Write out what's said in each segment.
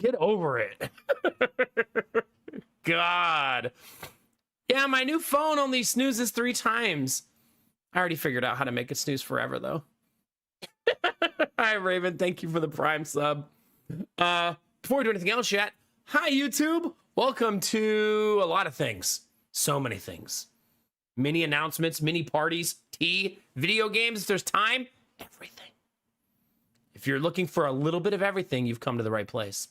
Get over it. God. Yeah, my new phone only snoozes 3 times. I already figured out how to make it snooze forever, though. Hi, Raven. Thank you for the Prime sub. Before we do anything else yet, hi, YouTube. Welcome to a lot of things. So many things. Mini announcements, mini parties, tea, video games. If there's time, everything. If you're looking for a little bit of everything, you've come to the right place.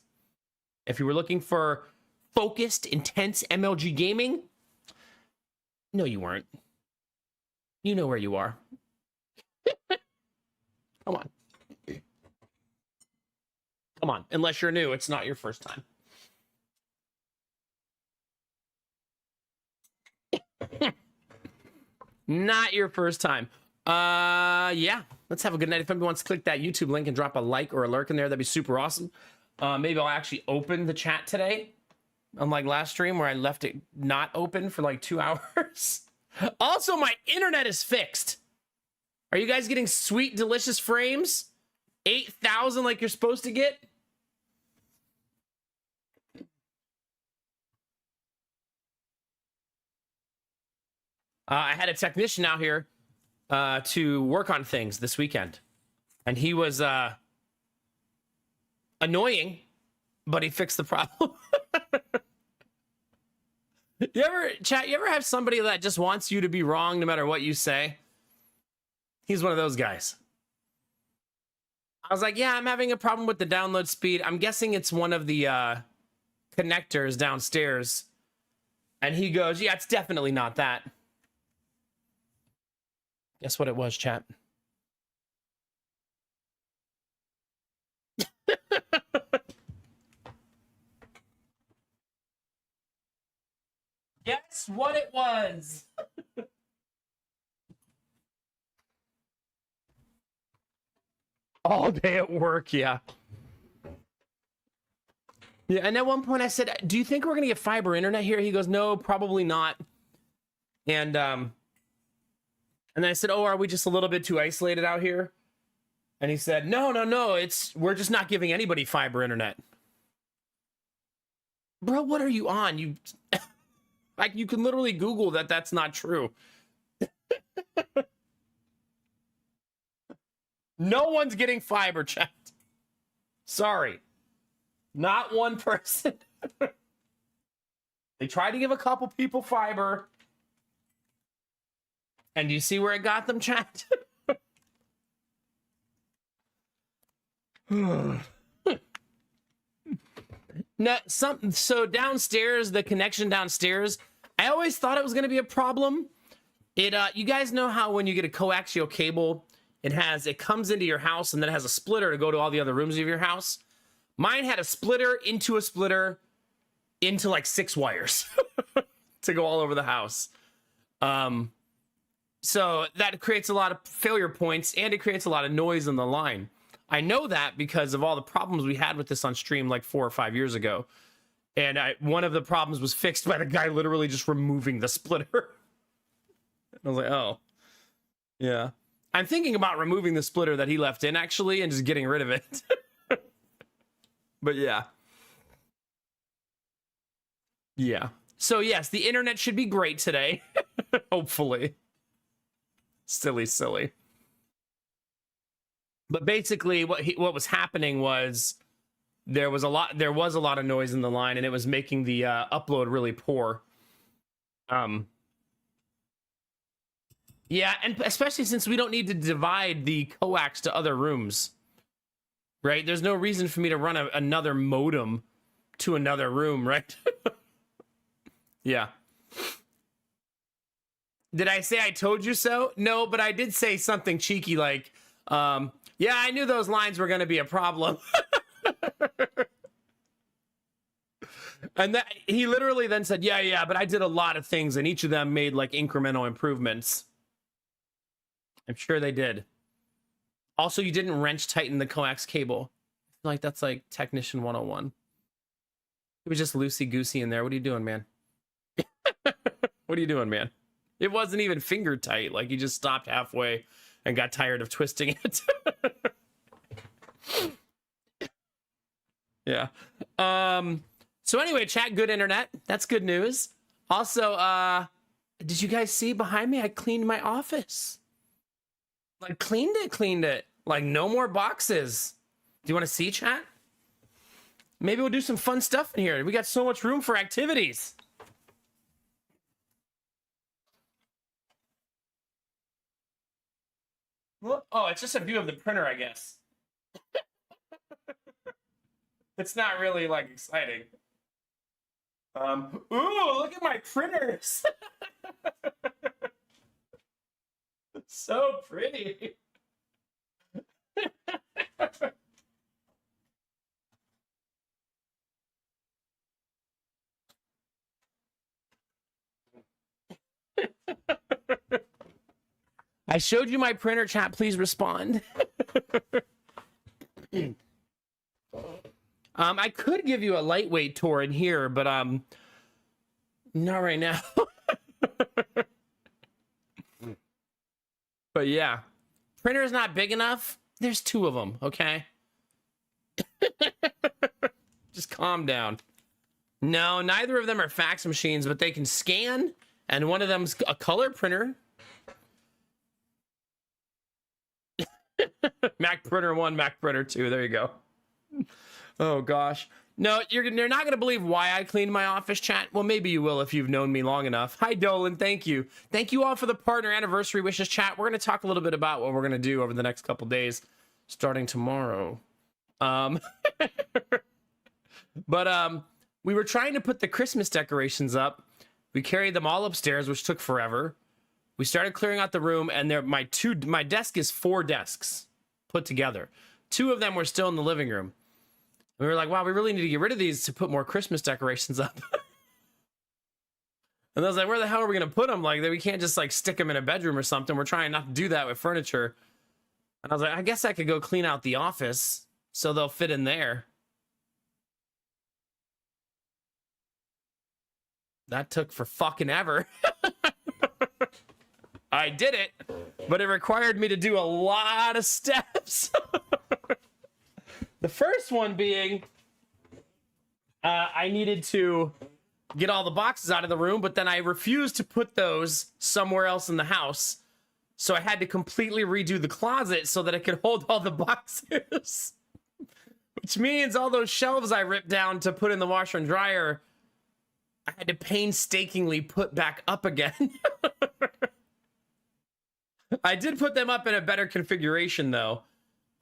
If you were looking for focused, intense MLG gaming, no, you weren't. You know where you are. Come on. Come on. Unless you're new, it's not your first time. Not your first time. Yeah. Let's have a good night. If anybody wants to click that YouTube link and drop a like or a lurk in there, that'd be super awesome. Maybe I'll actually open the chat today. Unlike last stream where I left it not open for like 2 hours. Also, my internet is fixed. Are you guys getting sweet, delicious frames? 8,000 like you're supposed to get? I had a technician out here to work on things this weekend. And he was annoying, but he fixed the problem. You ever have somebody that just wants you to be wrong no matter what you say? He's one of those guys. I was like, yeah, I'm having a problem with the download speed. I'm guessing it's one of the connectors downstairs. And he goes, yeah, it's definitely not that. Guess what it was, chat? Guess what it was? All day at work, yeah. Yeah, and at one point I said, do you think we're gonna get fiber internet here? He goes, no, probably not. And then I said, oh, are we just a little bit too isolated out here? And he said, no, we're just not giving anybody fiber internet. Bro, what are you on? You like, you can literally Google that that's not true. No one's getting fiber, chat. Sorry. Not one person. They tried to give a couple people fiber. And do you see where it got them, chat? No, so downstairs, the connection downstairs, I always thought it was going to be a problem. You guys know how when you get a coaxial cable, it comes into your house and then it has a splitter to go to all the other rooms of your house. Mine had a splitter into like 6 wires to go all over the house. So that creates a lot of failure points and it creates a lot of noise in the line. I know that because of all the problems we had with this on stream like 4 or 5 years ago. And one of the problems was fixed by the guy literally just removing the splitter. I was like, oh, yeah. I'm thinking about removing the splitter that he left in actually and just getting rid of it. But yeah. Yeah. So yes, the internet should be great today. Hopefully. Silly. But basically what was happening was there was a lot of noise in the line and it was making the upload really poor. Yeah, and especially since we don't need to divide the coax to other rooms. Right? There's no reason for me to run another modem to another room, right? Yeah. Did I say I told you so? No, but I did say something cheeky like, yeah, I knew those lines were going to be a problem. And he literally then said, yeah, but I did a lot of things and each of them made like incremental improvements. I'm sure they did. Also, you didn't wrench tighten the coax cable. I feel like that's like Technician 101. It was just loosey-goosey in there. What are you doing, man? What are you doing, man? It wasn't even finger tight. Like, you just stopped halfway and got tired of twisting it. Yeah. So anyway, chat, good internet. That's good news. Also, did you guys see behind me? I cleaned my office. Like, cleaned it. Like, no more boxes. Do you want to see, chat? Maybe we'll do some fun stuff in here. We got so much room for activities. Oh, it's just a view of the printer, I guess. It's not really, like, exciting. Ooh, look at my printers. So pretty. I showed you my printer, chat. Please respond. I could give you a lightweight tour in here, but not right now. But yeah, printer's not big enough. There's 2 of them, okay? Just calm down. No, neither of them are fax machines, but they can scan, and one of them's a color printer. Mac printer 1, Mac printer 2. There you go. Oh gosh. No, you're not gonna believe why I cleaned my office, chat. Well, maybe you will if you've known me long enough. Hi Dolan, thank you all for the partner anniversary wishes, chat. We're gonna talk a little bit about what we're gonna do over the next couple days, starting tomorrow. But we were trying to put the Christmas decorations up. We carried them all upstairs, which took forever. We started clearing out the room, and my desk is 4 desks put together. 2 of them were still in the living room. We were like, wow, we really need to get rid of these to put more Christmas decorations up. And I was like, where the hell are we going to put them? Like, we can't just like stick them in a bedroom or something. We're trying not to do that with furniture. And I was like, I guess I could go clean out the office so they'll fit in there. That took for fucking ever. I did it, but it required me to do a lot of steps. The first one being, I needed to get all the boxes out of the room, but then I refused to put those somewhere else in the house. So I had to completely redo the closet so that it could hold all the boxes. Which means all those shelves I ripped down to put in the washer and dryer, I had to painstakingly put back up again. I did put them up in a better configuration, though.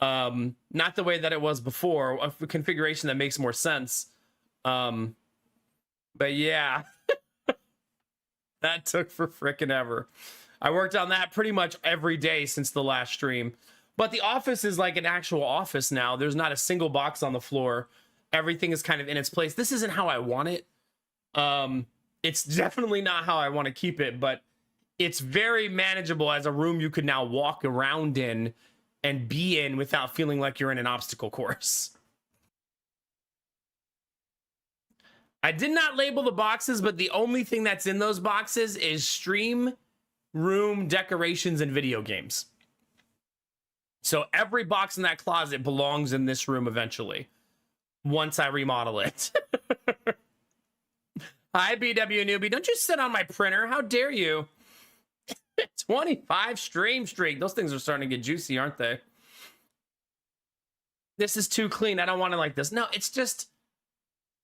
Not the way that it was before, a configuration that makes more sense. But yeah, that took for frickin' ever. I worked on that pretty much every day since the last stream. But the office is like an actual office now. There's not a single box on the floor. Everything is kind of in its place. This isn't how I want it. It's definitely not how I want to keep it, but it's very manageable as a room you could now walk around in and be in without feeling like you're in an obstacle course. I did not label the boxes, but the only thing that's in those boxes is stream room decorations and video games. So every box in that closet belongs in this room eventually, once I remodel it. Hi, BW Newbie. Don't you sit on my printer. How dare you? 25 stream streak. Those things are starting to get juicy, aren't they? This is too clean. I don't want it like this. No, it's just,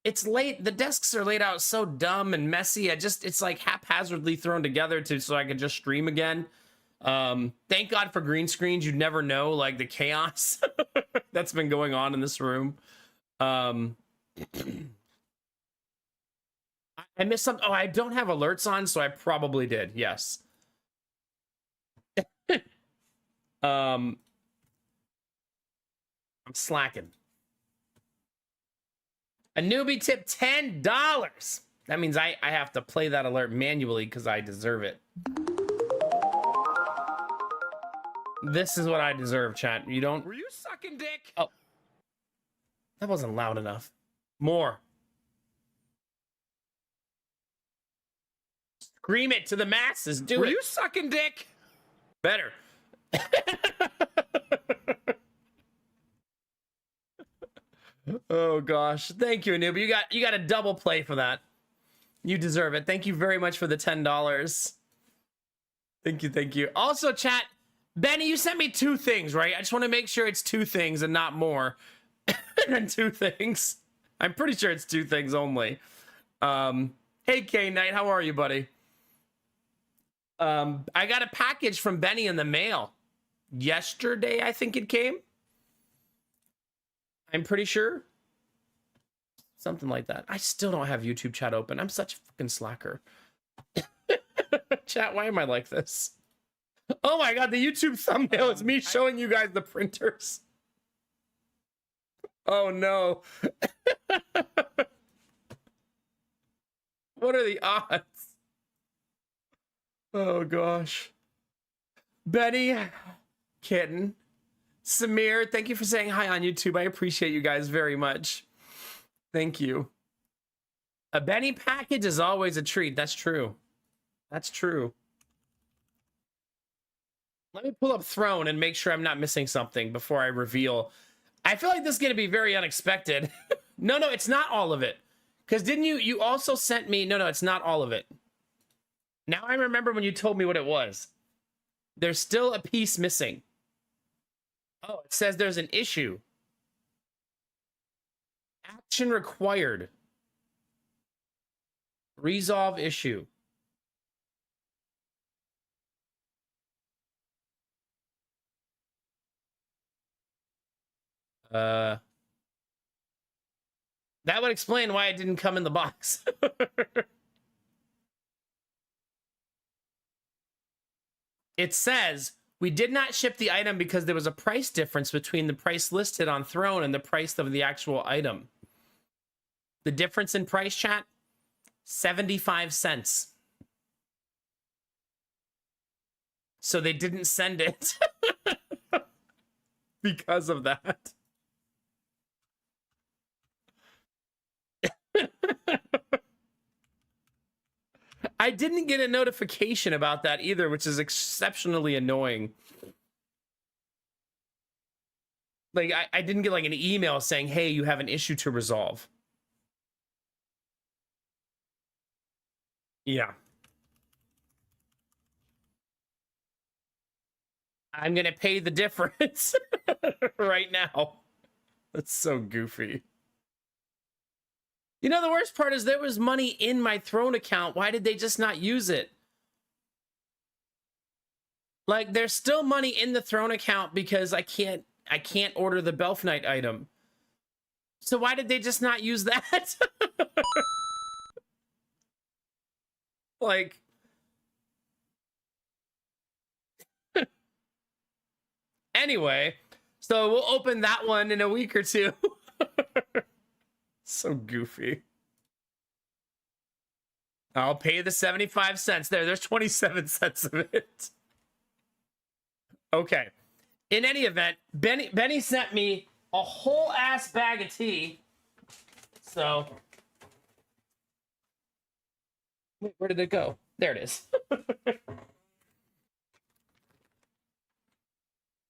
it's late. The desks are laid out so dumb and messy. It's like haphazardly thrown together so I could just stream again. Thank God for green screens. You never know, like, the chaos that's been going on in this room. I missed something. Oh, I don't have alerts on, so I probably did. Yes. I'm slacking. A newbie tip $10. That means I have to play that alert manually because I deserve it. This is what I deserve, chat. You don't. Were you sucking dick? Oh, that wasn't loud enough. More. Scream it to the masses. Do Were it. you sucking dick? Better. Oh gosh. Thank you, Anub. You got a double play for that. You deserve it. Thank you very much for the $10. Thank you, thank you. Also, chat, Benny, you sent me 2 things, right? I just want to make sure it's 2 things and not more than 2 things. I'm pretty sure it's 2 things only. Hey, K-Knight, how are you, buddy? I got a package from Benny in the mail. Yesterday, I think it came. I'm pretty sure. Something like that. I still don't have YouTube chat open. I'm such a fucking slacker. Chat, why am I like this? Oh my god, the YouTube thumbnail is me showing you guys the printers. Oh no. What are the odds? Oh gosh. Benny, Kitten, Samir, thank you for saying hi on YouTube. I appreciate you guys very much. Thank you. A Benny package is always a treat. That's true. That's true. Let me pull up Throne and make sure I'm not missing something before I reveal. I feel like this is going to be very unexpected. No, it's not all of it. Because didn't you also sent me... No, it's not all of it. Now I remember when you told me what it was. There's still a piece missing. Oh, it says there's an issue. Action required. Resolve issue. That would explain why it didn't come in the box. It says, we did not ship the item because there was a price difference between the price listed on Throne and the price of the actual item. The difference in price, chat? 75 cents. So they didn't send it because of that. I didn't get a notification about that either, which is exceptionally annoying. Like, I didn't get like an email saying, hey, you have an issue to resolve. Yeah. I'm gonna pay the difference right now. That's so goofy. You know, the worst part is there was money in my Throne account. Why did they just not use it? Like, there's still money in the Throne account because I can't order the Belf Knight item. So why did they just not use that? Like... Anyway, so we'll open that one in a week or two. So goofy. I'll pay the 75 cents. There's 27 cents of it. Okay. In any event, Benny sent me a whole ass bag of tea. So, wait, where did it go? There it is.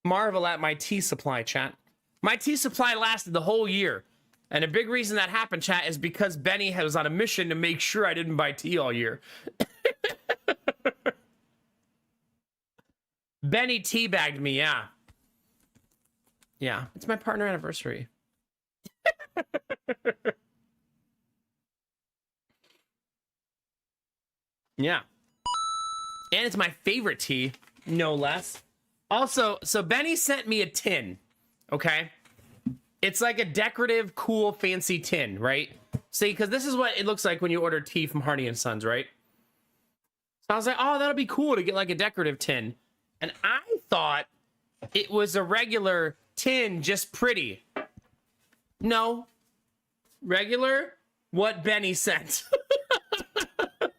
Marvel at my tea supply, chat. My tea supply lasted the whole year. And a big reason that happened, chat, is because Benny was on a mission to make sure I didn't buy tea all year. Benny teabagged me, yeah. Yeah, it's my partner anniversary. Yeah. And it's my favorite tea, no less. Also, so Benny sent me a tin, okay? It's like a decorative, cool, fancy tin, right? See, because this is what it looks like when you order tea from Hardy & Sons, right? So I was like, oh, that'll be cool to get like a decorative tin. And I thought it was a regular tin, just pretty. No. Regular, what Benny sent. I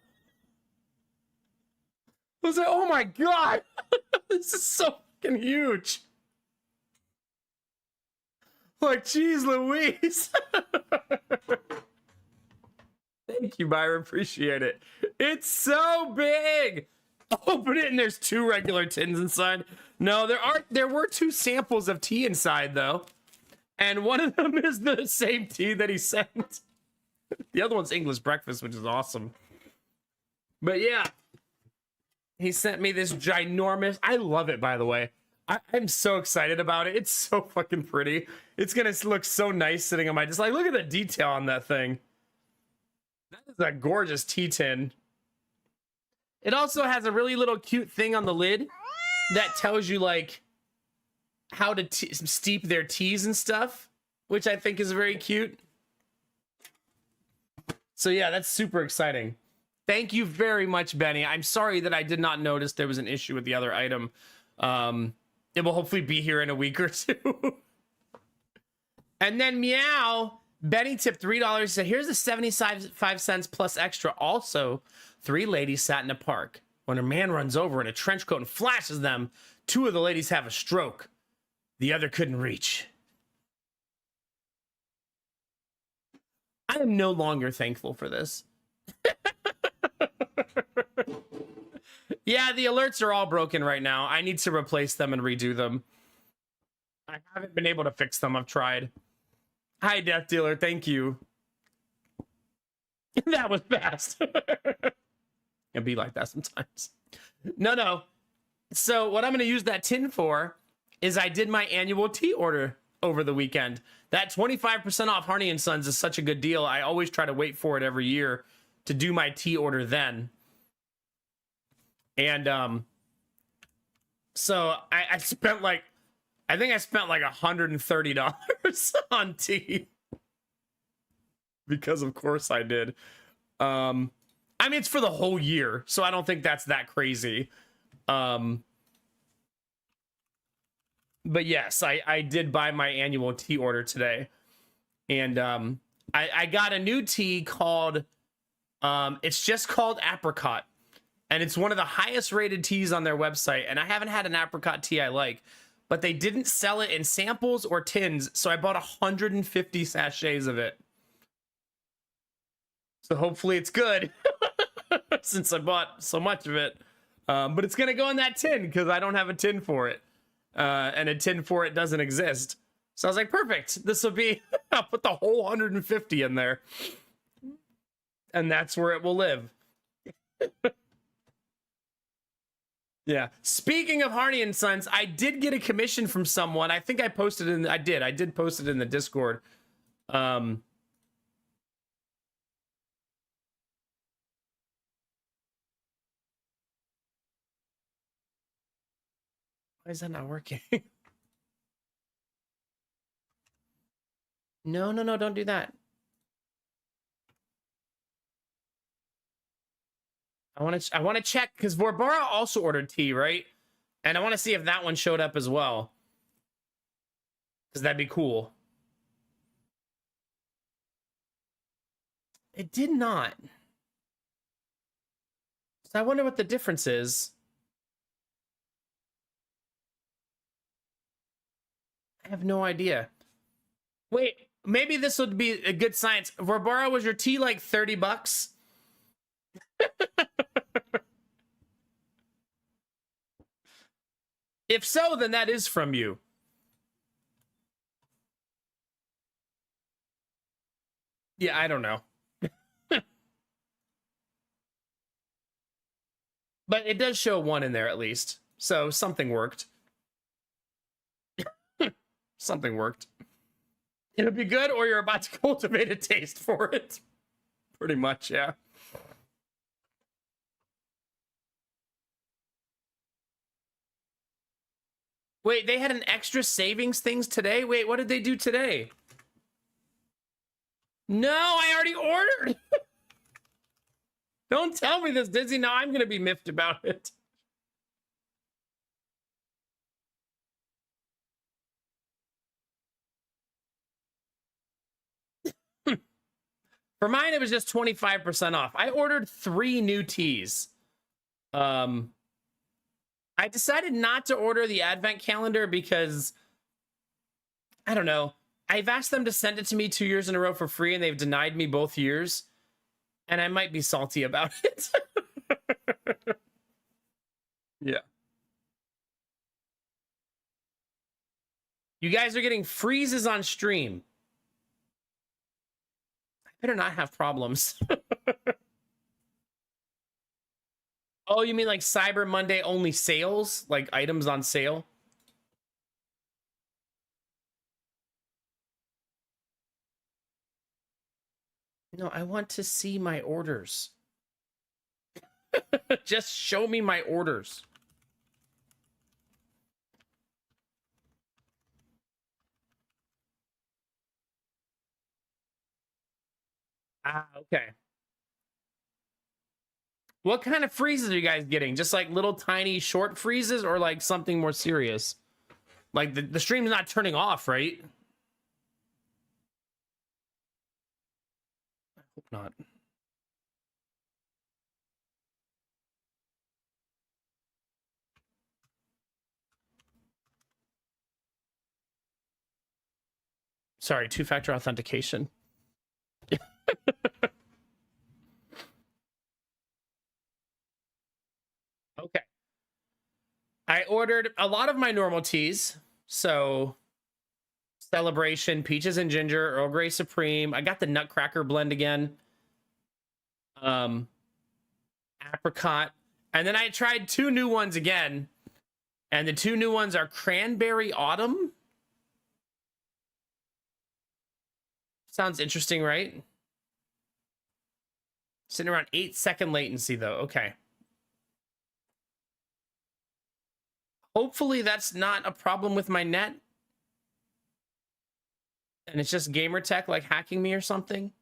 was like, oh my god. This is so fucking huge. Like, geez Louise. Thank you, Byron. Appreciate it. It's so big. Open it and there's 2 regular tins inside. No, there were 2 samples of tea inside though. And one of them is the same tea that he sent. The other one's English breakfast, which is awesome. But yeah, he sent me this ginormous. I love it, by the way. I'm so excited about it. It's so fucking pretty. It's gonna look so nice sitting on my. Just like look at the detail on that thing. That is a gorgeous tea tin. It also has a really little cute thing on the lid that tells you like how to steep their teas and stuff, which I think is very cute. So yeah, that's super exciting. Thank you very much, Benny. I'm sorry that I did not notice there was an issue with the other item. It will hopefully be here in a week or two. And then Meow, Benny tipped $3. Said, here's the 75 cents plus extra. Also, 3 ladies sat in a park. When a man runs over in a trench coat and flashes them, 2 of the ladies have a stroke. The other couldn't reach. I am no longer thankful for this. Yeah, the alerts are all broken right now. I need to replace them and redo them. I haven't been able to fix them. I've tried. Hi, Death Dealer. Thank you. That was fast. It'd be like that sometimes. No. So what I'm going to use that tin for is I did my annual tea order over the weekend. That 25% off Harney & Sons is such a good deal. I always try to wait for it every year to do my tea order then. And so I spent like, I think I spent like $130 on tea. Because of course I did. I mean, it's for the whole year, so I don't think that's that crazy. But yes, I did buy my annual tea order today. And I got a new tea called, it's just called Apricot. And it's one of the highest rated teas on their website. And I haven't had an apricot tea I like. But they didn't sell it in samples or tins, so I bought 150 sachets of it. So hopefully it's good, since I bought so much of it. But it's going to go in that tin, because I don't have a tin for it. And a tin for it doesn't exist. So I was like, perfect. This will be, I'll put the whole 150 in there. And that's where it will live. Yeah. Speaking of Harney & Sons, I did get a commission from someone. I think I posted in, I did post it in the Discord. Why is that not working? No, don't do that. I want to check, because Vorbara also ordered tea, right? And I want to see if that one showed up as well, because that'd be cool. It did not. So I wonder what the difference is. I have no idea. Wait, maybe this would be a good science. Vorbara, was your tea like $30? If so, then that is from you. Yeah, I don't know. But it does show 1 in there at least. So something worked. Something worked. It'll be good, or you're about to cultivate a taste for it. Pretty much, yeah. Wait, they had an extra savings things today? Wait, what did they do today? No, I already ordered. Don't tell me this, Dizzy. Now I'm going to be miffed about it. For mine, it was just 25% off. I ordered 3 new teas. I decided not to order the advent calendar because, I don't know. I've asked them to send it to me 2 years in a row for free, and they've denied me both years. And I might be salty about it. Yeah. You guys are getting freezes on stream. I better not have problems. Oh, you mean like Cyber Monday only sales? Like items on sale? No, I want to see my orders. Just show me my orders. Ah, okay. What kind of freezes are you guys getting? Just like little tiny short freezes or like something more serious? Like the stream's not turning off, right? I hope not. Sorry, two-factor authentication. Okay. I ordered a lot of my normal teas. So Celebration, Peaches and Ginger, Earl Grey Supreme. I got the Nutcracker blend again. Apricot. And then I tried two new ones again. And the two new ones are Cranberry Autumn. Sounds interesting, right? Sitting around 8-second latency, though. Okay. Hopefully that's not a problem with my net. And it's just gamer tech like hacking me or something.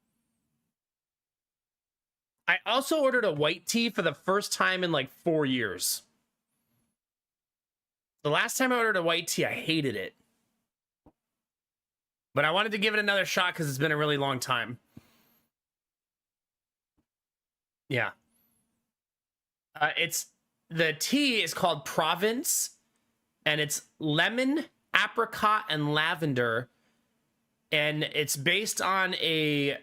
I also ordered a white tea for the first time in like 4 years. The last time I ordered a white tea, I hated it. But I wanted to give it another shot because it's been a really long time. Yeah. The tea is called Province. And it's lemon, apricot, and lavender. And it's based on a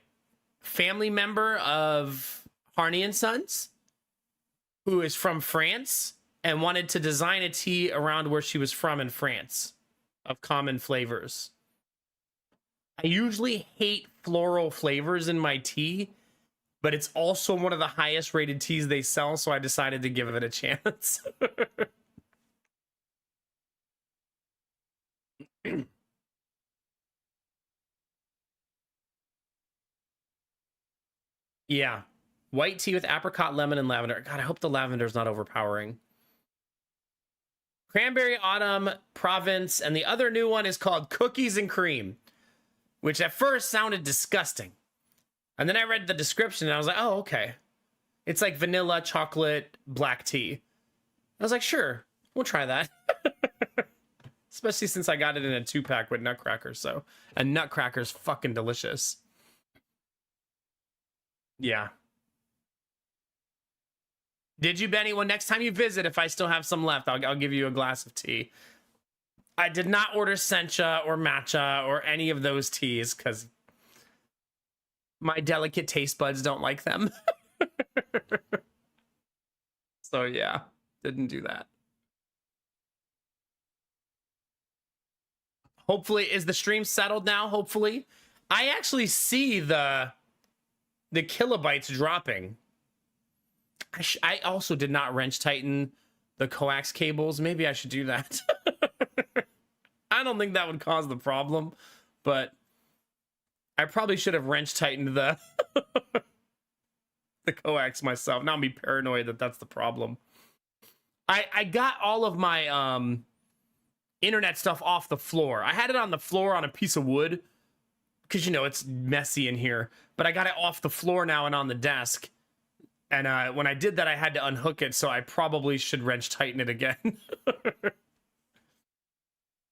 family member of Harney and Sons who is from France and wanted to design a tea around where she was from in France of common flavors. I usually hate floral flavors in my tea, but it's also one of the highest rated teas they sell, so I decided to give it a chance. Yeah. White tea with apricot, lemon, and lavender. God, I hope the lavender's not overpowering. Cranberry Autumn, Province, and the other new one is called Cookies and Cream, which at first sounded disgusting. And then I read the description and I was like, oh, okay. It's like vanilla, chocolate, black tea. I was like, sure, we'll try that. Especially since I got it in a 2-pack with Nutcrackers, so. And Nutcracker's fucking delicious. Yeah. Did you, Benny? Well, next time you visit, if I still have some left, I'll give you a glass of tea. I did not order sencha or matcha or any of those teas because my delicate taste buds don't like them. So yeah, didn't do that. Hopefully, is the stream settled now? Hopefully. I actually see the kilobytes dropping. I also did not wrench tighten the coax cables. Maybe I should do that. I don't think that would cause the problem, but I probably should have wrench tightened the the coax myself. Now I'm be paranoid that that's the problem. I got all of my internet stuff off the floor. I had it on the floor on a piece of wood because, you know, it's messy in here, but I got it off the floor now and on the desk. And when I did that, I had to unhook it, so I probably should wrench tighten it again.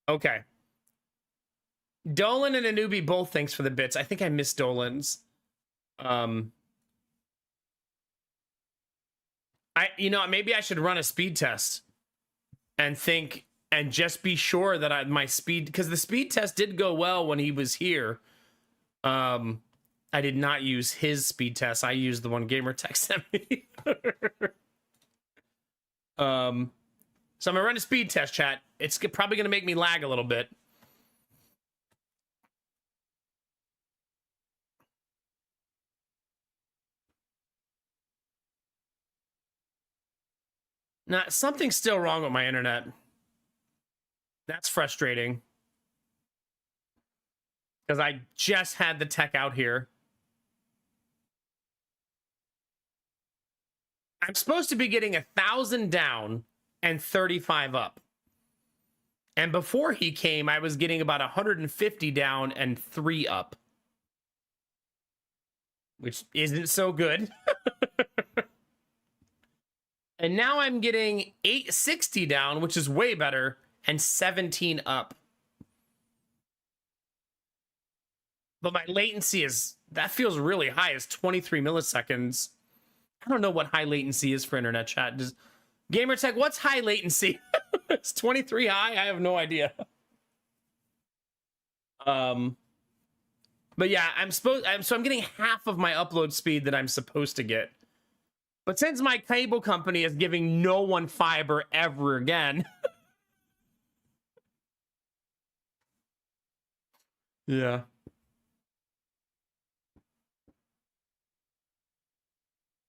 Okay. Dolan and a newbie both thanks for the bits. I think I missed Dolan's. Maybe I should run a speed test and think and just be sure that my speed, because the speed test did go well when he was here. I did not use his speed test. I used the one Gamertech sent me. So I'm gonna run a speed test, chat. It's probably gonna make me lag a little bit. Nah, something's still wrong with my internet. That's frustrating. Because I just had the tech out here. I'm supposed to be getting 1,000 down and 35 up. And before he came, I was getting about 150 down and 3 up. Which isn't so good. And now I'm getting 860 down, which is way better, and 17 up. But my latency that feels really high. It's 23 milliseconds. I don't know what high latency is for internet chat. Just Gamertech, what's high latency? It's 23 high? I have no idea. But yeah, I'm getting half of my upload speed that I'm supposed to get. But since my cable company is giving no one fiber ever again. Yeah.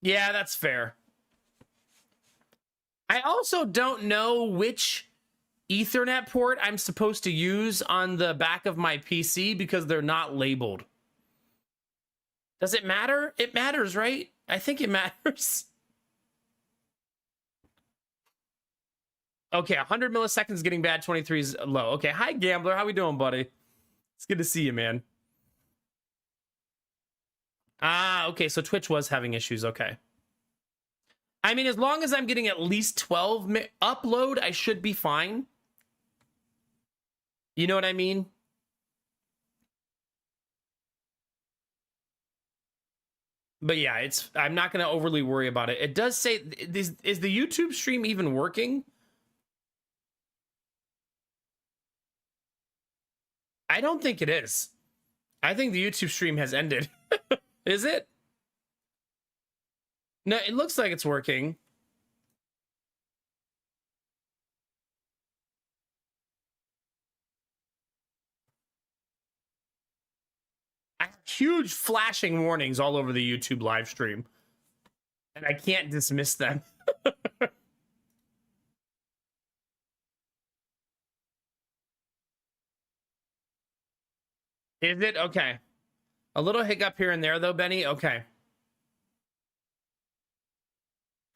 Yeah, that's fair. I also don't know which Ethernet port I'm supposed to use on the back of my PC because they're not labeled. Does it matter? It matters, right? I think it matters. Okay, 100 milliseconds getting bad, 23 is low. Okay, hi Gambler, how we doing, buddy? It's good to see you, man. Ah, okay, so Twitch was having issues, okay. I mean, as long as I'm getting at least 12 upload, I should be fine. You know what I mean? But yeah, I'm not going to overly worry about it. It does say, is the YouTube stream even working? I don't think it is. I think the YouTube stream has ended. Is it? No, it looks like it's working. I have huge flashing warnings all over the YouTube live stream. And I can't dismiss them. Is it? Okay. A little hiccup here and there, though, Benny. Okay.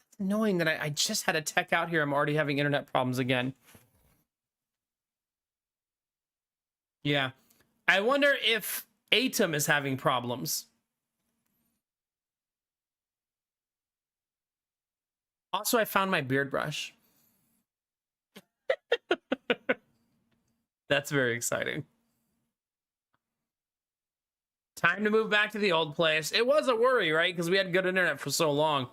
It's annoying that I just had a tech out here. I'm already having internet problems again. Yeah. I wonder if Atom is having problems. Also, I found my beard brush. That's very exciting. Time to move back to the old place. It was a worry, right? Because we had good internet for so long.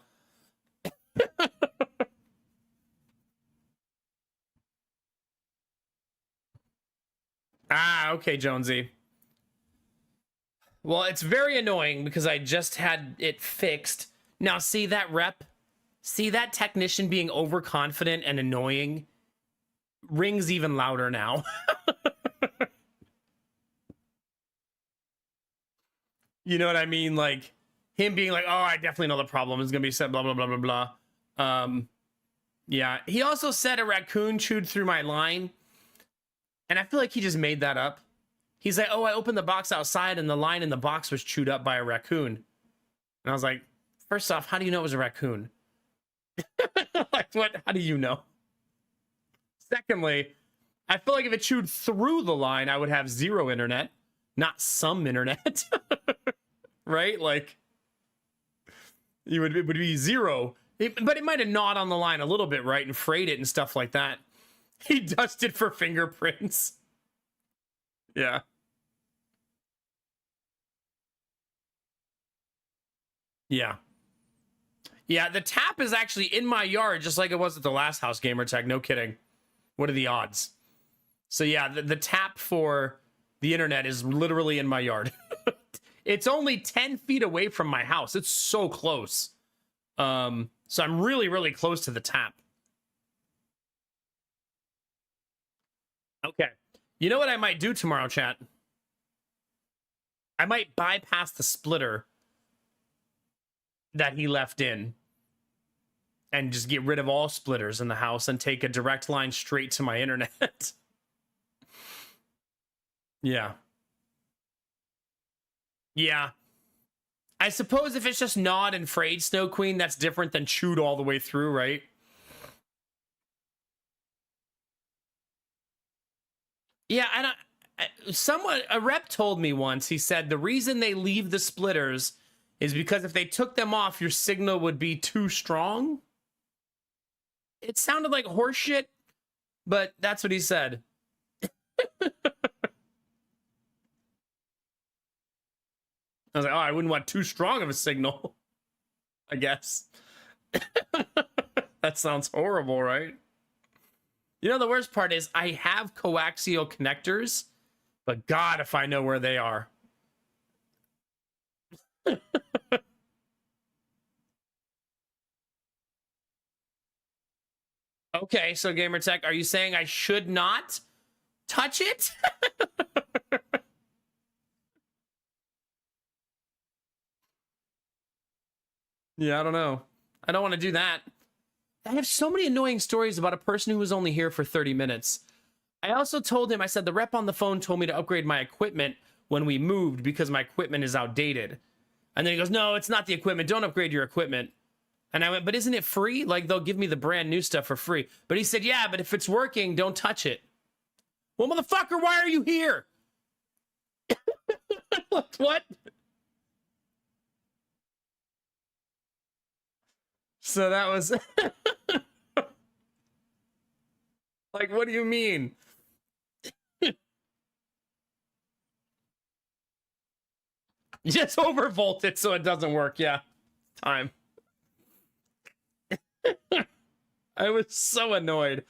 Ah, okay, Jonesy. Well, it's very annoying because I just had it fixed. Now, see that rep? See that technician being overconfident and annoying? Rings even louder now. You know what I mean? Like, him being like, oh, I definitely know the problem is going to be set, blah, blah, blah, blah, blah. Yeah. He also said a raccoon chewed through my line. And I feel like he just made that up. He's like, oh, I opened the box outside and the line in the box was chewed up by a raccoon. And I was like, first off, how do you know it was a raccoon? Like, what? How do you know? Secondly, I feel like if it chewed through the line, I would have zero internet, not some internet. Right? Like, it would be zero. But it might have gnawed on the line a little bit, right? And frayed it and stuff like that. He dusted for fingerprints. Yeah. Yeah. Yeah, the tap is actually in my yard, just like it was at the last house, Gamertech. No kidding. What are the odds? So yeah, the tap for the internet is literally in my yard. It's only 10 feet away from my house. It's so close. So I'm really, really close to the tap. Okay. You know what I might do tomorrow, chat? I might bypass the splitter that he left in. and just get rid of all splitters in the house and take a direct line straight to my internet. Yeah. Yeah. I suppose if it's just gnawed and frayed, Snow Queen, that's different than chewed all the way through, right? Yeah, and a rep told me once, he said the reason they leave the splitters is because if they took them off, your signal would be too strong. It sounded like horseshit, but that's what he said. I was like, oh, I wouldn't want too strong of a signal, I guess. That sounds horrible, right? You know, the worst part is I have coaxial connectors, but God, if I know where they are. Okay, so Gamertech, are you saying I should not touch it? Yeah, I don't know. I don't want to do that. I have so many annoying stories about a person who was only here for 30 minutes. I also told him, I said, the rep on the phone told me to upgrade my equipment when we moved because my equipment is outdated. And then he goes, no, it's not the equipment. Don't upgrade your equipment. And I went, but isn't it free? Like, they'll give me the brand new stuff for free. But he said, yeah, but if it's working, don't touch it. Well, motherfucker, why are you here? What? So that was... Like, what do you mean? Just overvolt it so it doesn't work. Yeah. Time. I was so annoyed.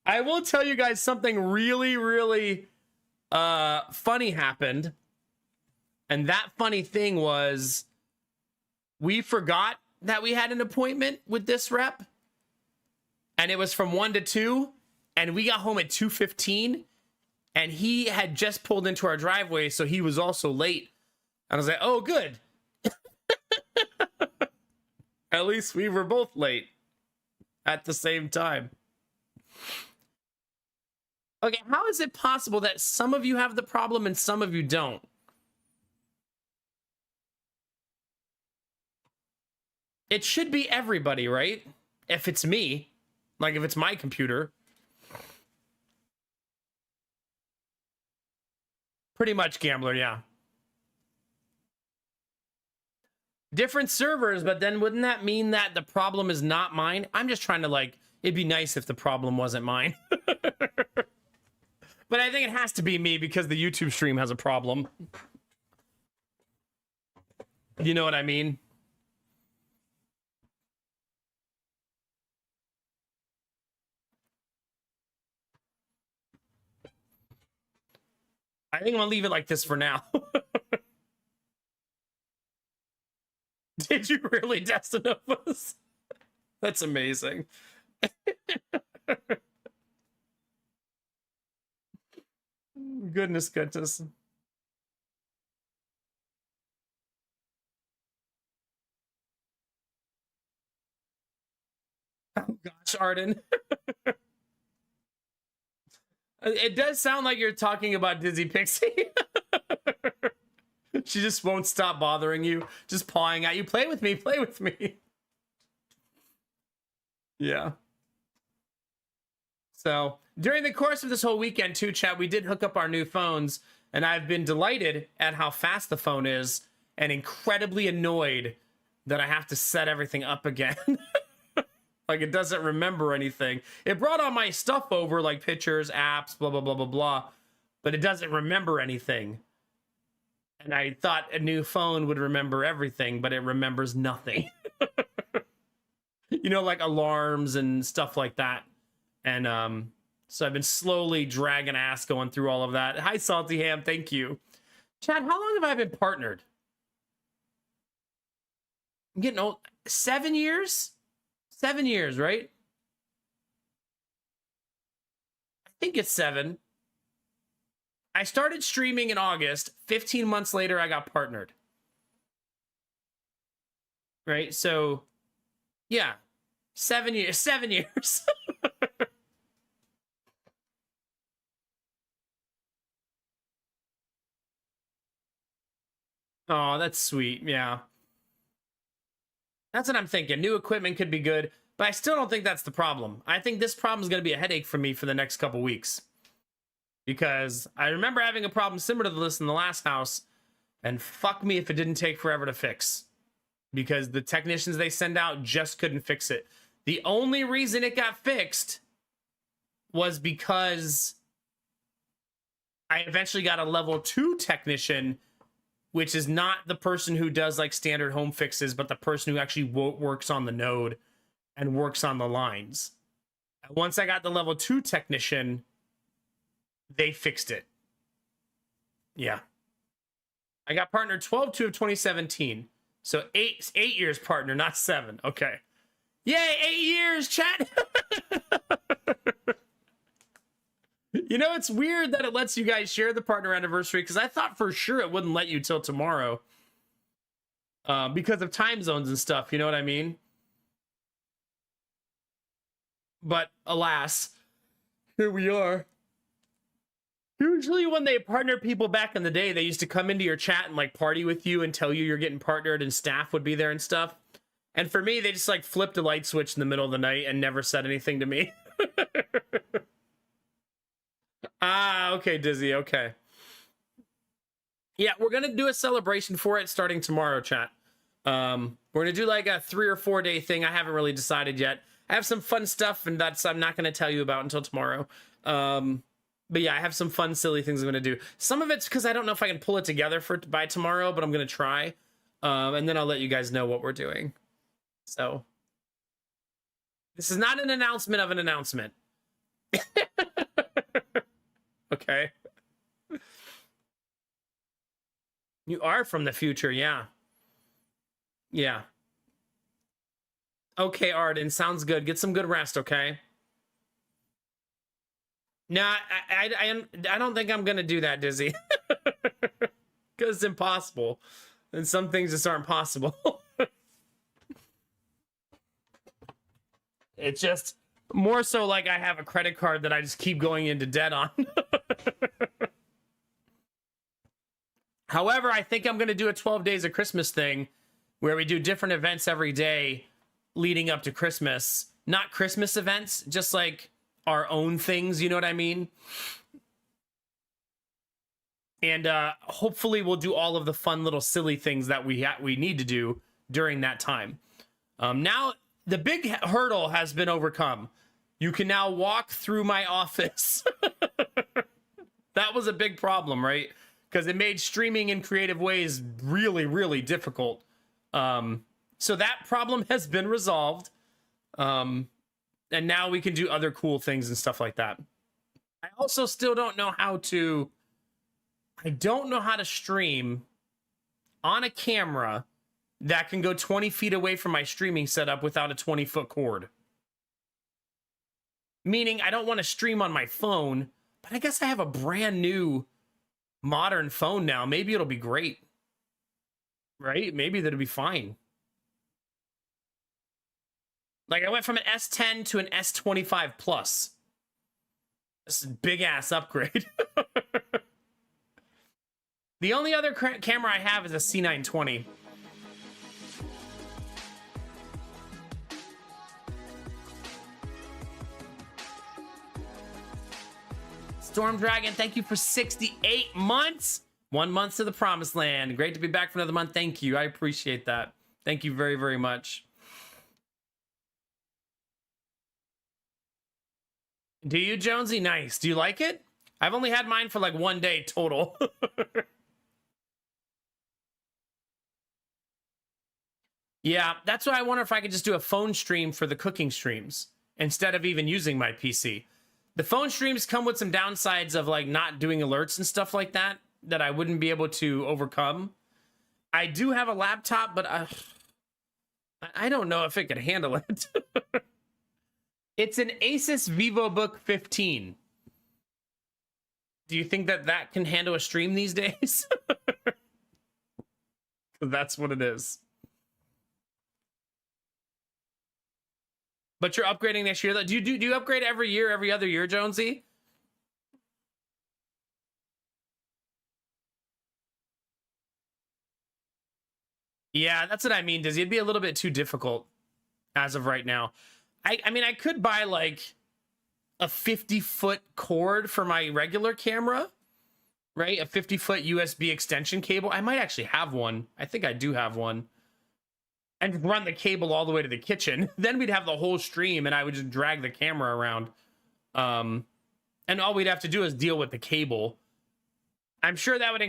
I will tell you guys something really, really funny happened. And that funny thing was we forgot that we had an appointment with this rep. And it was from 1 to 2. And we got home at 2:15. And he had just pulled into our driveway, so he was also late. And I was like, oh, good. At least we were both late at the same time. Okay, how is it possible that some of you have the problem and some of you don't? It should be everybody, right? If it's me, like if it's my computer. Pretty much, Gambler, yeah. Different servers, but then wouldn't that mean that the problem is not mine? I'm just trying to, like, it'd be nice if the problem wasn't mine. But I think it has to be me because the YouTube stream has a problem. You know what I mean? I think I'm gonna leave it like this for now. Did you really, Destinovas? That's amazing. Goodness. Oh gosh, Arden. It does sound like you're talking about Dizzy Pixie. She just won't stop bothering you, just pawing at you. Play with me, play with me. Yeah. So during the course of this whole weekend too, chat, we did hook up our new phones, and I've been delighted at how fast the phone is and incredibly annoyed that I have to set everything up again. Like, it doesn't remember anything. It brought all my stuff over, like pictures, apps, blah, blah, blah, blah, blah, but it doesn't remember anything. And I thought a new phone would remember everything, but it remembers nothing. You know, like alarms and stuff like that. And so I've been slowly dragging ass going through all of that. Hi, Salty Ham. Thank you. Chad, how long have I been partnered? I'm getting old. 7 years? 7 years, right? I think it's 7. I started streaming in August. 15 months later, I got partnered. Right? So, yeah. 7 years. 7 years. Oh, that's sweet. Yeah. That's what I'm thinking. New equipment could be good, but I still don't think that's the problem. I think this problem is going to be a headache for me for the next couple weeks. Because I remember having a problem similar to this in the last house, and fuck me if it didn't take forever to fix. Because the technicians they send out just couldn't fix it. The only reason it got fixed was because I eventually got a level 2 technician, which is not the person who does like standard home fixes, but the person who actually works on the node and works on the lines. Once I got the level 2 technician, they fixed it. Yeah. I got partner 12/2 of 2017. So 8 years partner, not 7. Okay. Yay, 8 years, chat. You know, it's weird that it lets you guys share the partner anniversary, because I thought for sure it wouldn't let you till tomorrow. Because of time zones and stuff, you know what I mean? But alas, here we are. Usually when they partner people back in the day, they used to come into your chat and like party with you and tell you you're getting partnered, and staff would be there and stuff. And for me, they just like flipped a light switch in the middle of the night and never said anything to me. Ah, okay, Dizzy, okay. Yeah, we're gonna do a celebration for it starting tomorrow, chat. We're gonna do like a 3 or 4 day thing. I haven't really decided yet. I have some fun stuff, and that's I'm not gonna tell you about until tomorrow. But yeah, I have some fun, silly things I'm gonna do. Some of it's because I don't know if I can pull it together by tomorrow, but I'm gonna try. And then I'll let you guys know what we're doing. So this is not an announcement of an announcement. Okay. You are from the future, yeah. Yeah. Okay, Arden, sounds good. Get some good rest, okay? Nah, I don't think I'm gonna do that, Dizzy. Because it's impossible. And some things just aren't possible. It's just more so like I have a credit card that I just keep going into debt on. However, I think I'm going to do a 12 days of Christmas thing where we do different events every day leading up to Christmas. Not Christmas events, just like our own things, you know what I mean? And hopefully we'll do all of the fun little silly things that we need to do during that time. Now, the big hurdle has been overcome. You can now walk through my office. That was a big problem, right? Because it made streaming in creative ways really, really difficult. So that problem has been resolved. And now we can do other cool things and stuff like that. I also still don't know how to... I don't know how to stream on a camera that can go 20 feet away from my streaming setup without a 20-foot cord. Meaning I don't want to stream on my phone, but I guess I have a brand new modern phone now. Maybe it'll be great. Right? Maybe that'll be fine. Like I went from an S10 to an S25 Plus. This is a big ass upgrade. The only other camera I have is a C920. Storm Dragon, thank you for 68 months. 1 month to the promised land. Great to be back for another month. Thank you. I appreciate that. Thank you very, very much. Do you, Jonesy? Nice. Do you like it? I've only had mine for like 1 day total. Yeah, that's why I wonder if I could just do a phone stream for the cooking streams instead of even using my PC. The phone streams come with some downsides of like not doing alerts and stuff like that I wouldn't be able to overcome. I do have a laptop, but I don't know if it could handle it. It's an Asus VivoBook 15. Do you think that can handle a stream these days? That's what it is. But you're upgrading next year. Do you upgrade every year, every other year, Jonesy? Yeah, that's what I mean, Dizzy. It'd be a little bit too difficult as of right now. I mean, I could buy like a 50-foot cord for my regular camera, right? A 50-foot USB extension cable. I might actually have one. I think I do have one. And run the cable all the way to the kitchen. Then we'd have the whole stream and I would just drag the camera around. And all we'd have to do is deal with the cable. I'm sure that would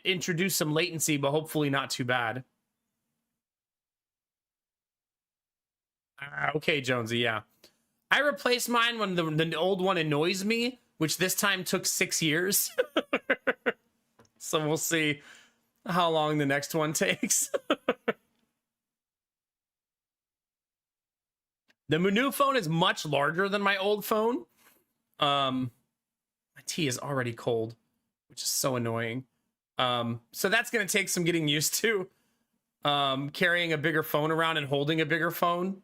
introduce some latency, but hopefully not too bad. Okay, Jonesy, yeah. I replaced mine when the old one annoys me, which this time took 6 years. So we'll see how long the next one takes. The new phone is much larger than my old phone. My tea is already cold, which is so annoying. So that's going to take some getting used to. Carrying a bigger phone around and holding a bigger phone.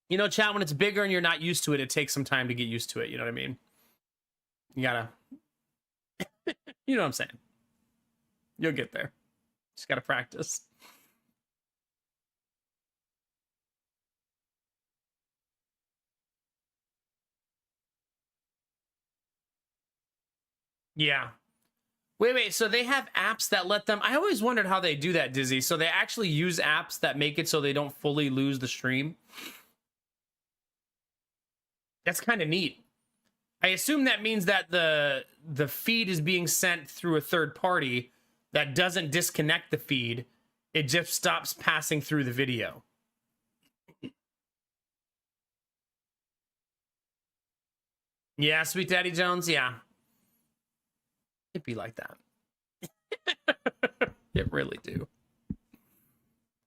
You know, chat, when it's bigger and you're not used to it, it takes some time to get used to it. You know what I mean? You gotta, you know what I'm saying? You'll get there. Just gotta practice. Yeah. Wait. So they have apps that let them. I always wondered how they do that, Dizzy. So they actually use apps that make it so they don't fully lose the stream. That's kind of neat. I assume that means that the feed is being sent through a third party that doesn't disconnect the feed. It just stops passing through the video. Yeah, Sweet Daddy Jones, yeah. It'd be like that. It really do.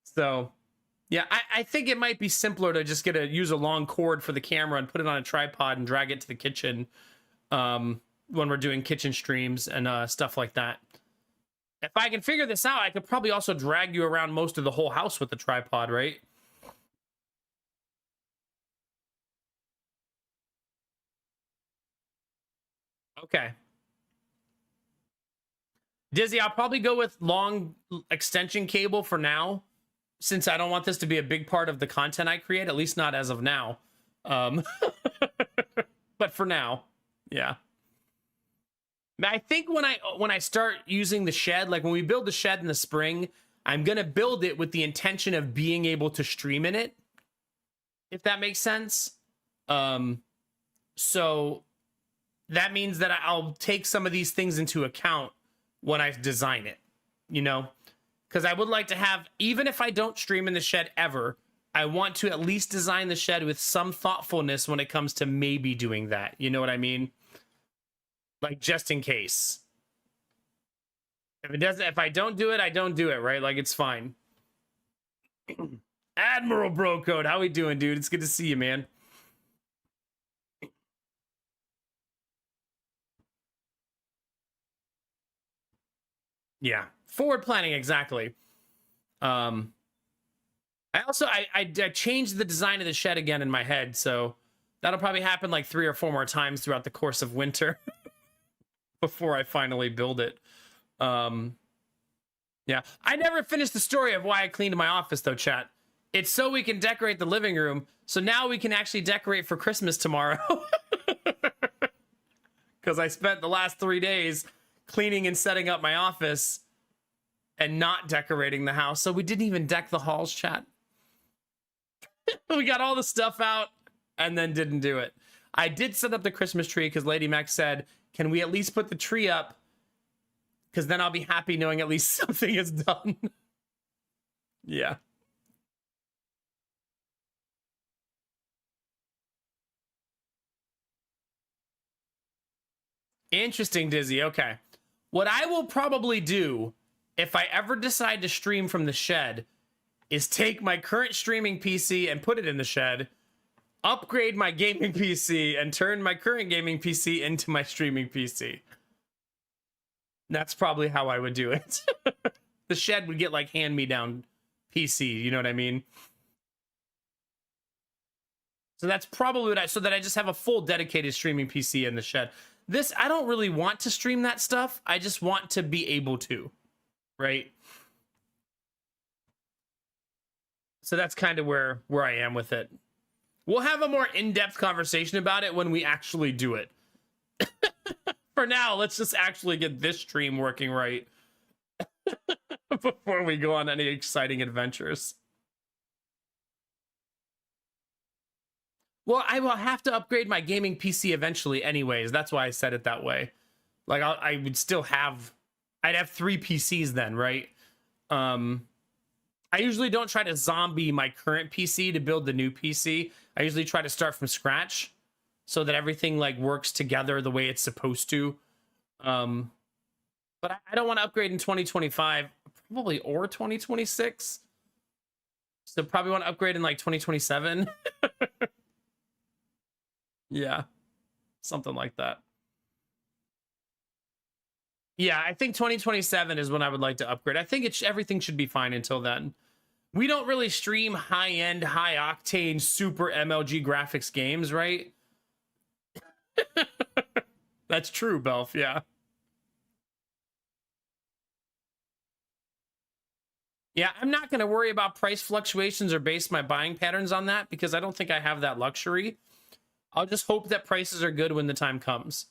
So, yeah, I think it might be simpler to just use a long cord for the camera and put it on a tripod and drag it to the kitchen when we're doing kitchen streams and stuff like that. If I can figure this out, I could probably also drag you around most of the whole house with the tripod, right? Okay. Dizzy, I'll probably go with long extension cable for now, since I don't want this to be a big part of the content I create, at least not as of now. But for now, yeah. I think when I start using the shed, like when we build the shed in the spring, I'm gonna build it with the intention of being able to stream in it, if that makes sense. So that means that I'll take some of these things into account when I design it, you know, because I would like to have, even if I don't stream in the shed ever, I want to at least design the shed with some thoughtfulness when it comes to maybe doing that. You know what I mean? Like, just in case. If I don't do it, I don't do it, right? Like, it's fine. Admiral Bro Code, how we doing, dude? It's good to see you, man. Yeah, forward planning, exactly. I also I changed the design of the shed again in my head, so that'll probably happen like 3 or 4 more times throughout the course of winter before I finally build it. Yeah, I never finished the story of why I cleaned my office though, chat. It's so we can decorate the living room, so now we can actually decorate for Christmas tomorrow. Because I spent the last 3 days cleaning and setting up my office and not decorating the house. So we didn't even deck the halls, chat. We got all the stuff out and then didn't do it. I did set up the Christmas tree because Lady Mac said, can we at least put the tree up? Because then I'll be happy knowing at least something is done. Yeah. Interesting, Dizzy. Okay. What I will probably do if I ever decide to stream from the shed is take my current streaming PC and put it in the shed, upgrade my gaming PC, and turn my current gaming PC into my streaming PC. That's probably how I would do it. The shed would get like hand-me-down PC, you know what I mean? So that's probably what so that I just have a full dedicated streaming PC in the shed. This, I don't really want to stream that stuff. I just want to be able to, right? So that's kind of where I am with it. We'll have a more in-depth conversation about it when we actually do it. For now, let's just actually get this stream working right before we go on any exciting adventures. Well, I will have to upgrade my gaming PC eventually anyways. That's why I said it that way. Like, I would still have... I'd have 3 PCs then, right? I usually don't try to zombie my current PC to build the new PC. I usually try to start from scratch so that everything, like, works together the way it's supposed to. But I don't want to upgrade in 2025, probably, or 2026. So probably want to upgrade in, like, 2027. Yeah, something like that. Yeah, I think 2027 is when I would like to upgrade. I think everything should be fine until then. We don't really stream high-end, high-octane, super MLG graphics games, right? That's true, Belf, yeah. Yeah, I'm not going to worry about price fluctuations or base my buying patterns on that because I don't think I have that luxury. I'll just hope that prices are good when the time comes.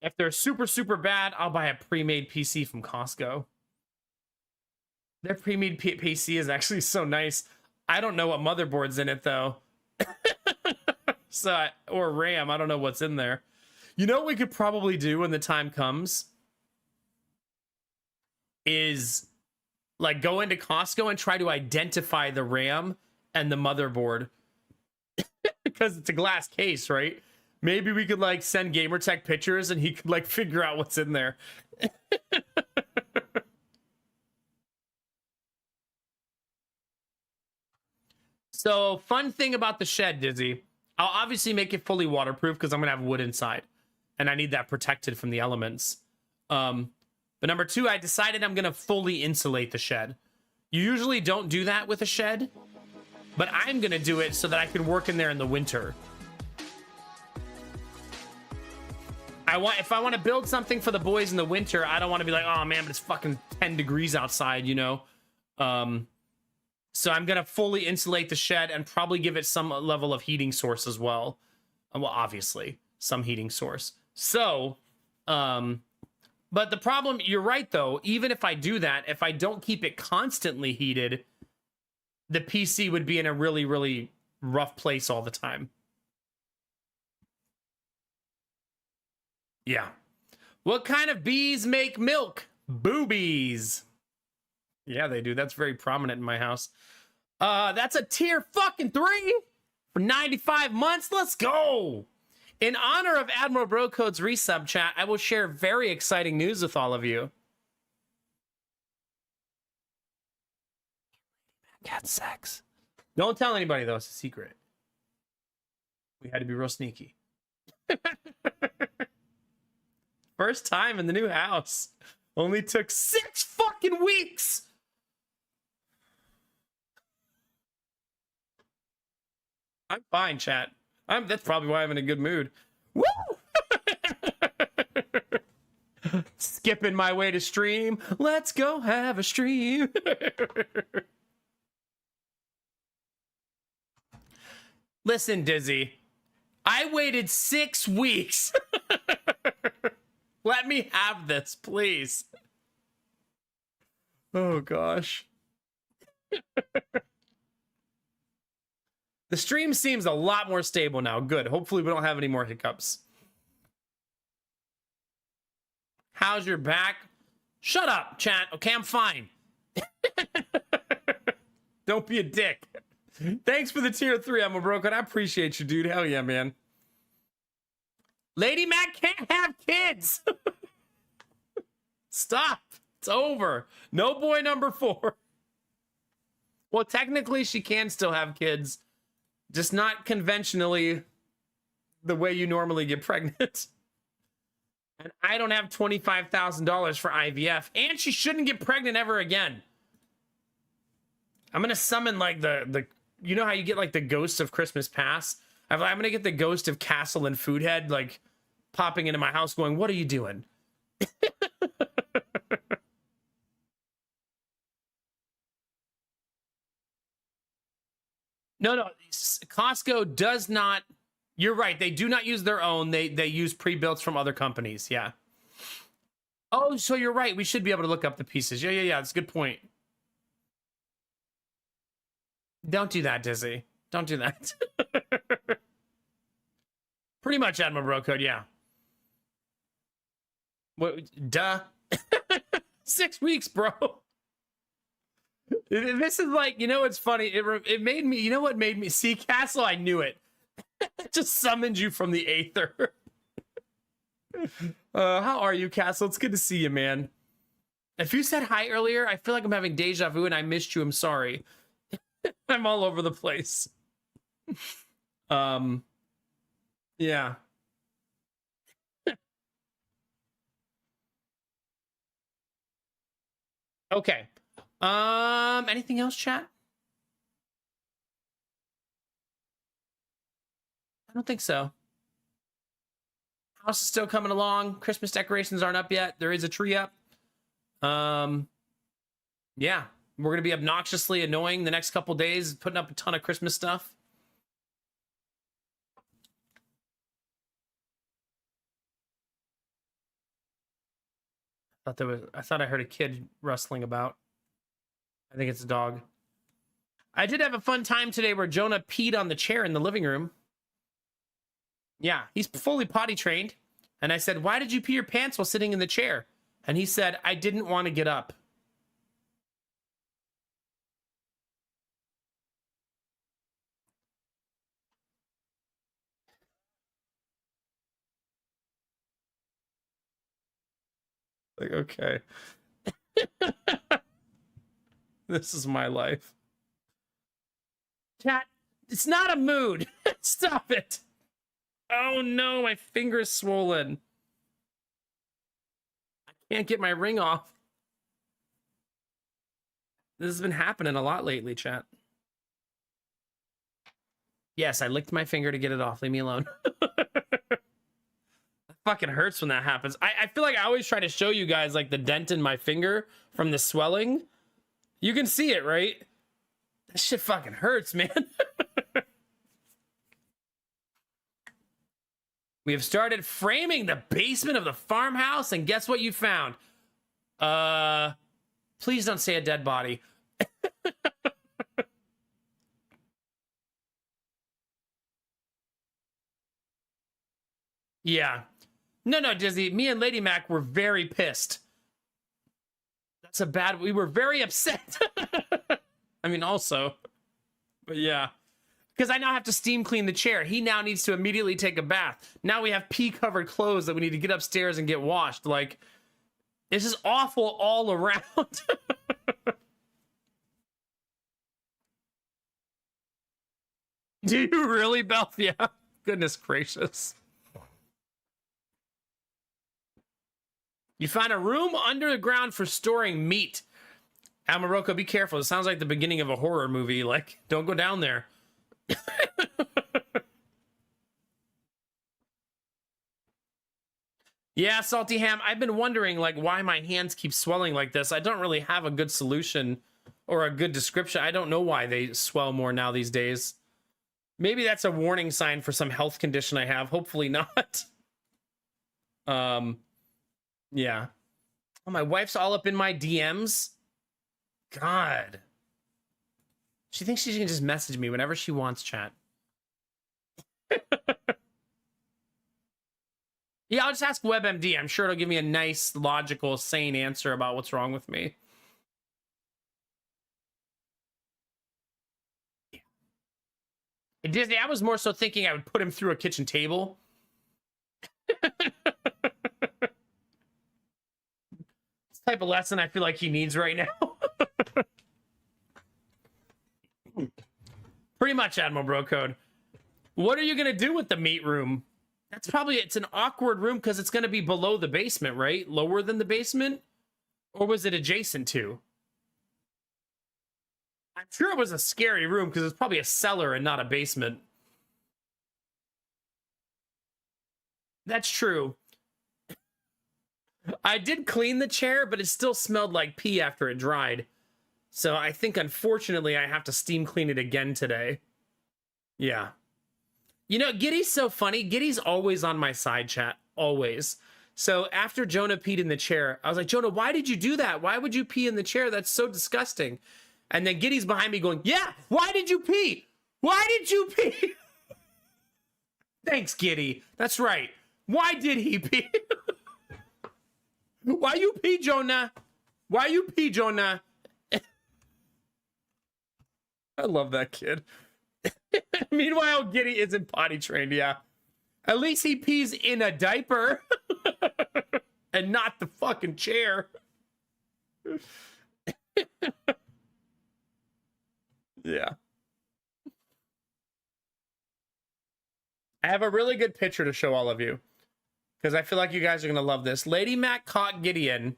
If they're super, super bad, I'll buy a pre-made PC from Costco. Their pre-made PC is actually so nice. I don't know what motherboard's in it, though. Or RAM, I don't know what's in there. You know what we could probably do when the time comes? Is, like, go into Costco and try to identify the RAM and the motherboard. Because it's a glass case, right? Maybe we could, like, send Gamertech pictures and he could, like, figure out what's in there. So, fun thing about the shed, Dizzy. I'll obviously make it fully waterproof because I'm going to have wood inside. And I need that protected from the elements. But number 2, I decided I'm going to fully insulate the shed. You usually don't do that with a shed. But I'm going to do it so that I can work in there in the winter. If I want to build something for the boys in the winter, I don't want to be like, oh man, but it's fucking 10 degrees outside, you know? So I'm going to fully insulate the shed and probably give it some level of heating source as well. Well, obviously, some heating source. So, but the problem, you're right though, even if I do that, if I don't keep it constantly heated, the PC would be in a really, really rough place all the time. Yeah. What kind of bees make milk? Boobies. Yeah, they do. That's very prominent in my house. That's a tier fucking 3 for 95 months. Let's go. In honor of Admiral Brocode's resub chat, I will share very exciting news with all of you. Cat sex. Don't tell anybody, though. It's a secret. We had to be real sneaky. First time in the new house. Only took 6 fucking weeks. I'm fine, chat. That's probably why I'm in a good mood. Woo! Skipping my way to stream. Let's go have a stream. Listen, Dizzy. I waited 6 weeks. Let me have this, please. Oh, gosh. The stream seems a lot more stable now. Good. Hopefully we don't have any more hiccups. How's your back? Shut up, chat. Okay, I'm fine. Don't be a dick. Thanks for the tier 3, I'm a broken. I appreciate you, dude. Hell yeah, man. Lady Mac can't have kids. Stop. It's over. No boy number 4. Well, technically, she can still have kids. Just not conventionally the way you normally get pregnant. And I don't have $25,000 for IVF. And she shouldn't get pregnant ever again. I'm going to summon, like, the you know how you get like the ghosts of Christmas past? I'm gonna get the ghost of Castle and Foodhead like popping into my house going, what are you doing? No, Costco does not. You're right. They do not use their own. They use pre-builts from other companies. Yeah. Oh, so you're right. We should be able to look up the pieces. Yeah. That's a good point. Don't do that, Dizzy. Don't do that. Pretty much, Admiral Bro Code. Yeah. What? Duh. 6 weeks, bro. This is like, you know, it's funny. It made me. You know what made me see Castle? I knew it. Just summoned you from the aether. How are you, Castle? It's good to see you, man. If you said hi earlier, I feel like I'm having deja vu and I missed you. I'm sorry. I'm all over the place. Yeah. Okay. Anything else, chat? I don't think so. House is still coming along. Christmas decorations aren't up yet. There is a tree up. Yeah, we're gonna be obnoxiously annoying the next couple days, putting up a ton of Christmas stuff. I thought I heard a kid rustling about. I think it's a dog. I did have a fun time today where Jonah peed on the chair in the living room. Yeah, he's fully potty trained. And I said, why did you pee your pants while sitting in the chair? And he said, I didn't want to get up. Like, okay. This is my life. Chat, it's not a mood. Stop it. Oh no, my finger's swollen. I can't get my ring off. This has been happening a lot lately, chat. Yes, I licked my finger to get it off. Leave me alone. That fucking hurts when that happens. I feel like I always try to show you guys like the dent in my finger from the swelling. You can see it, right? That shit fucking hurts, man. We have started framing the basement of the farmhouse, and guess what you found? Please don't say a dead body. Yeah. No, Disney. Me and Lady Mac were very pissed. We were very upset. I mean, also. But yeah. Because I now have to steam clean the chair. He now needs to immediately take a bath. Now we have pee-covered clothes that we need to get upstairs and get washed. Like, this is awful all around. Do you really, Belf? Yeah. Goodness gracious. You found a room under the ground for storing meat. Amaroko, be careful. It sounds like the beginning of a horror movie. Like, don't go down there. Yeah, Salty Ham, I've been wondering like why my hands keep swelling like this. I don't really have a good solution or a good description. I don't know why they swell more now these days. Maybe that's a warning sign for some health condition I have. Hopefully not. Yeah. Oh, my wife's all up in my DMs. God. She thinks she can just message me whenever she wants, chat. Yeah, I'll just ask WebMD. I'm sure it'll give me a nice, logical, sane answer about what's wrong with me. And Disney, I was more so thinking I would put him through a kitchen table. Type of lesson I feel like he needs right now. Pretty much, Admiral Bro Code. What are you gonna do with the meat room? It's an awkward room because it's gonna be below the basement, right? Lower than the basement? Or was it adjacent to? I I'm sure it was a scary room because it's probably a cellar and not a basement. That's true. I did clean the chair, but it still smelled like pee after it dried. So I think, unfortunately, I have to steam clean it again today. Yeah. You know, Giddy's so funny. Giddy's always on my side, chat. Always. So after Jonah peed in the chair, I was like, Jonah, why did you do that? Why would you pee in the chair? That's so disgusting. And then Giddy's behind me going, yeah, why did you pee? Why did you pee? Thanks, Giddy. That's right. Why did he pee? Why you pee, Jonah? Why you pee, Jonah? I love that kid. Meanwhile, Giddy isn't potty trained, yeah. At least he pees in a diaper and not the fucking chair. Yeah. I have a really good picture to show all of you because I feel like you guys are going to love this. Lady Mac caught Gideon.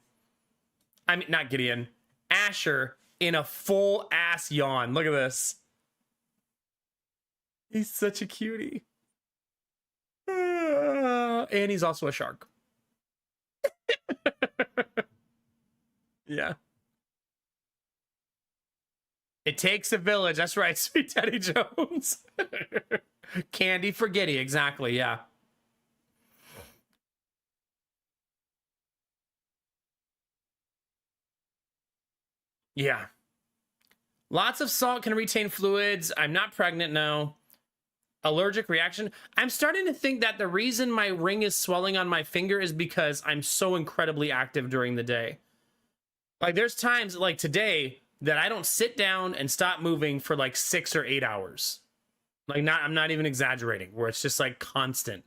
I mean, not Gideon. Asher in a full ass yawn. Look at this. He's such a cutie. And he's also a shark. Yeah. It takes a village. That's right, Sweet Teddy Jones. Candy for Giddy, exactly, yeah. Yeah. Lots of salt can retain fluids. I'm not pregnant, no. Allergic reaction. I'm starting to think that the reason my ring is swelling on my finger is because I'm so incredibly active during the day. Like, there's times, like today, that I don't sit down and stop moving for like 6 or 8 hours. Like, I'm not even exaggerating, where it's just like constant.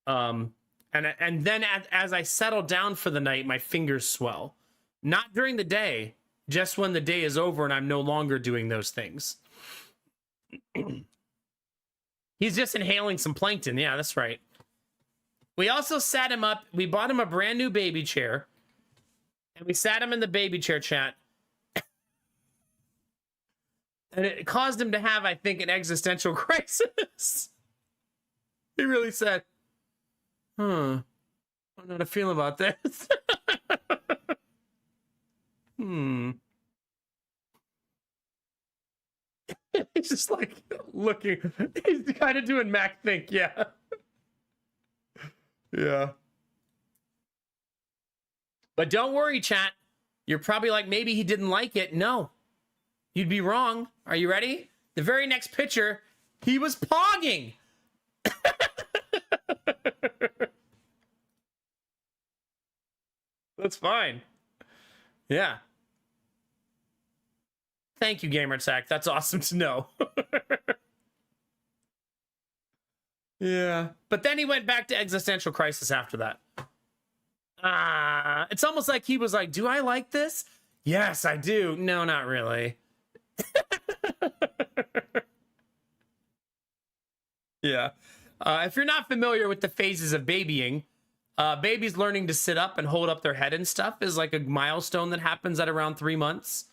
And then as I settle down for the night, my fingers swell. Not during the day, just when the day is over and I'm no longer doing those things. He's just inhaling some plankton. Yeah, that's right. We also sat him up. We bought him a brand new baby chair. And we sat him in the baby chair, chat. And it caused him to have, I think, an existential crisis. He really said, I don't know how to feel about this. He's just like looking. He's kind of doing Mac think, yeah. Yeah. But don't worry, chat. You're probably like, maybe he didn't like it. No. You'd be wrong. Are you ready? The very next picture, he was pogging. That's fine. Yeah. Thank you, GamerTech. That's awesome to know. Yeah. But then he went back to existential crisis after that. It's almost like he was like, do I like this? Yes, I do. No, not really. Yeah. If you're not familiar with the phases of babying, babies learning to sit up and hold up their head and stuff is like a milestone that happens at around 3 months.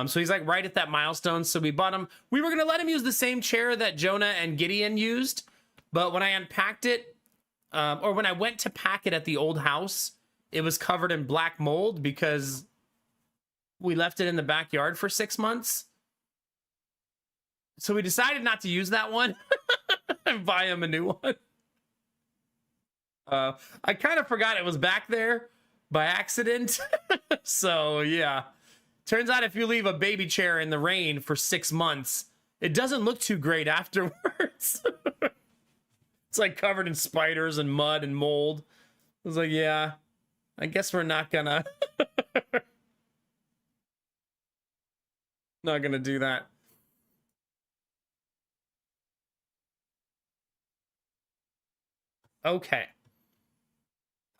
So he's like right at that milestone. So we bought him. We were going to let him use the same chair that Jonah and Gideon used. But when I unpacked it, or when I went to pack it at the old house, it was covered in black mold because we left it in the backyard for 6 months. So we decided not to use that one and buy him a new one. I kind of forgot it was back there by accident. So yeah. Turns out if you leave a baby chair in the rain for 6 months, it doesn't look too great afterwards. It's like covered in spiders and mud and mold. I was like, yeah, I guess we're not gonna not gonna do that. Okay.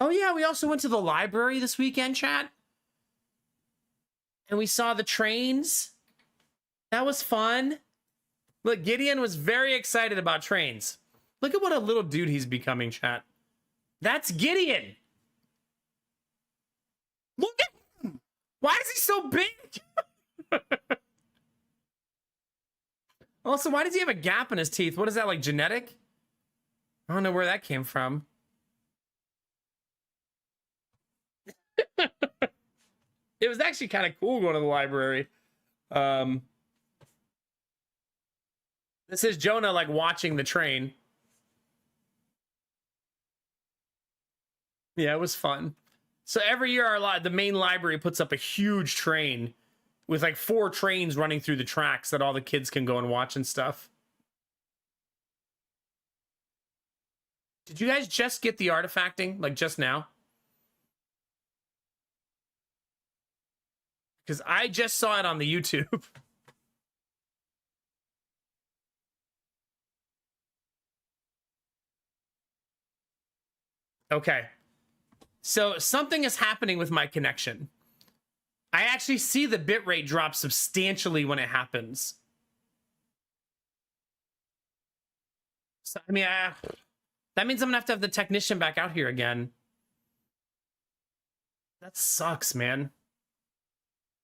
Oh yeah, we also went to the library this weekend, chat. And we saw the trains. That was fun. Look, Gideon was very excited about trains. Look at what a little dude he's becoming, chat. That's Gideon. Look at him. Why is he so big? Also, why does he have a gap in his teeth? What is that, like genetic? I don't know where that came from. It was actually kind of cool going to the library. This is Jonah like watching the train. Yeah, it was fun. So every year the main library puts up a huge train with like 4 trains running through the tracks that all the kids can go and watch and stuff. Did you guys just get the artifacting like just now? Because I just saw it on the YouTube. Okay. So something is happening with my connection. I actually see the bitrate drop substantially when it happens. So, I mean, that means I'm gonna have the technician back out here again. That sucks, man.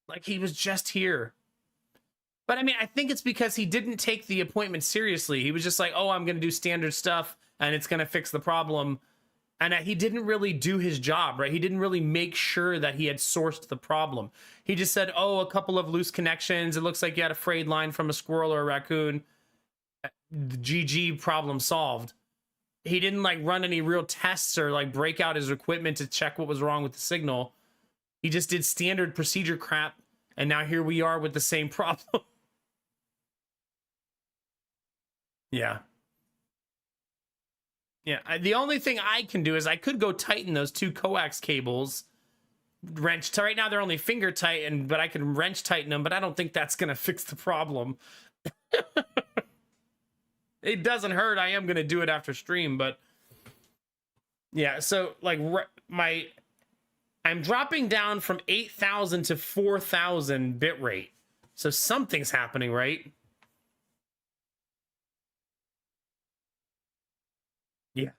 Like, he was just here. But I mean, I think it's because he didn't take the appointment seriously. He was just like, oh, I'm gonna do standard stuff and it's gonna fix the problem. And he didn't really do his job, right? He didn't really make sure that he had sourced the problem. He just said, oh, a couple of loose connections. It looks like you had a frayed line from a squirrel or a raccoon. GG, problem solved. He didn't like run any real tests or like break out his equipment to check what was wrong with the signal. He just did standard procedure crap. And now here we are with the same problem. Yeah. Yeah, the only thing I can do is I could go tighten those 2 coax cables. Wrench. Right now they're only finger tightened, but I can wrench tighten them, but I don't think that's going to fix the problem. It doesn't hurt. I am going to do it after stream, but yeah, so like I'm dropping down from 8,000 to 4,000 bit rate. So something's happening, right? Yeah.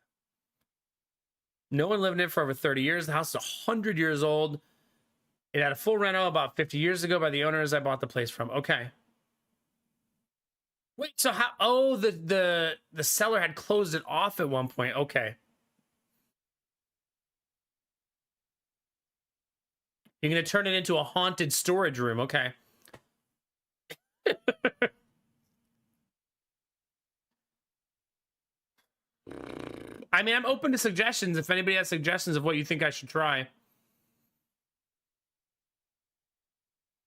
No one lived in it for over 30 years. The house is 100 years old. It had a full reno about 50 years ago by the owners I bought the place from. Okay. Wait, so how? Oh, the seller had closed it off at one point. Okay. You're going to turn it into a haunted storage room. Okay. I mean, I'm open to suggestions if anybody has suggestions of what you think I should try.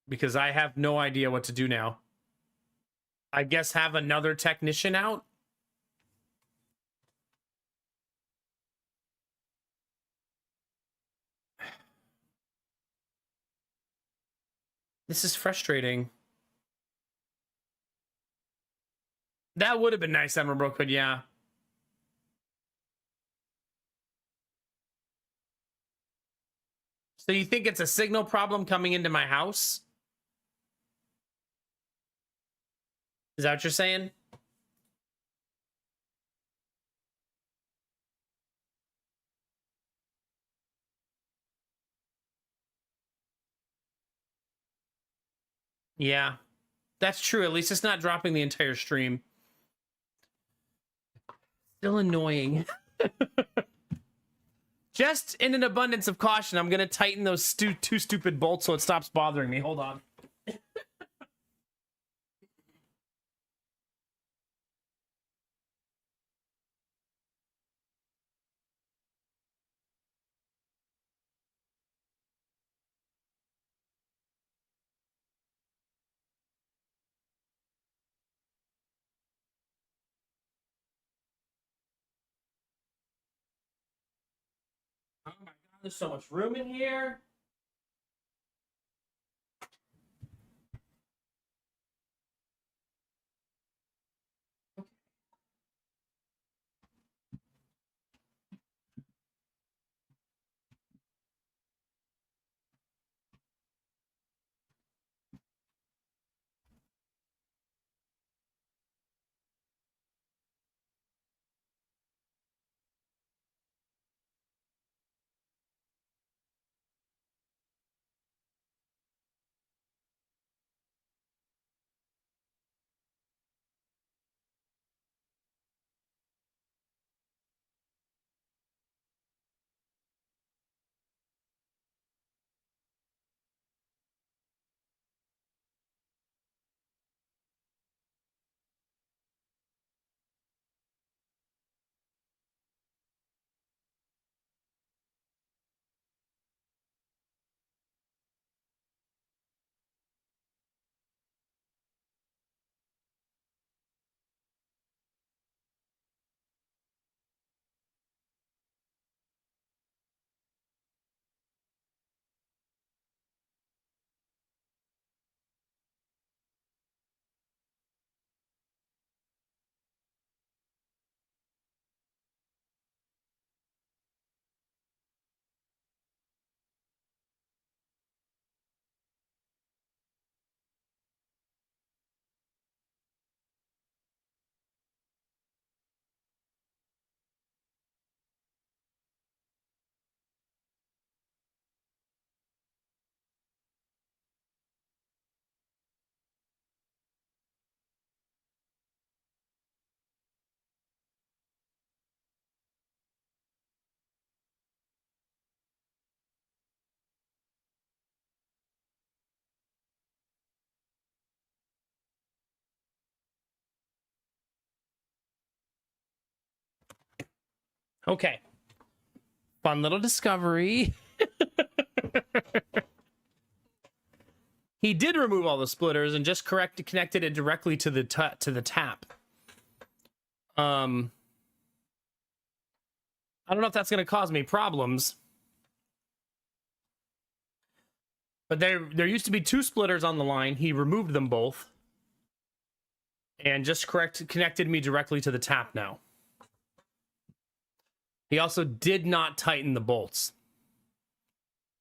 Because I have no idea what to do now. I guess have another technician out? This is frustrating. That would have been nice, Emma Brookwood, yeah. So you think it's a signal problem coming into my house? Is that what you're saying? Yeah, that's true. At least it's not dropping the entire stream. Still annoying. Just in an abundance of caution, I'm going to tighten those 2 stupid bolts so it stops bothering me. Hold on. Oh my god, there's so much room in here. Okay. Fun little discovery. He did remove all the splitters and just connected it directly to the tap. I don't know if that's going to cause me problems. But there used to be 2 splitters on the line. He removed them both. And just connected me directly to the tap now. He also did not tighten the bolts.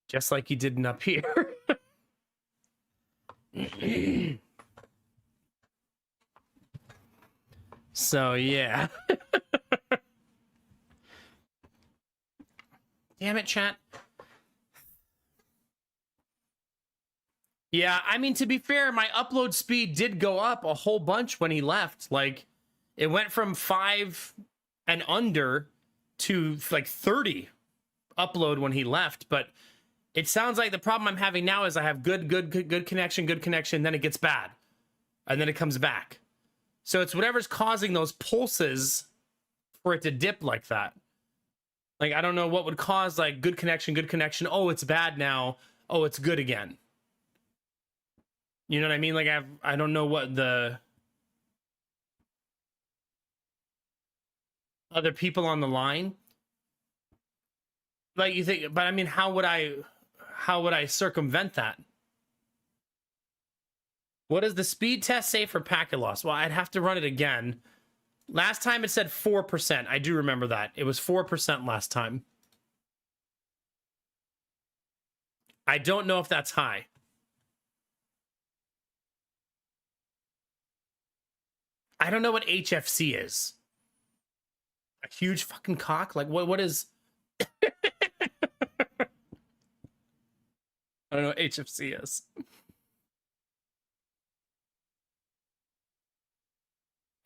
Just like he didn't up here. So, yeah. Damn it, chat. Yeah, I mean, to be fair, my upload speed did go up a whole bunch when he left. Like, it went from 5 and under to, like, 30 upload when he left. But it sounds like the problem I'm having now is I have good connection, then it gets bad. And then it comes back. So it's whatever's causing those pulses for it to dip like that. Like, I don't know what would cause, like, good connection. Oh, it's bad now. Oh, it's good again. You know what I mean? Like, I don't know what the other people on the line. Like, you think, but I mean, how would I circumvent that? What does the speed test say for packet loss? Well, I'd have to run it again. Last time it said 4%. I do remember that. It was 4% last time. I don't know if that's high. I don't know what HFC is. A huge fucking cock? Like, what is... I don't know what HFC is.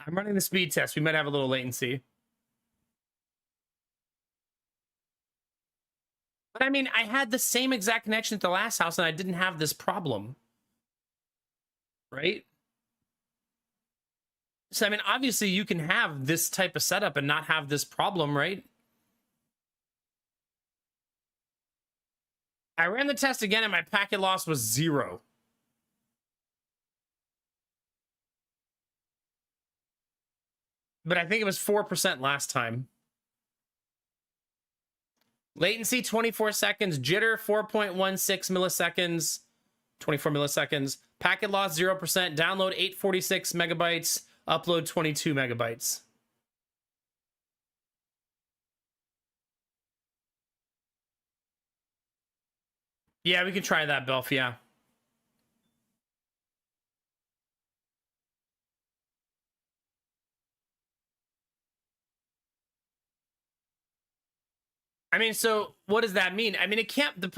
I'm running the speed test. We might have a little latency. But I mean, I had the same exact connection at the last house and I didn't have this problem. Right? So, I mean, obviously you can have this type of setup and not have this problem, right? I ran the test again and my packet loss was 0. But I think it was 4% last time. Latency, 24 seconds. Jitter, 4.16 milliseconds. 24 milliseconds. Packet loss, 0%. Download, 846 megabytes. Upload, 22 megabytes. Yeah, we can try that, Belf, yeah. I mean, so what does that mean? I mean,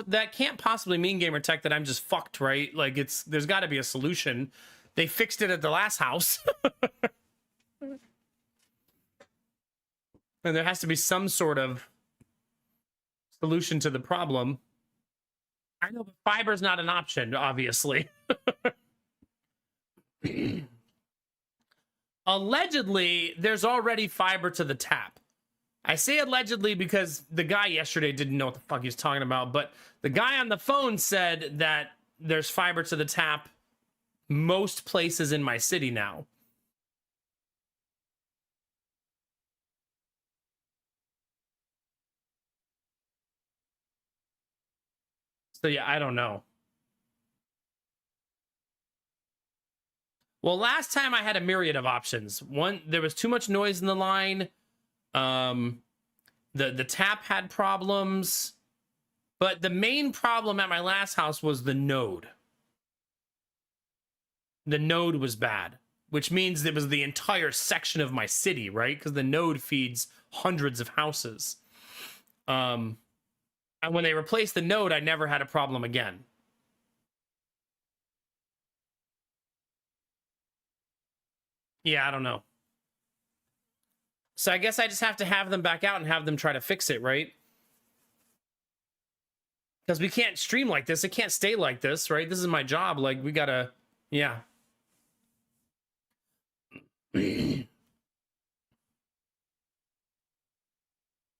that can't possibly mean, Gamer Tech, that I'm just fucked, right? Like, there's got to be a solution. They fixed it at the last house. And there has to be some sort of solution to the problem. I know, but fiber's not an option, obviously. Allegedly, there's already fiber to the tap. I say allegedly because the guy yesterday didn't know what the fuck he was talking about, but the guy on the phone said that there's fiber to the tap most places in my city now. So yeah, I don't know. Well, last time I had a myriad of options. One, there was too much noise in the line. The tap had problems. But the main problem at my last house was the node. The node was bad, which means it was the entire section of my city, right? Because the node feeds hundreds of houses. And when they replaced the node, I never had a problem again. Yeah, I don't know. So I guess I just have to have them back out and have them try to fix it, right? Because we can't stream like this. It can't stay like this, right? This is my job. Like, we gotta... Yeah.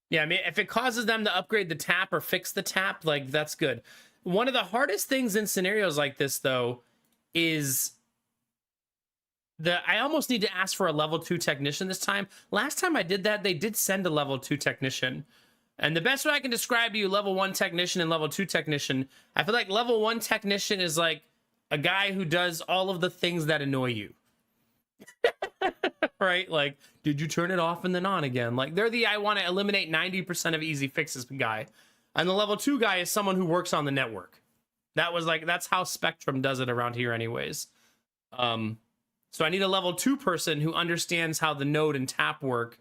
Yeah, I mean, if it causes them to upgrade the tap or fix the tap, like, that's good. One of the hardest things in scenarios like this, though, is I almost need to ask for a level 2 technician this time. Last time I did that, they did send a level 2 technician. And the best way I can describe to you level 1 technician and level 2 technician, I feel like level 1 technician is like a guy who does all of the things that annoy you. Right? Like, did you turn it off and then on again? Like, they're the I want to eliminate 90% of easy fixes guy. And the level 2 guy is someone who works on the network. That's how Spectrum does it around here anyways. So I need a level 2 person who understands how the node and tap work,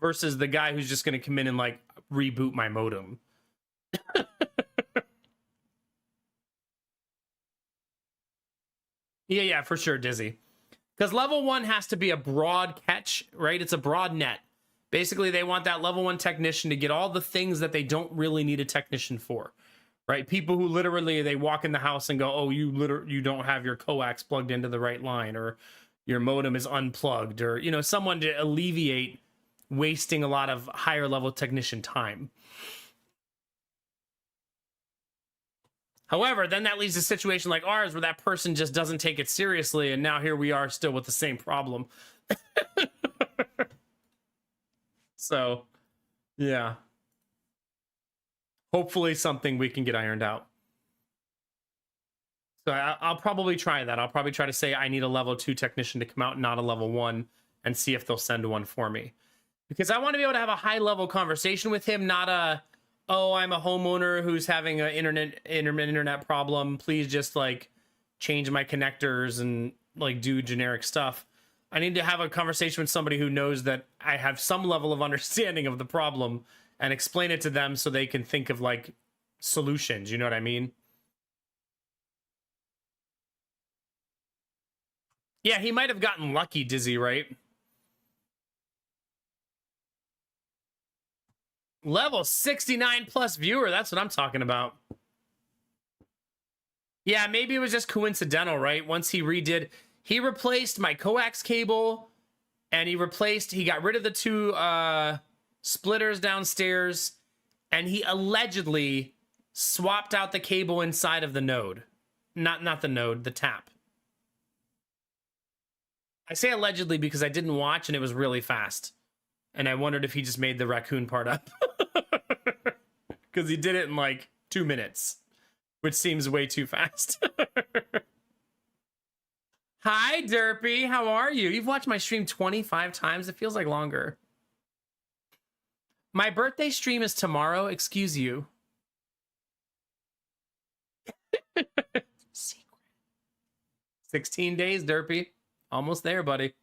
versus the guy who's just going to come in and like reboot my modem. Yeah, for sure, Dizzy. Because level 1 has to be a broad catch, right? It's a broad net. Basically, they want that level 1 technician to get all the things that they don't really need a technician for, right? People who literally, they walk in the house and go, oh, you don't have your coax plugged into the right line, or your modem is unplugged, or, you know, someone to alleviate wasting a lot of higher level technician time. However, then that leads to a situation like ours where that person just doesn't take it seriously, and now here we are still with the same problem. So, yeah. Hopefully something we can get ironed out. So I'll probably try that. I'll probably try to say I need a level 2 technician to come out, not a level 1, and see if they'll send one for me. Because I want to be able to have a high level conversation with him, not a, oh, I'm a homeowner who's having an internet problem. Please just like change my connectors and like do generic stuff. I need to have a conversation with somebody who knows that I have some level of understanding of the problem and explain it to them so they can think of like solutions. You know what I mean? Yeah, he might have gotten lucky, Dizzy, right? Level 69 plus viewer. That's what I'm talking about. Yeah, maybe it was just coincidental, right? Once he replaced my coax cable, and he got rid of the 2 splitters downstairs, and he allegedly swapped out the cable inside of the node. Not the node, the tap. I say allegedly because I didn't watch and it was really fast. And I wondered if he just made the raccoon part up. Because he did it in like 2 minutes, which seems way too fast. Hi, Derpy. How are you? You've watched my stream 25 times. It feels like longer. My birthday stream is tomorrow. Excuse you. Secret. 16 days, Derpy. Almost there, buddy.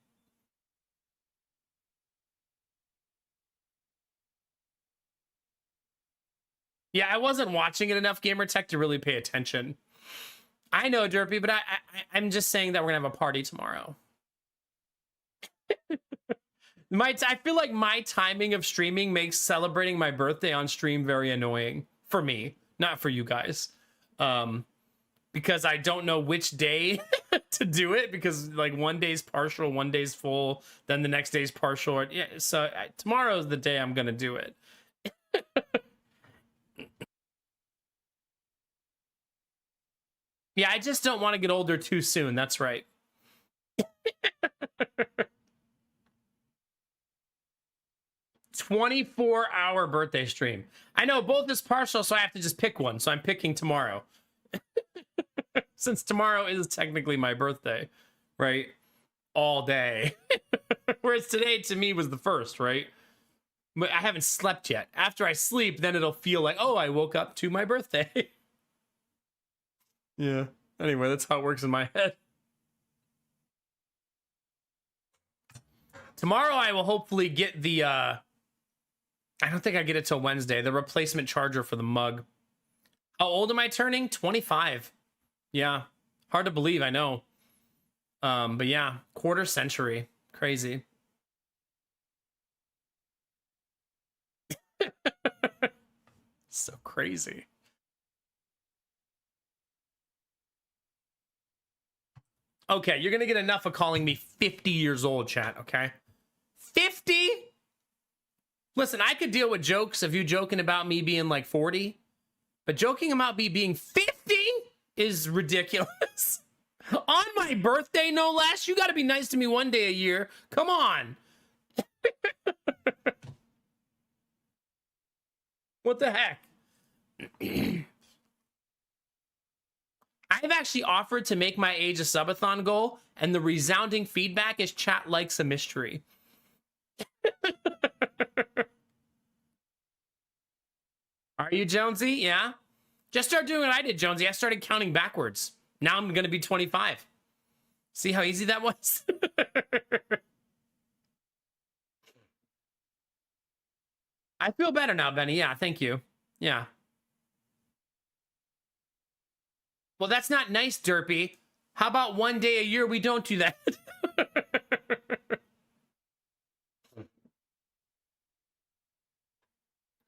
Yeah, I wasn't watching it enough, Gamertech, to really pay attention. I know, Derpy, but I'm just saying that we're gonna have a party tomorrow. I feel like my timing of streaming makes celebrating my birthday on stream very annoying for me, not for you guys. Because I don't know which day to do it, because like one day's partial, one day's full, then the next day's partial. Yeah, so tomorrow's the day I'm gonna do it. Yeah, I just don't want to get older too soon. That's right. 24-hour birthday stream. I know both is partial, so I have to just pick one. So I'm picking tomorrow. Since tomorrow is technically my birthday, right? All day. Whereas today to me was the first, right? But I haven't slept yet. After I sleep, then it'll feel like, oh, I woke up to my birthday. Yeah. Anyway, that's how it works in my head. Tomorrow I will hopefully get the I don't think I get it till Wednesday, the replacement charger for the mug. How old am I turning? 25. Yeah. Hard to believe, I know. But yeah, quarter century. Crazy. So crazy. Okay, you're gonna get enough of calling me 50 years old, chat, okay? 50? Listen, I could deal with jokes of you joking about me being like 40, but joking about me being 50 is ridiculous. On my birthday, no less. You got to be nice to me one day a year. Come on. What the heck? I've actually offered to make my age a subathon goal, and the resounding feedback is chat likes a mystery. Are you, Jonesy? Yeah. Just start doing what I did, Jonesy. I started counting backwards. Now I'm going to be 25. See how easy that was? I feel better now, Benny. Yeah, thank you. Yeah. Well, that's not nice, Derpy. How about one day a year we don't do that?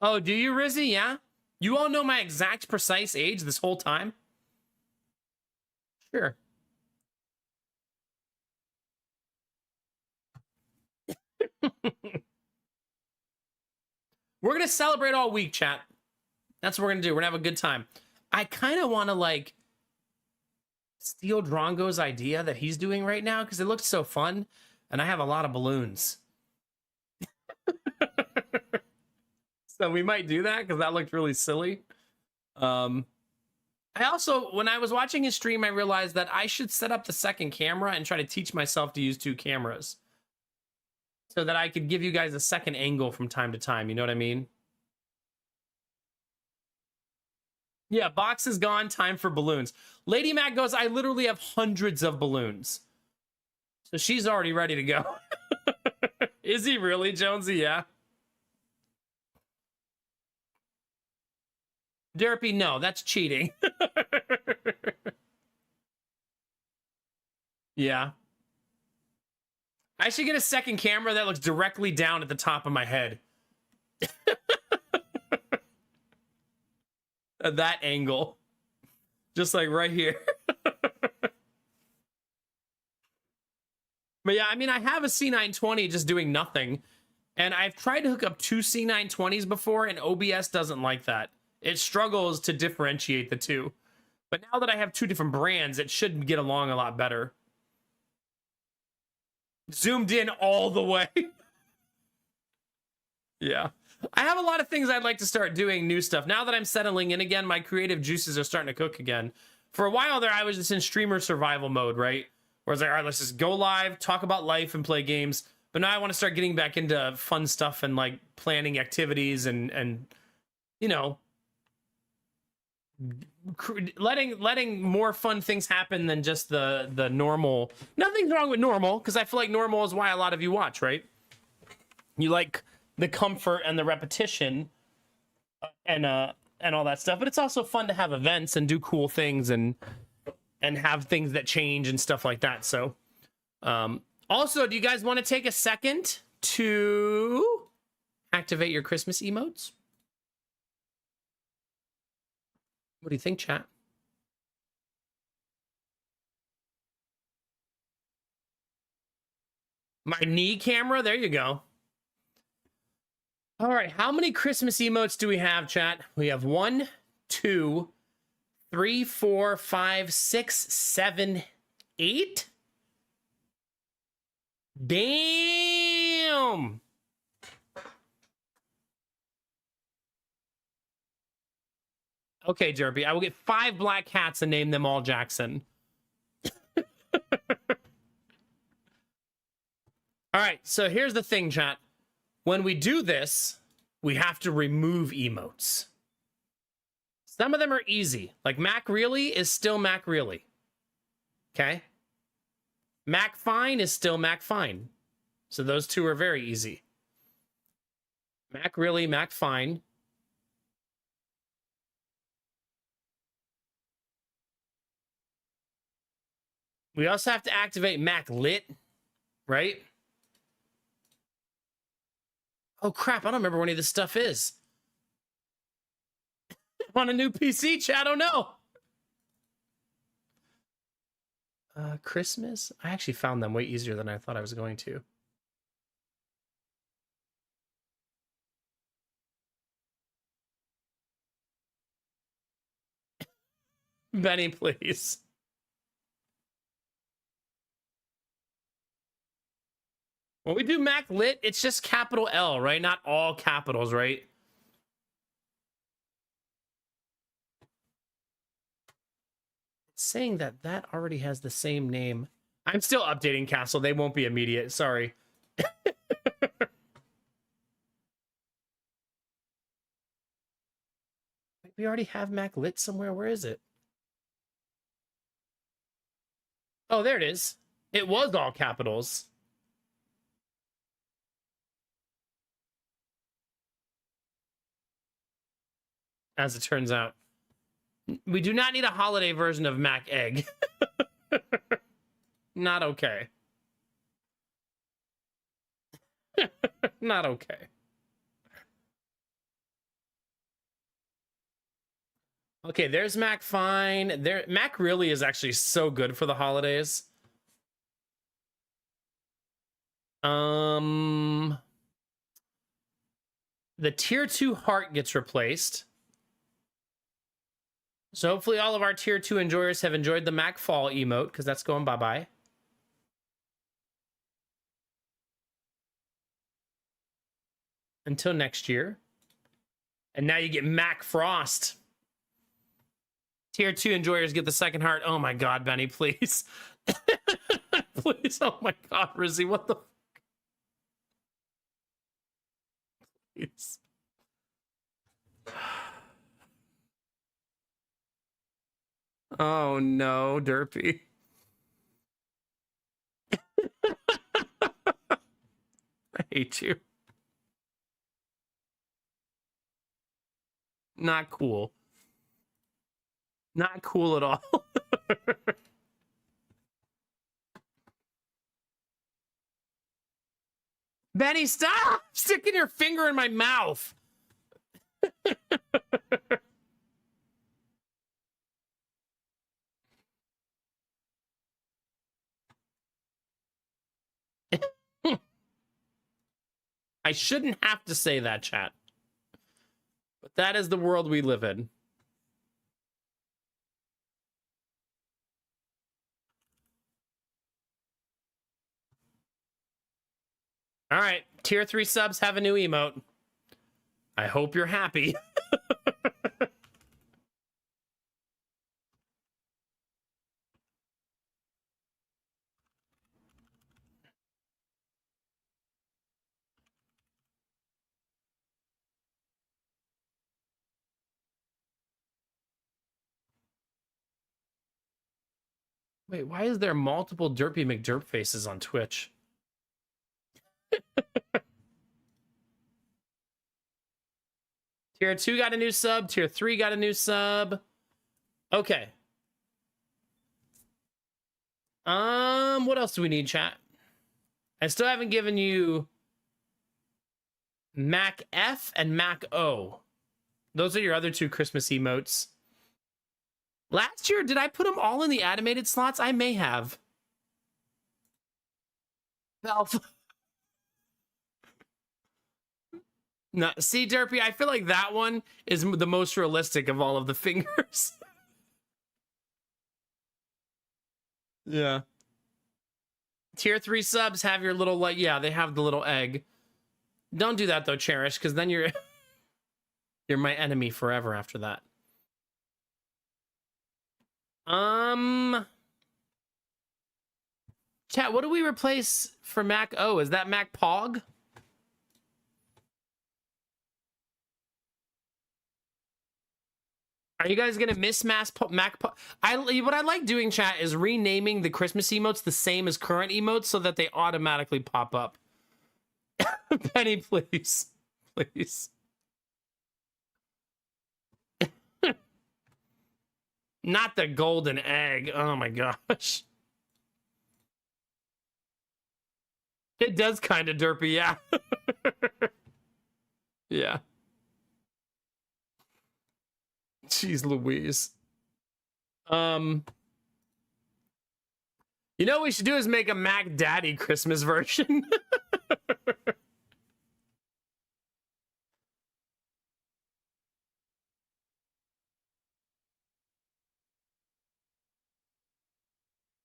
Oh, do you, Rizzy? Yeah? You all know my exact precise age this whole time? Sure. We're going to celebrate all week, chat. That's what we're going to do. We're going to have a good time. I kind of want to, like, steal Drongo's idea that he's doing right now because it looks so fun, and I have a lot of balloons. So we might do that because that looked really silly. I also, when I was watching his stream, I realized that I should set up the second camera and try to teach myself to use 2 cameras so that I could give you guys a second angle from time to time. You know what I mean? Yeah, box is gone. Time for balloons. Lady Mac goes, I literally have hundreds of balloons. So she's already ready to go. Is he really, Jonesy? Yeah. Derpy, no, that's cheating. Yeah. I should get a second camera that looks directly down at the top of my head. At that angle. Just like right here. But yeah, I mean, I have a C920 just doing nothing. And I've tried to hook up 2 C920s before, and OBS doesn't like that. It struggles to differentiate the two. But now that I have 2 different brands, it should get along a lot better. Zoomed in all the way. Yeah. I have a lot of things I'd like to start doing, new stuff. Now that I'm settling in again, my creative juices are starting to cook again. For a while there, I was just in streamer survival mode, right? Where I was like, all right, let's just go live, talk about life, and play games. But now I want to start getting back into fun stuff and like planning activities and you know, letting more fun things happen than just the normal. Nothing's wrong with normal, because I feel like normal is why a lot of you watch, right? You like the comfort and the repetition and all that stuff, but it's also fun to have events and do cool things and have things that change and stuff like that. So also, do you guys want to take a second to activate your Christmas emotes? What do you think, chat? My knee camera? There you go. All right, how many Christmas emotes do we have, chat? We have 1, 2, 3, 4, 5, 6, 7, 8. Damn! Okay, Derby, I will get 5 black cats and name them all Jackson. All right, so here's the thing, chat. When we do this, we have to remove emotes. Some of them are easy. Like Mac Really is still Mac Really. Okay? Mac Fine is still Mac Fine. So those 2 are very easy. Mac Really, Mac Fine. We also have to activate Mac Lit, right? Oh crap, I don't remember what any of this stuff is. On a new PC, chat, oh no. Christmas? I actually found them way easier than I thought I was going to. Benny, please. When we do Mac lit, it's just capital L, right? Not all capitals, right? It's saying that that already has the same name. I'm still updating Castle. They won't be immediate. Sorry. We already have Mac lit somewhere. Where is it? Oh, there it is. It was all capitals. As it turns out. We do not need a holiday version of Mac Egg. Not okay. Not okay. Okay, there's Mac Fine. There, Mac really is actually so good for the holidays. The tier 2 heart gets replaced. So hopefully all of our tier 2 enjoyers have enjoyed the Mac Fall emote, because that's going bye-bye. Until next year. And now you get Mac Frost. Tier 2 enjoyers get the second heart. Oh my god, Benny, please. Please, oh my god, Rizzy, what the fuck? Please. Oh no, Derpy. I hate you. Not cool. Not cool at all. Benny, stop sticking your finger in my mouth. I shouldn't have to say that, chat. But that is the world we live in. All right, tier 3 subs have a new emote. I hope you're happy. Wait, why is there multiple Derpy McDerp faces on Twitch? Tier 2 got a new sub. Tier 3 got a new sub. Okay. What else do we need, chat? I still haven't given you Mac F and Mac O. Those are your other two Christmas emotes. Last year, did I put them all in the animated slots? I may have. Valve. No, see, Derpy, I feel like that one is the most realistic of all of the fingers. Yeah. Tier 3 subs have your little, like, yeah, they have the little egg. Don't do that, though, Cherish, because then you're my enemy forever after that. Chat, what do we replace for Mac O? Is that Mac Pog? Are you guys gonna miss Mac Pog? What I like doing, chat, is renaming the Christmas emotes the same as current emotes so that they automatically pop up. Penny, please. Please. Not the golden egg. Oh my gosh. It does kind of derpy, yeah. Yeah. Jeez Louise. You know what we should do is make a Mac Daddy Christmas version.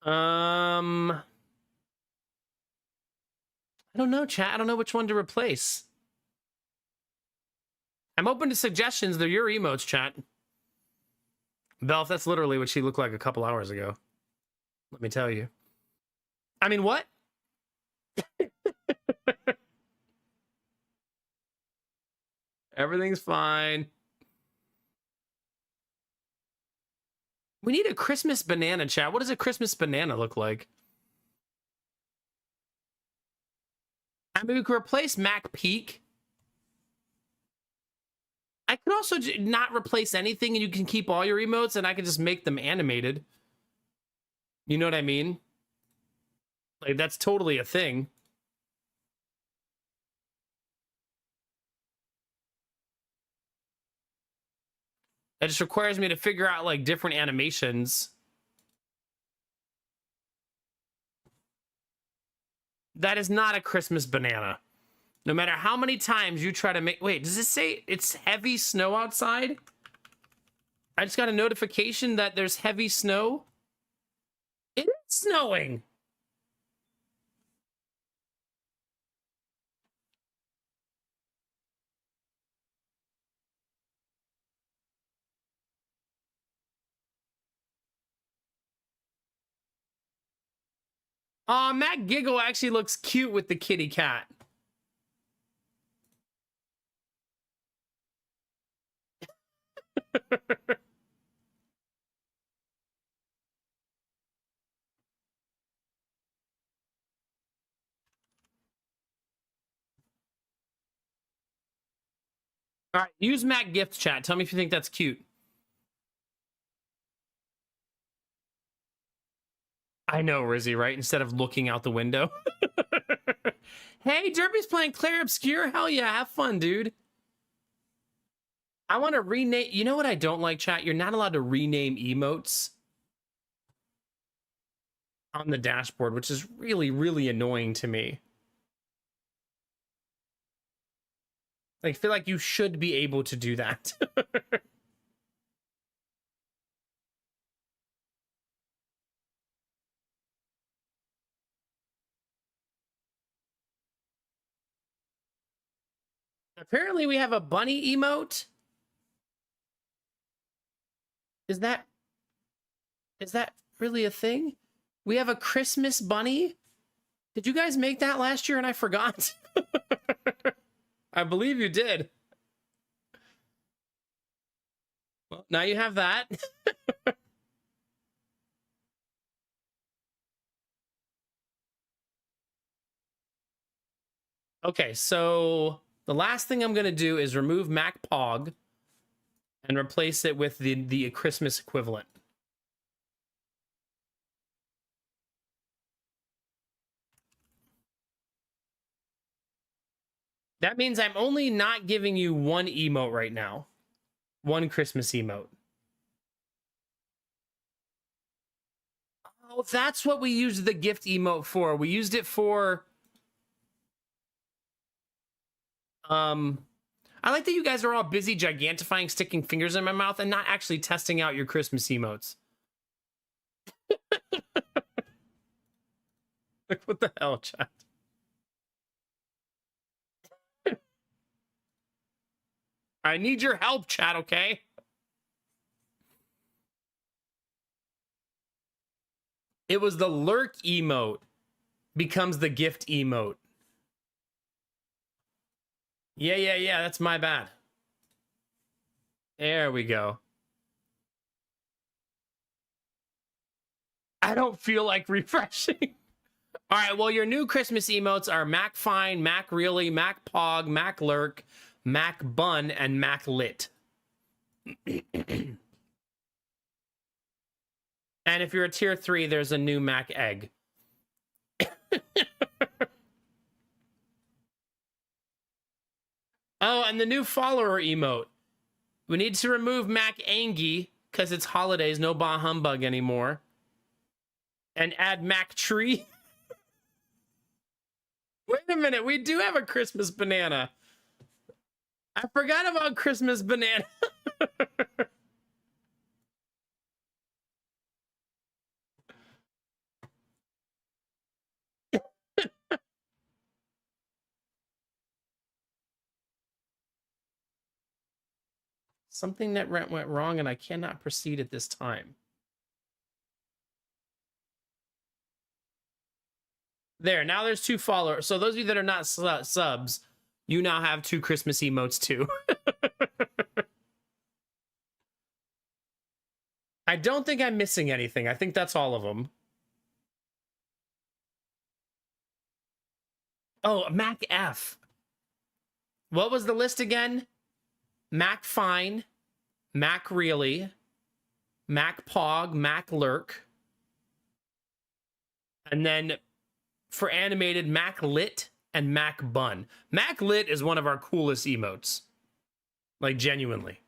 I don't know, chat. I don't know which one to replace. I'm open to suggestions. They're your emotes, chat. Belf, that's literally what she looked like a couple hours ago. Let me tell you. I mean, what? Everything's fine. We need a Christmas banana, chat. What does a Christmas banana look like? I mean, we could replace Mac Peak. I could also not replace anything and you can keep all your emotes and I can just make them animated. You know what I mean? Like, that's totally a thing. That just requires me to figure out, like, different animations. That is not a Christmas banana. No matter how many times you try to make... Wait, does it say it's heavy snow outside? I just got a notification that there's heavy snow. It is snowing. Matt Giggle actually looks cute with the kitty cat. All right, use Mac Gift chat. Tell me if you think that's cute. I know, Rizzy, right? Instead of looking out the window. Hey, Derpy's playing Claire Obscure. Hell yeah, have fun, dude. I want to rename... You know what I don't like, chat? You're not allowed to rename emotes on the dashboard, which is really, really annoying to me. I feel like you should be able to do that. Apparently, we have a bunny emote. Is that really a thing? We have a Christmas bunny? Did you guys make that last year and I forgot? I believe you did. Well, now you have that. Okay, so the last thing I'm going to do is remove Mac Pog and replace it with the Christmas equivalent. That means I'm only not giving you one emote right now. One Christmas emote. Oh, that's what we used the gift emote for. We used it for... I like that you guys are all busy gigantifying, sticking fingers in my mouth, and not actually testing out your Christmas emotes. Like, what the hell, chat? I need your help, chat, okay? It was the lurk emote becomes the gift emote. Yeah, that's my bad. There we go. I don't feel like refreshing. All right, well, your new Christmas emotes are Mac Fine, Mac Really, Mac Pog, Mac Lurk, Mac Bun, and Mac Lit. And if you're a tier 3, there's a new Mac Egg. Oh, and the new follower emote. We need to remove Mac Angie because it's holidays, no bah humbug anymore. And add Mac Tree. Wait a minute, we do have a Christmas banana. I forgot about Christmas banana. Something that went wrong and I cannot proceed at this time. There, now there's 2 followers. So those of you that are not subs, you now have 2 Christmas emotes too. I don't think I'm missing anything. I think that's all of them. Oh, Mac F. What was the list again? Mac Fine, Mac Really, Mac Pog, Mac Lurk. And then for animated, Mac Lit and Mac Bun. Mac Lit is one of our coolest emotes. Like, genuinely.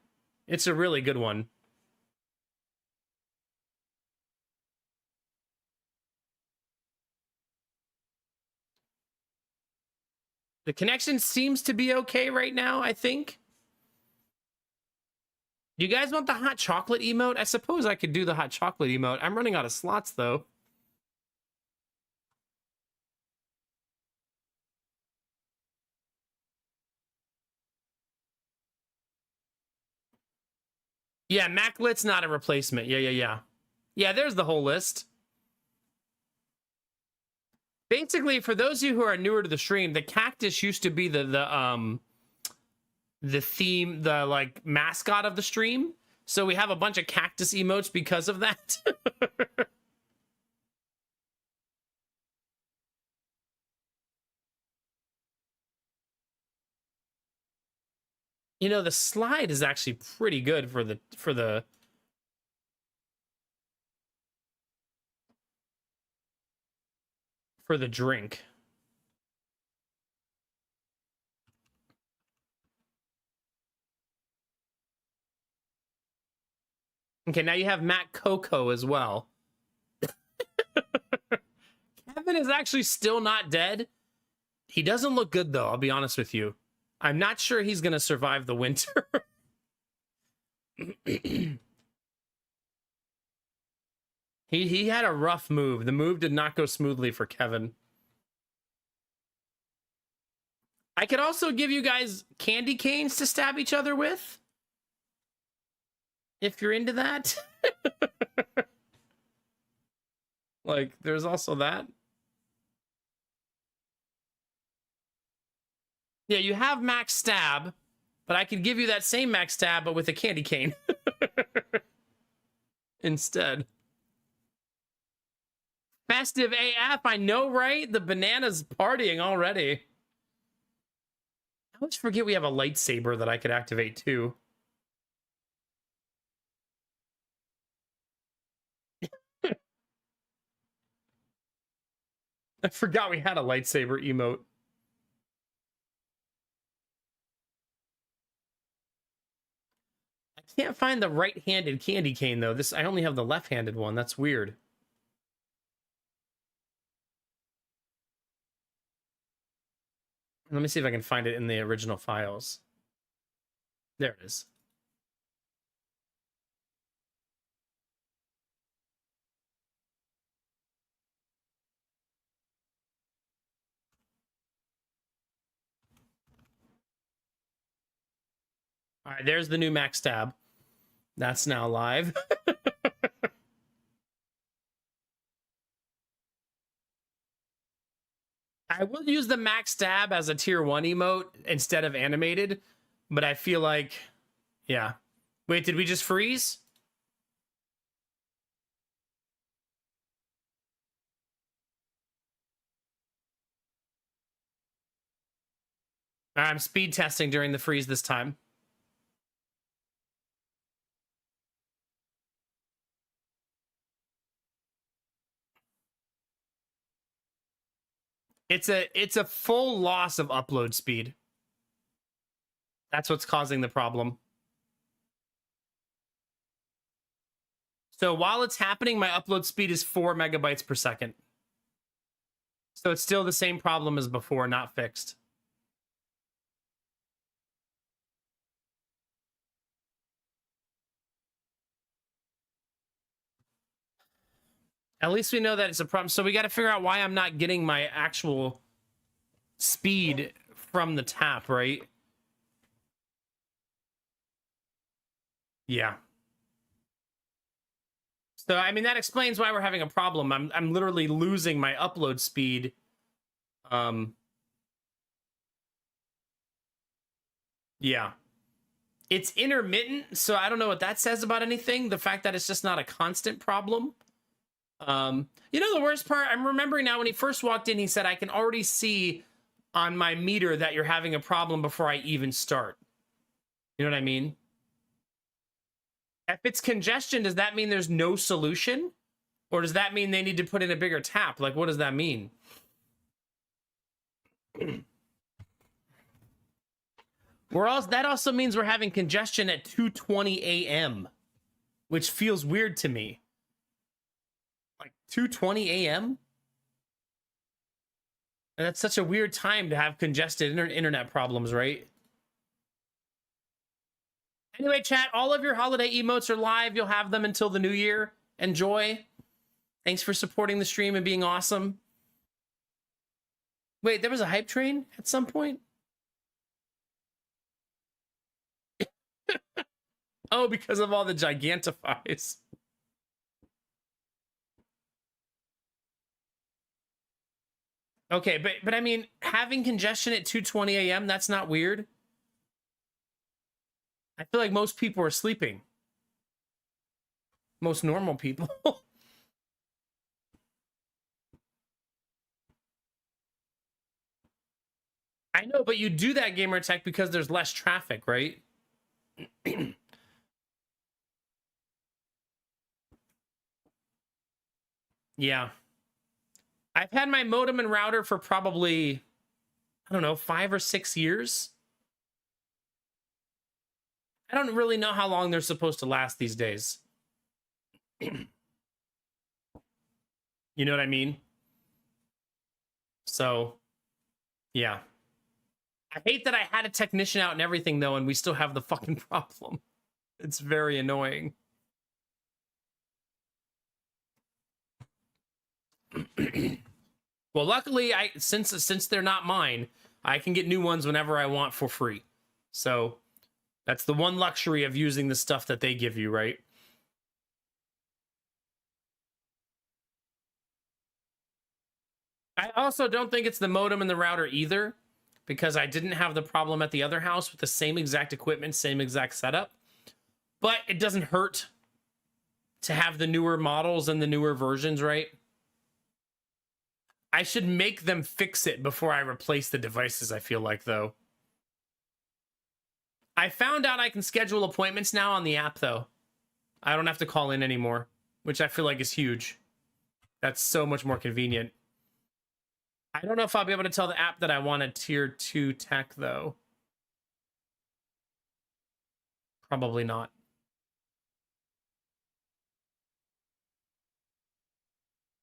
It's a really good one. The connection seems to be okay right now, I think. Do you guys want the hot chocolate emote? I suppose I could do the hot chocolate emote. I'm running out of slots, though. Yeah, Maclit's not a replacement. Yeah. Yeah, there's the whole list. Basically, for those of you who are newer to the stream, the cactus used to be the theme, the like mascot of the stream. So we have a bunch of cactus emotes because of that. You know, the slide is actually pretty good for the drink. Okay, now you have Matt Coco as well. Kevin is actually still not dead. He doesn't look good, though, I'll be honest with you. I'm not sure he's going to survive the winter. He had a rough move. The move did not go smoothly for Kevin. I could also give you guys candy canes to stab each other with. If you're into that. Like, there's also that. Yeah, you have Max Stab, but I could give you that same Max Stab, but with a candy cane. Instead. Festive AF, I know, right? The banana's partying already. I always forget we have a lightsaber that I could activate, too. I forgot we had a lightsaber emote. I can't find the right-handed candy cane, though. I only have the left-handed one. That's weird. Let me see if I can find it in the original files. There it is. All right, there's the new Max Stab. That's now live. I will use the Max Stab as a tier 1 emote instead of animated, but I feel like, yeah. Wait, did we just freeze? I'm speed testing during the freeze this time. It's a full loss of upload speed. That's what's causing the problem. So while it's happening, my upload speed is 4 megabytes per second. So it's still the same problem as before, not fixed. At least we know that it's a problem. So we got to figure out why I'm not getting my actual speed from the tap, right? Yeah. So, I mean, that explains why we're having a problem. I'm literally losing my upload speed. Yeah. It's intermittent, so I don't know what that says about anything. The fact that it's just not a constant problem. You know, the worst part, I'm remembering now when he first walked in, he said, I can already see on my meter that you're having a problem before I even start. You know what I mean? If it's congestion, does that mean there's no solution? Or does that mean they need to put in a bigger tap? Like, what does that mean? That also means we're having congestion at 2:20 a.m., which feels weird to me. Like 2:20 a.m.? And that's such a weird time to have congested internet problems, right? Anyway, chat, all of your holiday emotes are live. You'll have them until the new year. Enjoy. Thanks for supporting the stream and being awesome. Wait, there was a hype train at some point? Oh, because of all the gigantifies. Okay, but I mean, having congestion at 2:20 a.m., that's not weird. I feel like most people are sleeping. Most normal people. I know, but you do that, Gamer Tech, because there's less traffic, right? Yeah. I've had my modem and router for probably, I don't know, 5 or 6 years. I don't really know how long they're supposed to last these days. You know what I mean? So, yeah. I hate that I had a technician out and everything, though, and we still have the fucking problem. It's very annoying. Well, luckily, since they're not mine, I can get new ones whenever I want for free. So that's the one luxury of using the stuff that they give you, right? I also don't think it's the modem and the router either, because I didn't have the problem at the other house with the same exact equipment, same exact setup. But it doesn't hurt to have the newer models and the newer versions, right? I should make them fix it before I replace the devices, I feel like, though. I found out I can schedule appointments now on the app, though. I don't have to call in anymore, which I feel like is huge. That's so much more convenient. I don't know if I'll be able to tell the app that I want a tier 2 tech, though. Probably not.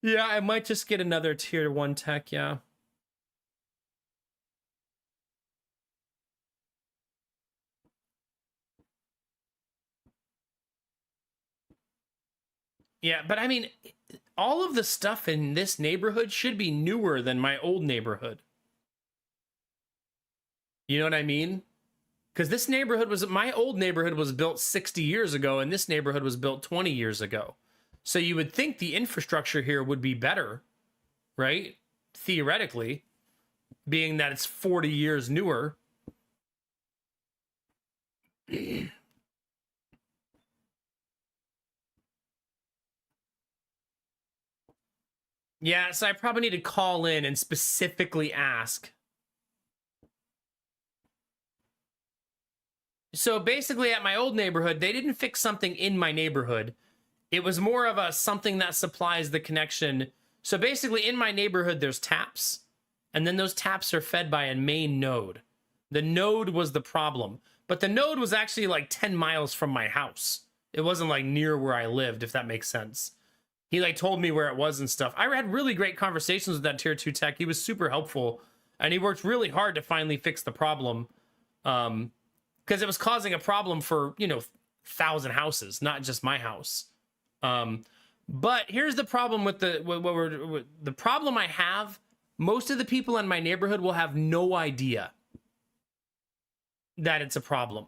Yeah, I might just get another tier 1 tech, yeah. Yeah, but I mean, all of the stuff in this neighborhood should be newer than my old neighborhood. You know what I mean? Because this neighborhood my old neighborhood was built 60 years ago, and this neighborhood was built 20 years ago. So you would think the infrastructure here would be better, right? Theoretically, being that it's 40 years newer. Yeah, so I probably need to call in and specifically ask. So basically, at my old neighborhood, they didn't fix something in my neighborhood. It was more of a something that supplies the connection. So basically, in my neighborhood, there's taps, and then those taps are fed by a main node. The node was the problem, but the node was actually like 10 miles from my house. It wasn't like near where I lived, if that makes sense. He like told me where it was and stuff. I had really great conversations with that tier 2 tech. He was super helpful, and he worked really hard to finally fix the problem. Because it was causing a problem for, 1,000 houses, not just my house. But here's the problem with the problem I have. Most of the people in my neighborhood will have no idea that it's a problem,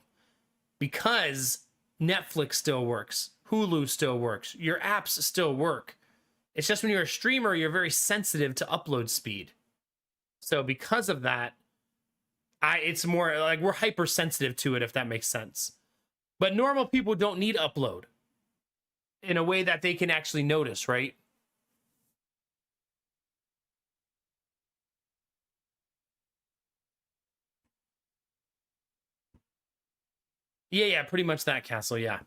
because Netflix still works. Hulu still works. Your apps still work. It's just when you're a streamer, you're very sensitive to upload speed. So because of that, it's more like we're hypersensitive to it, if that makes sense. But normal people don't need upload in a way that they can actually notice, right? Yeah, pretty much that, Castle, yeah.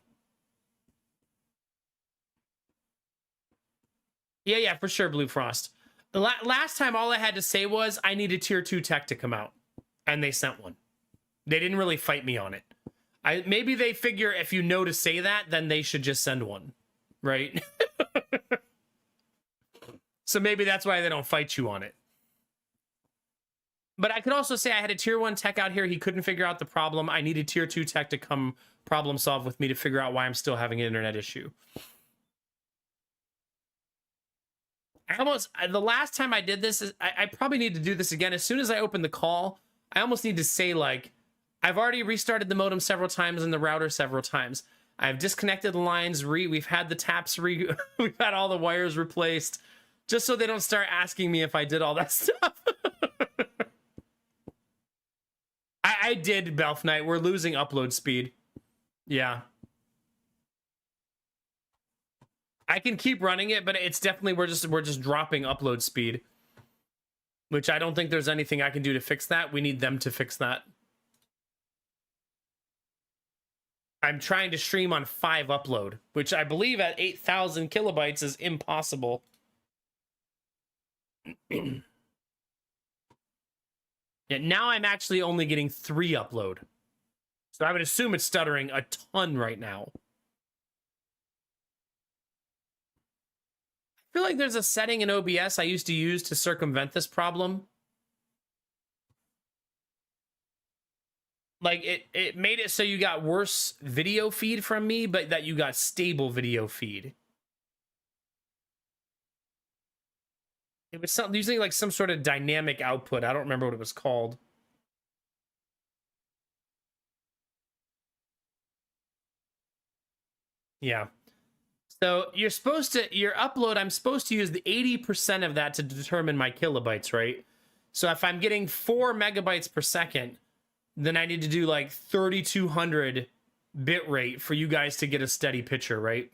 Yeah, for sure, Blue Frost. Last time, all I had to say was I need a tier 2 tech to come out, and they sent one. They didn't really fight me on it. Maybe they figure if you know to say that, then they should just send one, right? So maybe that's why they don't fight you on it. But I could also say I had a tier 1 tech out here. He couldn't figure out the problem. I needed tier 2 tech to come problem solve with me to figure out why I'm still having an internet issue. The last time I did this, I probably need to do this again. As soon as I open the call, I almost need to say, like, I've already restarted the modem several times and the router several times. I've disconnected the lines. We've had the taps we've had all the wires replaced, just so they don't start asking me if I did all that stuff. I did, Belf Knight. We're losing upload speed. Yeah. I can keep running it, but it's definitely we're just dropping upload speed. Which I don't think there's anything I can do to fix that. We need them to fix that. I'm trying to stream on 5 upload, which I believe at 8,000 kilobytes is impossible. Yeah, now I'm actually only getting 3 upload. So I would assume it's stuttering a ton right now. I feel like there's a setting in OBS I used to use to circumvent this problem. Like, it made it so you got worse video feed from me, but that you got stable video feed. It was something using like some sort of dynamic output. I don't remember what it was called. Yeah. So you're supposed to, your upload, I'm supposed to use the 80% of that to determine my kilobytes, right? So if I'm getting 4 megabytes per second, then I need to do like 3200 bit rate for you guys to get a steady picture, right?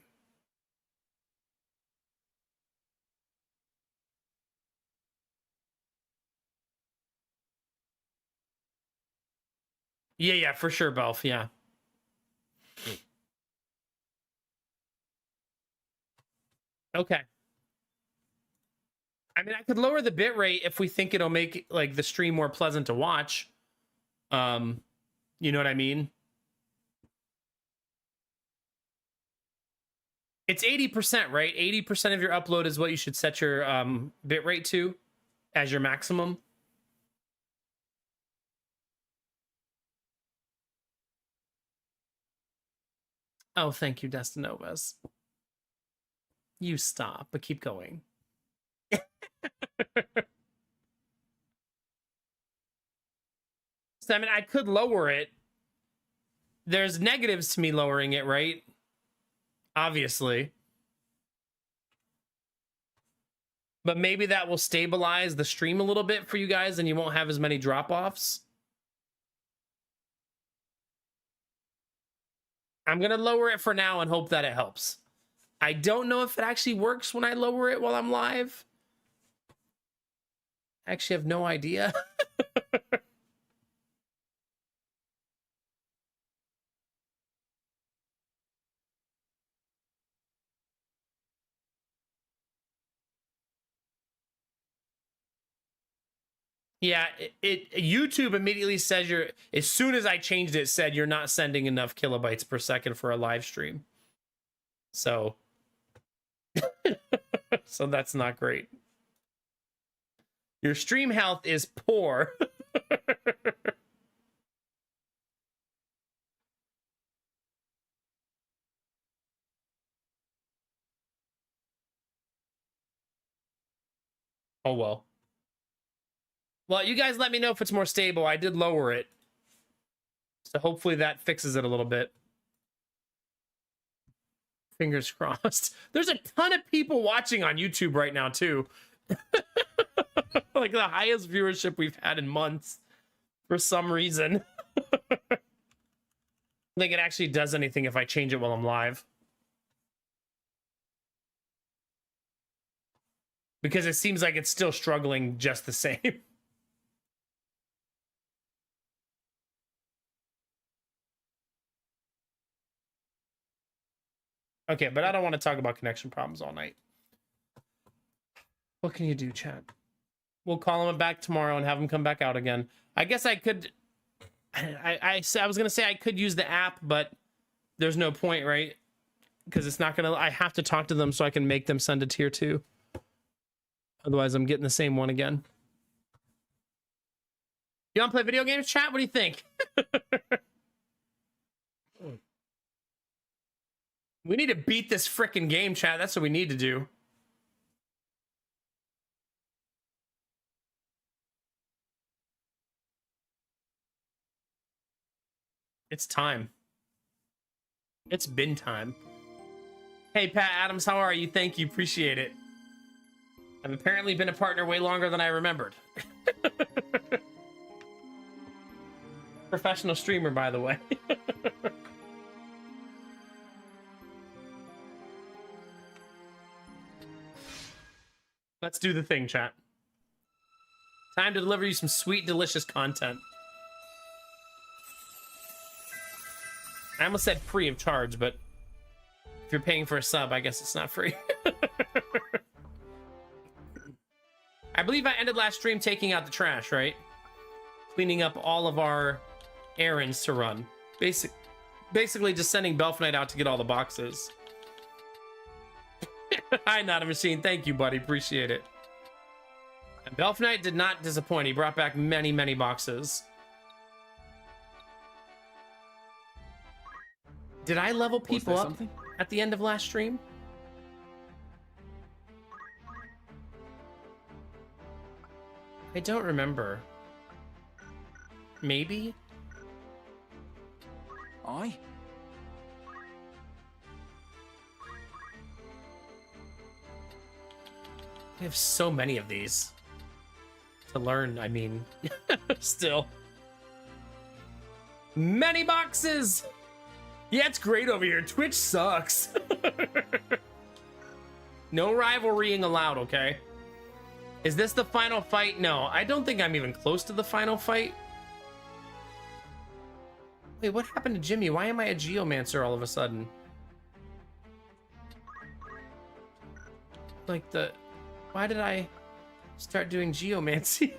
Yeah, for sure, Belf, yeah. Okay. I mean, I could lower the bit rate if we think it'll make like the stream more pleasant to watch. You know what I mean? It's 80%, right? 80% of your upload is what you should set your bit rate to as your maximum. Oh, thank you, Destinovas. You stop, but keep going. So, I mean, I could lower it. There's negatives to me lowering it, right? Obviously. But maybe that will stabilize the stream a little bit for you guys and you won't have as many drop-offs. I'm going to lower it for now and hope that it helps. I don't know if it actually works when I lower it while I'm live. I actually have no idea. Yeah, YouTube immediately says as soon as I changed it, said you're not sending enough kilobytes per second for a live stream. So, so that's not great. Your stream health is poor. Oh, well. Well, you guys let me know if it's more stable. I did lower it. So hopefully that fixes it a little bit. Fingers crossed. There's a ton of people watching on YouTube right now, too. Like the highest viewership we've had in months for some reason. I think it actually does anything if I change it while I'm live. Because it seems like it's still struggling just the same. Okay, but I don't want to talk about connection problems all night. What can you do, chat? We'll call him back tomorrow and have him come back out again. I guess I could... I was going to say I could use the app, but there's no point, right? Because it's not going to... I have to talk to them so I can make them send a tier 2. Otherwise, I'm getting the same one again. You want to play video games, chat? What do you think? We need to beat this frickin' game, chat. That's what we need to do. It's time. It's been time. Hey, Pat Adams, how are you? Thank you. Appreciate it. I've apparently been a partner way longer than I remembered. Professional streamer, by the way. Let's do the thing, chat. Time to deliver you some sweet, delicious content. I almost said free of charge, but if you're paying for a sub, I guess it's not free. I believe I ended last stream taking out the trash, right? Cleaning up all of our errands to run. Basically just sending Belf Knight out to get all the boxes. Hi, Not a Machine. Thank you, buddy. Appreciate it. And Belf Knight did not disappoint. He brought back many, many boxes. Did I level people up at the end of last stream? I don't remember. Maybe? I have so many of these to learn. I mean, still. Many boxes! Yeah, it's great over here. Twitch sucks. No rivalrying allowed, okay? Is this the final fight? No, I don't think I'm even close to the final fight. Wait, what happened to Jimmy? Why am I a geomancer all of a sudden? Like why did I start doing geomancy?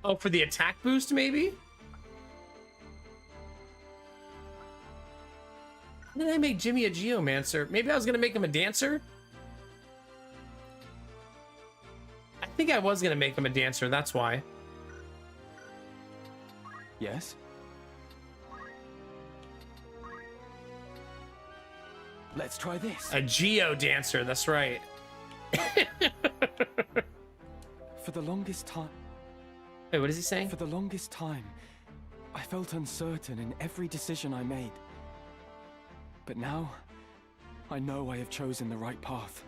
Oh, for the attack boost, maybe? How did I make Jimmy a geomancer? Maybe I was gonna make him a dancer? I think I was gonna make him a dancer, that's why. Yes. Let's try this. A geo dancer, that's right. For the longest time. Wait, what is he saying? For the longest time, I felt uncertain in every decision I made. But now, I know I have chosen the right path.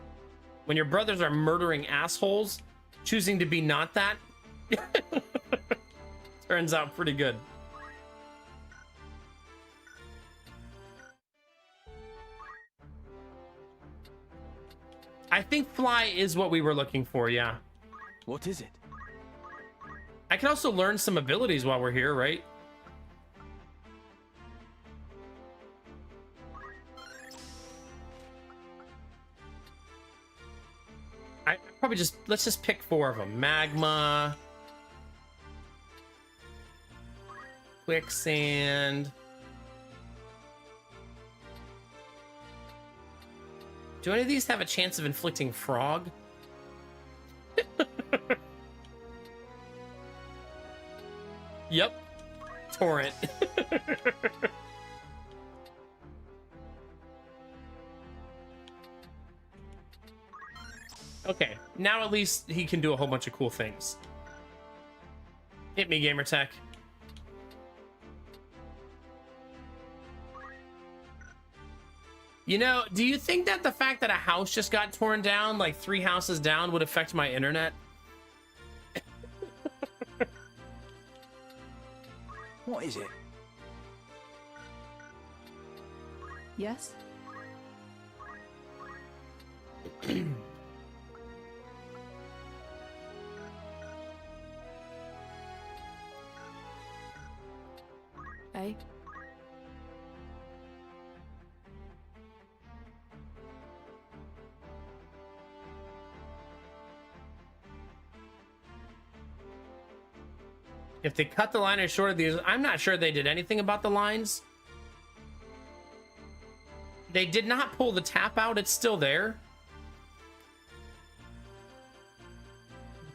When your brothers are murdering assholes, choosing to be not that turns out pretty good. I think fly is what we were looking for, yeah. What is it? I can also learn some abilities while we're here, right? I probably let's just pick 4 of them. Magma. Quicksand. Do any of these have a chance of inflicting frog? Yep. Torrent. Okay, now at least he can do a whole bunch of cool things. Hit me, Gamertech. You know, do you think that the fact that a house just got torn down, like 3 houses down, would affect my internet? What is it? Yes? Eh? If they cut the line or shorted these, I'm not sure they did anything about the lines. They did not pull the tap out. It's still there.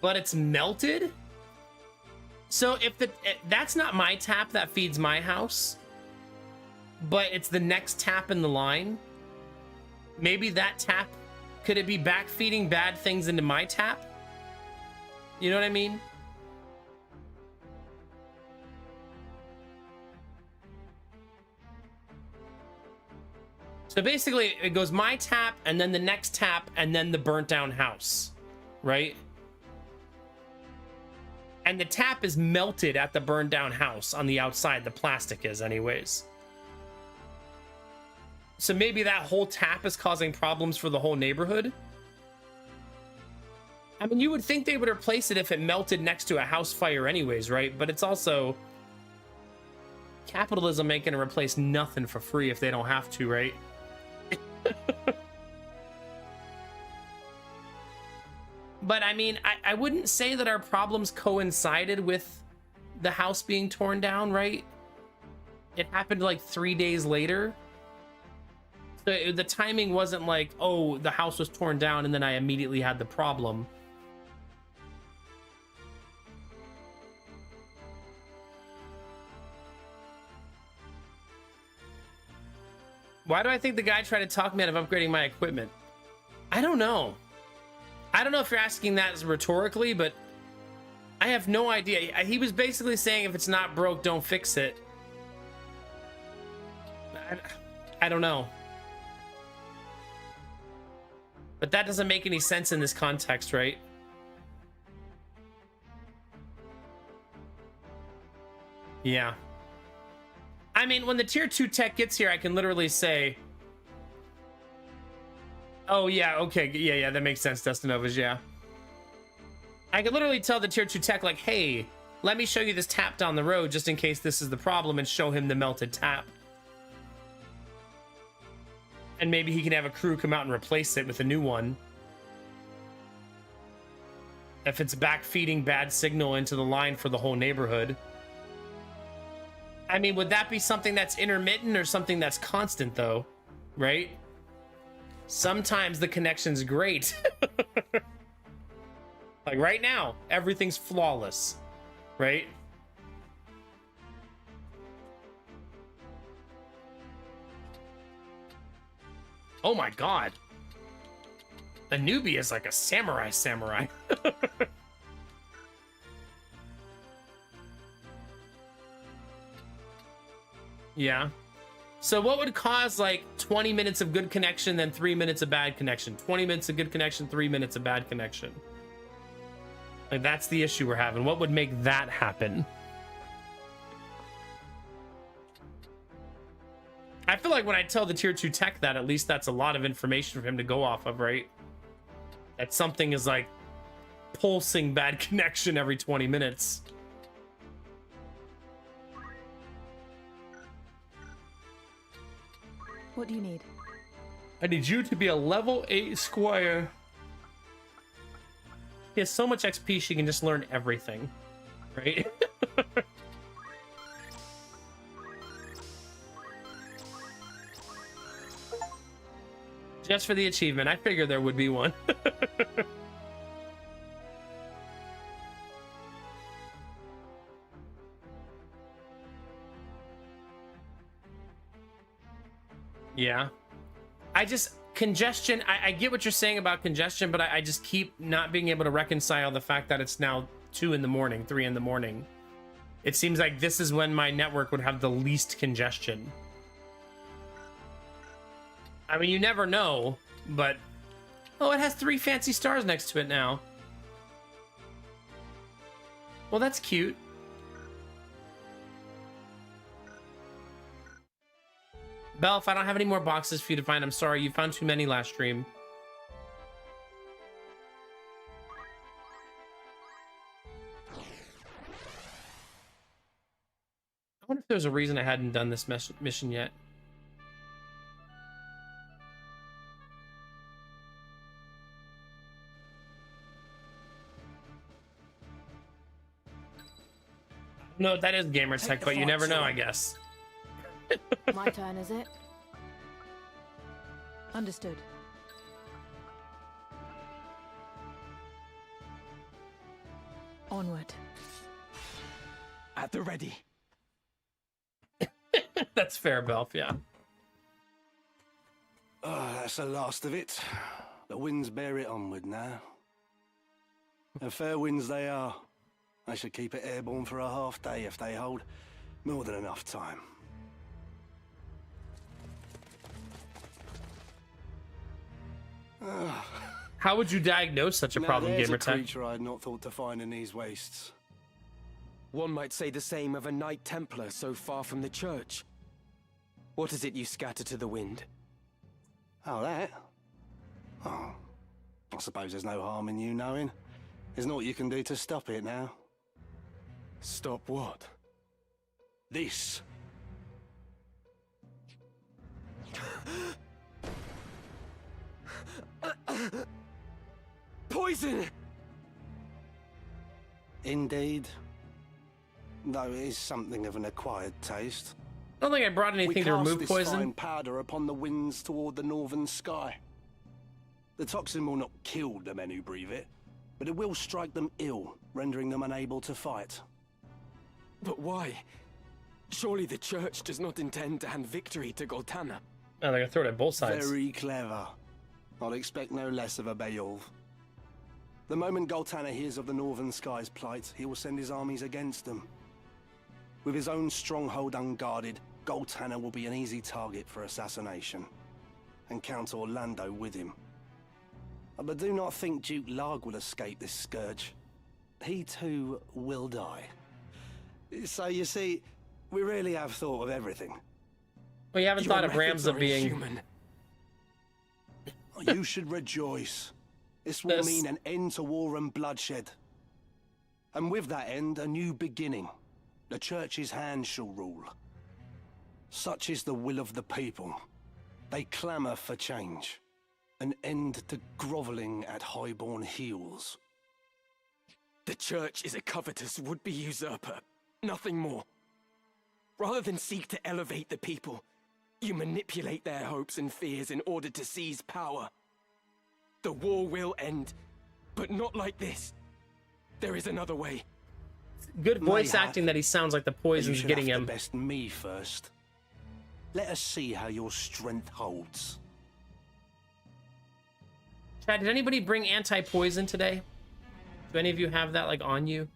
But it's melted. So if that's not my tap that feeds my house, but it's the next tap in the line. Maybe that tap, could it be back feeding bad things into my tap? You know what I mean? So basically, it goes my tap, and then the next tap, and then the burnt down house, right? And the tap is melted at the burned down house on the outside. The plastic is, anyways. So maybe that whole tap is causing problems for the whole neighborhood. I mean, you would think they would replace it if it melted next to a house fire anyways, right? But it's also... capitalism ain't gonna replace nothing for free if they don't have to, right? But I mean, I wouldn't say that our problems coincided with the house being torn down, right? It happened like 3 days later. So the timing wasn't like, oh, the house was torn down and then I immediately had the problem. Why do I think the guy tried to talk me out of upgrading my equipment? I don't know. I don't know if you're asking that rhetorically, but I have no idea. He was basically saying if it's not broke, don't fix it. I don't know. But that doesn't make any sense in this context, right? Yeah. I mean, when the tier 2 tech gets here, I can literally say, oh, yeah, okay, yeah, that makes sense, Destinovas, yeah. I could literally tell the tier 2 tech, like, hey, let me show you this tap down the road just in case this is the problem, and show him the melted tap. And maybe he can have a crew come out and replace it with a new one. If it's back feeding bad signal into the line for the whole neighborhood. I mean, would that be something that's intermittent or something that's constant, though? Right? Sometimes the connection's great. Like right now, everything's flawless. Right? Oh my god. The newbie is like a samurai. Yeah. So what would cause like 20 minutes of good connection, then 3 minutes of bad connection? 20 minutes of good connection, 3 minutes of bad connection. Like that's the issue we're having. What would make that happen? I feel like when I tell the tier 2 tech that, at least that's a lot of information for him to go off of, right? That something is like pulsing bad connection every 20 minutes. What do you need? I need you to be a level 8 squire. She has so much XP, she can just learn everything, right? Just for the achievement. I figured there would be one. Yeah. Congestion, I get what you're saying about congestion, but I just keep not being able to reconcile the fact that it's now 2 in the morning, 3 in the morning. It seems like this is when my network would have the least congestion. I mean, you never know, but... Oh, it has 3 fancy stars next to it now. Well, that's cute. Belle, if I don't have any more boxes for you to find, I'm sorry. You found too many last stream. I wonder if there's a reason I hadn't done this mission yet. No, that is gamer tech, but you never know, I guess. My turn, is it? Understood. Onward. At the ready. That's fair, Belf, yeah. Oh, that's the last of it. The winds bear it onward now. And fair winds they are. I should keep it airborne for a half day if they hold more than enough time. How would you diagnose such a problem, there's gamer a tech? creature I had not thought to find in these wastes. One might say the same of a Knight Templar so far from the church. What is it you scatter to the wind? Oh, that? Oh, I suppose there's no harm in you knowing. There's naught you can do to stop it now. Stop what? This. Poison! Indeed. Though it is something of an acquired taste. I don't think I brought anything to remove this poison. fine powder upon the winds toward the northern sky. The toxin will not kill the men who breathe it, but it will strike them ill, rendering them unable to fight. But why? Surely the church does not intend to hand victory to Goltana. Oh, they're gonna throw it at both sides. Very clever. I'll expect no less of a Beowulf. The moment Goltana hears of the Northern Sky's plight, he will send his armies against them. With his own stronghold unguarded, Goltana will be an easy target for assassination. And Count Orlando with him. But do not think Duke Larg will escape this scourge. He too will die. So you see, we really have thought of everything. Well, you haven't Your thought of methods Ramza are being... inhuman. You should rejoice. This will mean an end to war and bloodshed. And with that end, a new beginning. The Church's hand shall rule. Such is the will of the people. They clamour for change. An end to grovelling at highborn heels. The church is a covetous would-be usurper. Nothing more. Rather than seek to elevate the people, you manipulate their hopes and fears in order to seize power. The war will end, but not like this. There is another way. Good voice Mayhap. acting that he sounds like the You poison's should getting have him. to best me first. Let us see how your strength holds. Chad, did anybody bring anti-poison today? Do any of you have that, like, on you?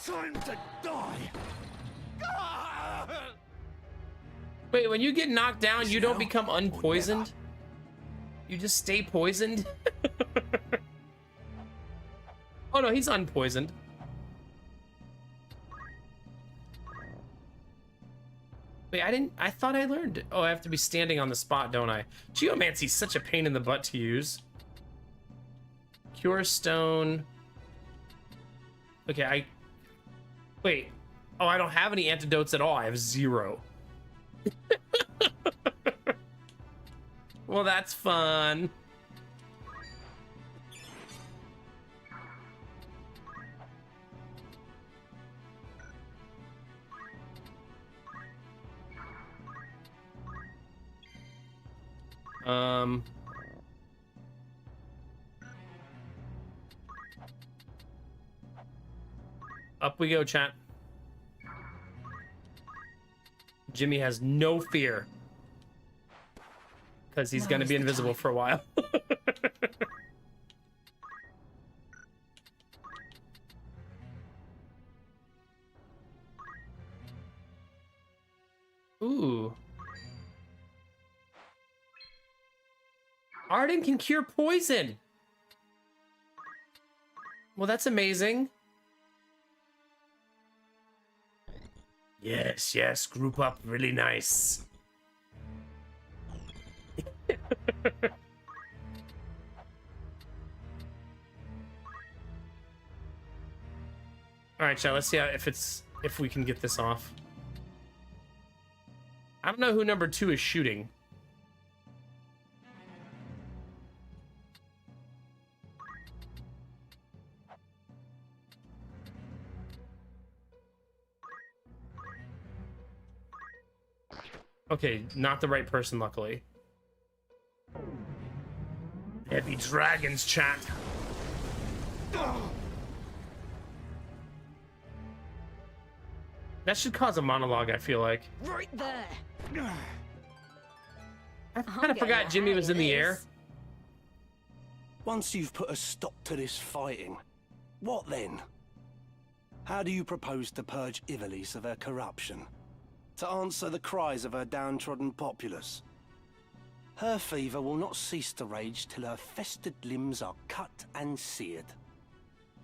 Time to die! Wait, when you get knocked down, you don't become unpoisoned? You just stay poisoned? Oh no, he's unpoisoned. Wait, I thought I learned. Oh, I have to be standing on the spot, don't I? Geomancy's such a pain in the butt to use. Cure Stone. Okay, wait. Oh, I don't have any antidotes at all. I have 0. Well, that's fun. Up we go, chat. Jimmy has no fear. because he's Now going to is be the invisible time. for a while. Ooh. Arden can cure poison. Well, that's amazing. Yes, yes, group up, really nice. All right, chat. Let's see if we can get this off. I don't know who number 2 is shooting. Okay, not the right person, luckily. Heavy dragons, chat. That should cause a monologue, I feel like. Right there. I kind of forgot Jimmy was in the air. Once you've put a stop to this fighting, what then? How do you propose to purge Ivalice of her corruption? To answer the cries of her downtrodden populace? Her fever will not cease to rage till her festered limbs are cut and seared.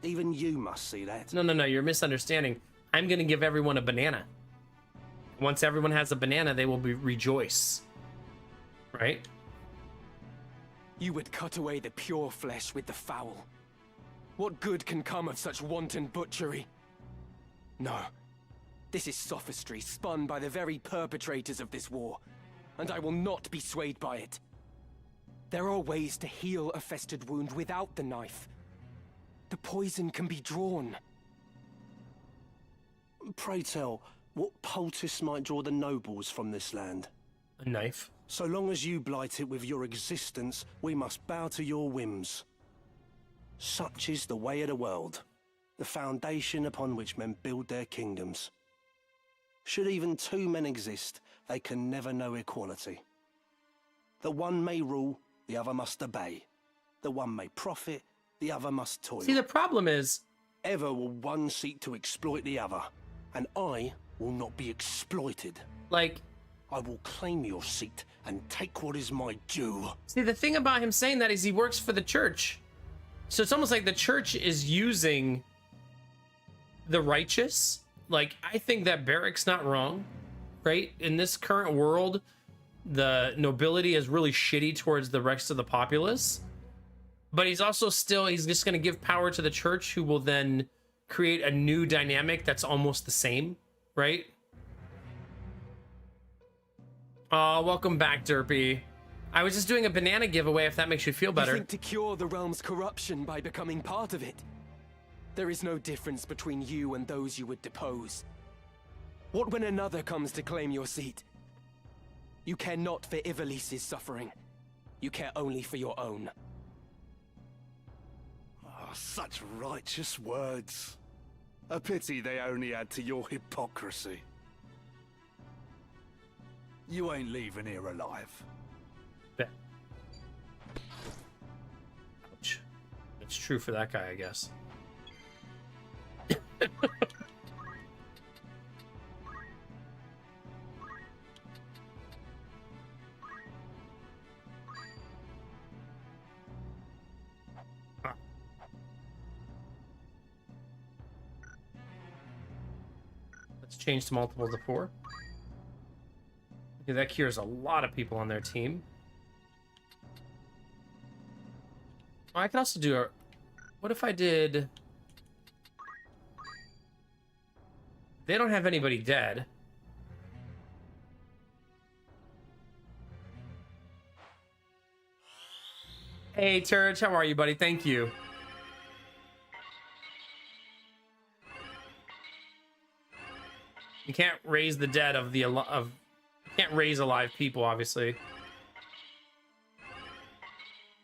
Even you must see that. No, you're misunderstanding. I'm gonna give everyone a banana. Once everyone has a banana, they will rejoice. Right? You would cut away the pure flesh with the foul. What good can come of such wanton butchery? No. This is sophistry spun by the very perpetrators of this war, and I will not be swayed by it. There are ways to heal a festered wound without the knife. The poison can be drawn. Pray tell, what poultice might draw the nobles from this land? A knife. So long as you blight it with your existence, we must bow to your whims. Such is the way of the world, the foundation upon which men build their kingdoms. Should even two men exist, they can never know equality. The one may rule, the other must obey. The one may profit, the other must toil. See, the problem is... Ever will one seek to exploit the other, and I will not be exploited. Like... I will claim your seat and take what is my due. See, the thing about him saying that is he works for the church. So it's almost like the church is using the righteous. Like, I think that Barrick's not wrong, right? In this current world, the nobility is really shitty towards the rest of the populace. But he's also still, he's just going to give power to the church, who will then create a new dynamic that's almost the same, right? Welcome back, Derpy. I was just doing a banana giveaway, if that makes you feel better. You think to cure the realm's corruption by becoming part of it? There is no difference between you and those you would depose. What when another comes to claim your seat? You care not for Ivalice's suffering. You care only for your own. Oh, such righteous words. A pity they only add to your hypocrisy. You ain't leaving here alive. Bet. Ouch. It's true for that guy, I guess. Let's change to multiples of 4. Okay, that cures a lot of people on their team. Oh, I could also do a... What if I did... They don't have anybody dead. Hey, Turge, how are you, buddy? Thank you. You can't raise the dead of the... Can't raise alive people, obviously.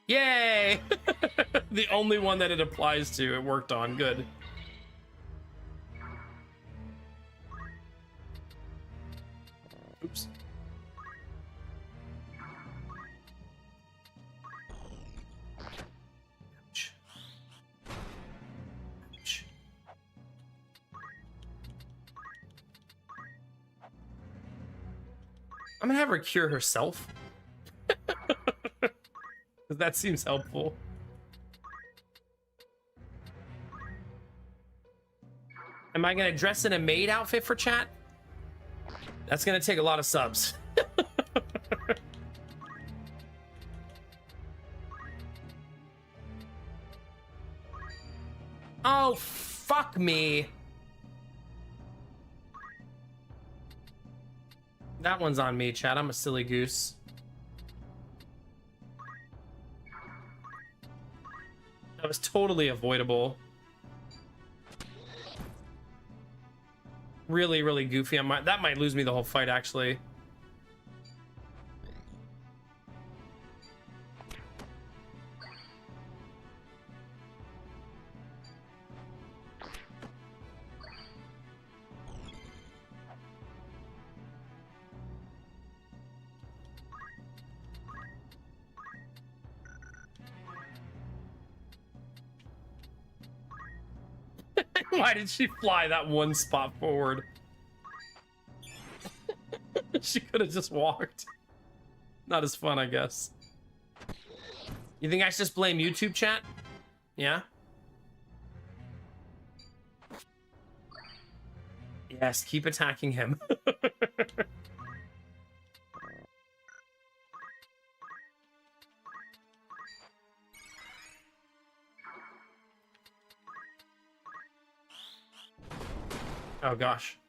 Yay! The only one that it applies to, it worked on. Good. Oops. I'm gonna have her cure herself. 'Cause that seems helpful. Am I gonna dress in a maid outfit for chat? That's gonna take a lot of subs. Oh, fuck me. That one's on me, chat. I'm a silly goose. That was totally avoidable. Really, really goofy. That might lose me the whole fight, actually. Why did she fly that one spot forward? She could have just walked. Not as fun, I guess. You think I should just blame YouTube chat? Yeah? Yes, keep attacking him. Oh gosh.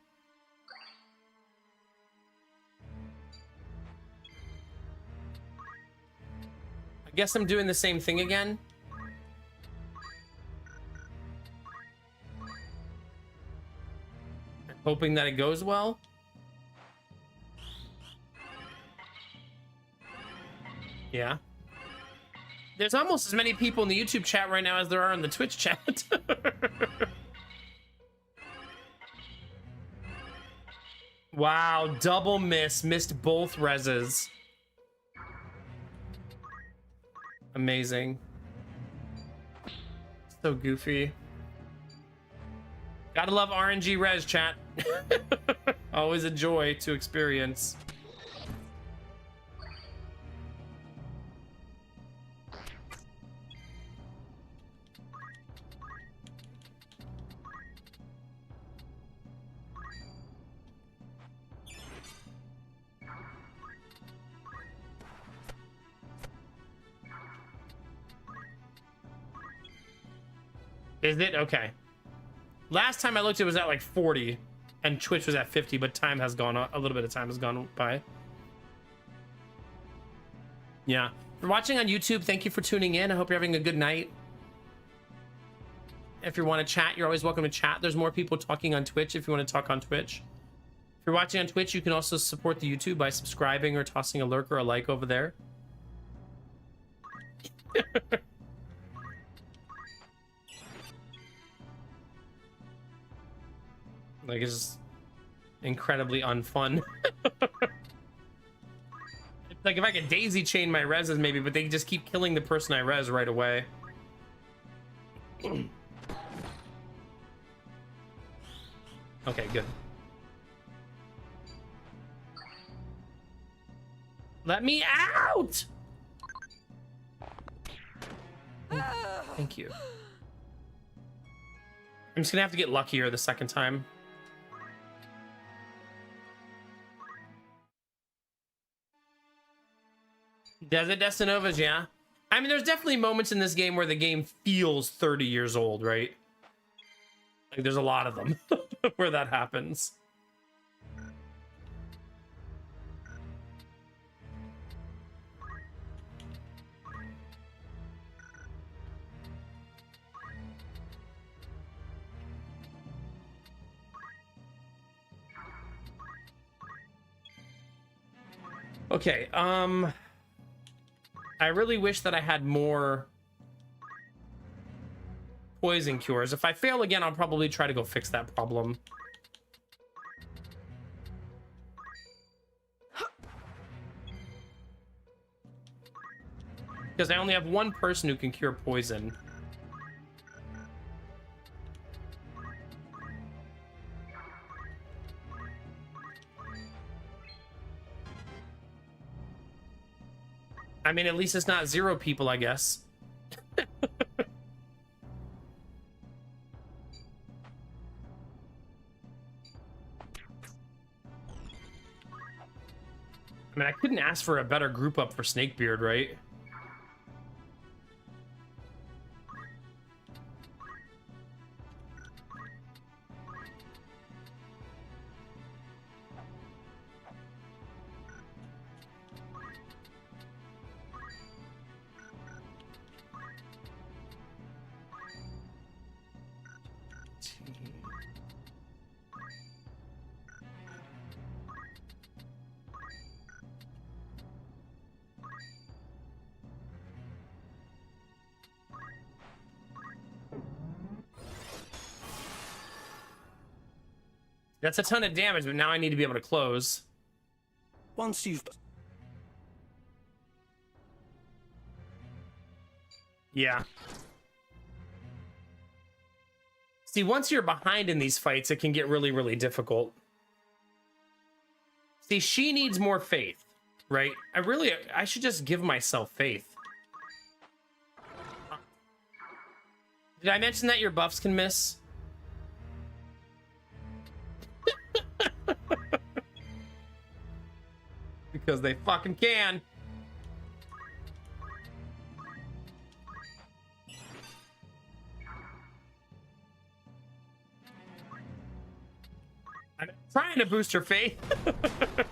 I guess I'm doing the same thing again. Hoping that it goes well. Yeah. There's almost as many people in the YouTube chat right now as there are in the Twitch chat. Wow, double miss. Missed both reses. Amazing. So goofy. Gotta love RNG res, chat. Always a joy to experience. Is it? Okay. Last time I looked, it was at like 40, and Twitch was at 50, but time has gone on. A little bit of time has gone by. Yeah. If you're watching on YouTube, thank you for tuning in. I hope you're having a good night. If you want to chat, you're always welcome to chat. There's more people talking on Twitch if you want to talk on Twitch. If you're watching on Twitch, you can also support the YouTube by subscribing or tossing a lurk or a like over there. Like, it's just incredibly unfun. Like, if I could daisy chain my reses maybe, but they just keep killing the person I res right away. Okay, good. Let me out! Thank you. I'm just gonna have to get luckier the second time. Desert Destinovas, yeah. I mean, there's definitely moments in this game where the game feels 30 years old, right? Like, there's a lot of them where that happens. Okay, I really wish that I had more poison cures. If I fail again, I'll probably try to go fix that problem. Because I only have one person who can cure poison. I mean, at least it's not 0 people, I guess. I mean, I couldn't ask for a better group up for Snakebeard, right? That's a ton of damage, but now I need to be able to close. Once you've... Yeah. See, once you're behind in these fights, it can get really, really difficult. See, she needs more faith, right? I should just give myself faith. Did I mention that your buffs can miss? Because they fucking can. I'm trying to boost her faith.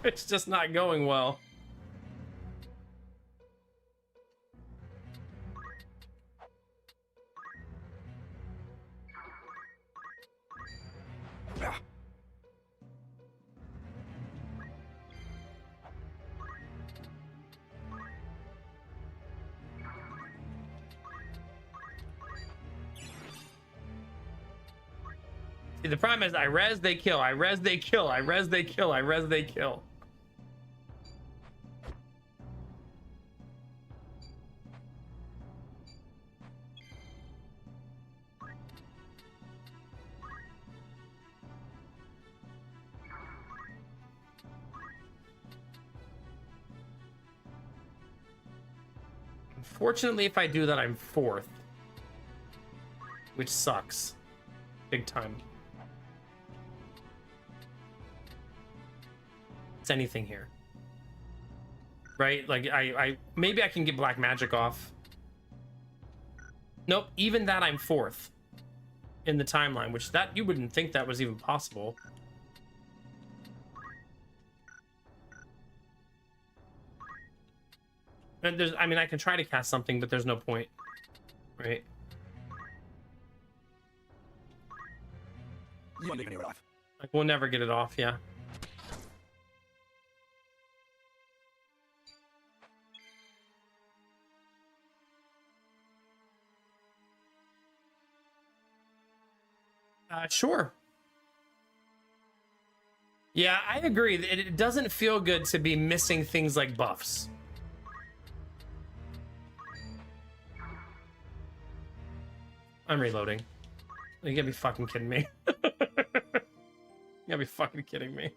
It's just not going well. See, the problem is I res, they kill, I res, they kill, I res, they kill, I res, they kill. Unfortunately, if I do that, I'm 4th. Which sucks. Big time. It's anything here. Right? Like, I maybe I can get black magic off. Nope, even that I'm 4th in the timeline, which that you wouldn't think that was even possible. And there's, I mean, I can try to cast something, but there's no point, right? Like, we'll never get it off, yeah. Sure. Yeah, I agree. It doesn't feel good to be missing things like buffs. I'm reloading. You gotta be fucking kidding me. You gotta be fucking kidding me.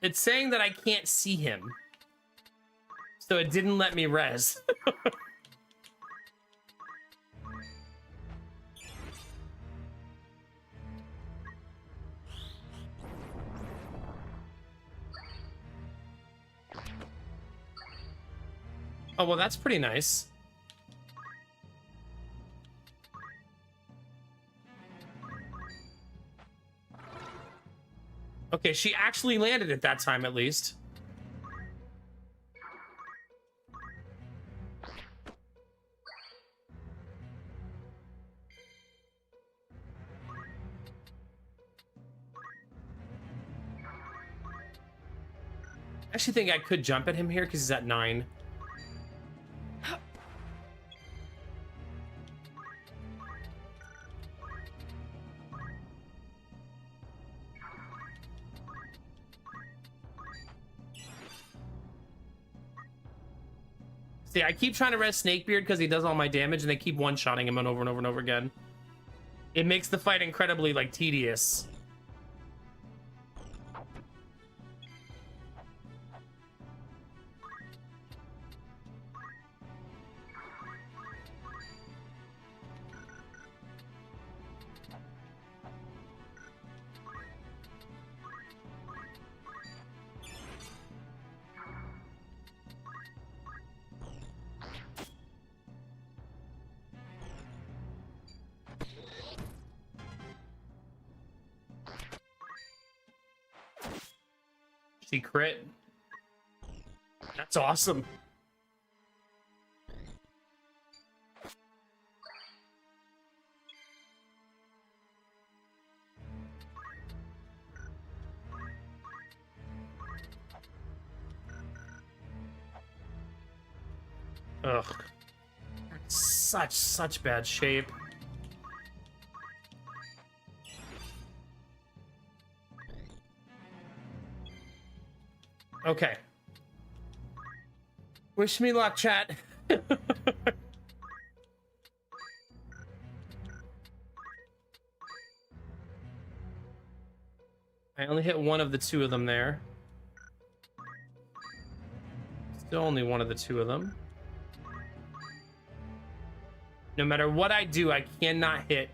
It's saying that I can't see him. So it didn't let me res. Oh, well, that's pretty nice. Okay, she actually landed it that time, at least. I actually think I could jump at him here because he's at 9. See, I keep trying to res Snakebeard because he does all my damage, and they keep one-shotting him over and over and over again. It makes the fight incredibly, like, tedious. See crit. That's awesome. Ugh. Such bad shape. Okay. Wish me luck, chat. I only hit one of the two of them there. Still only one of the two of them. No matter what I do, I cannot hit.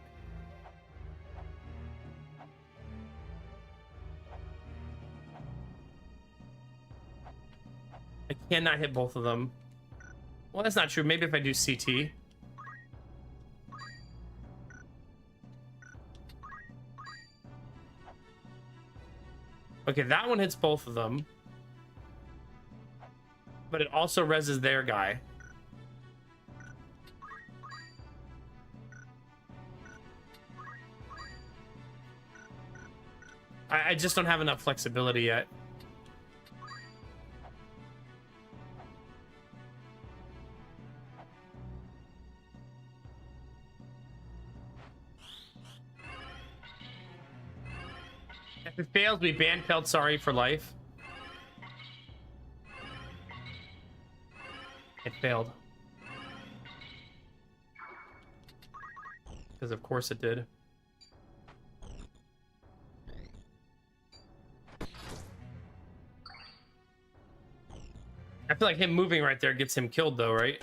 I cannot hit both of them. Well, that's not true. Maybe if I do CT. Okay, that one hits both of them. But it also reses their guy. I just don't have enough flexibility yet. If it fails, we ban Pelt Sorry for life. It failed. Because of course it did. I feel like him moving right there gets him killed though, right?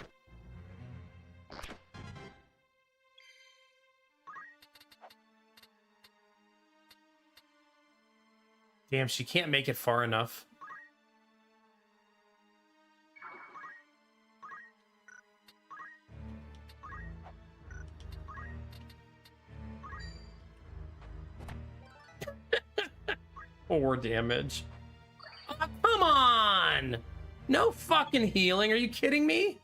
Damn, she can't make it far enough. Four damage. Oh, come on! No fucking healing. Are you kidding me?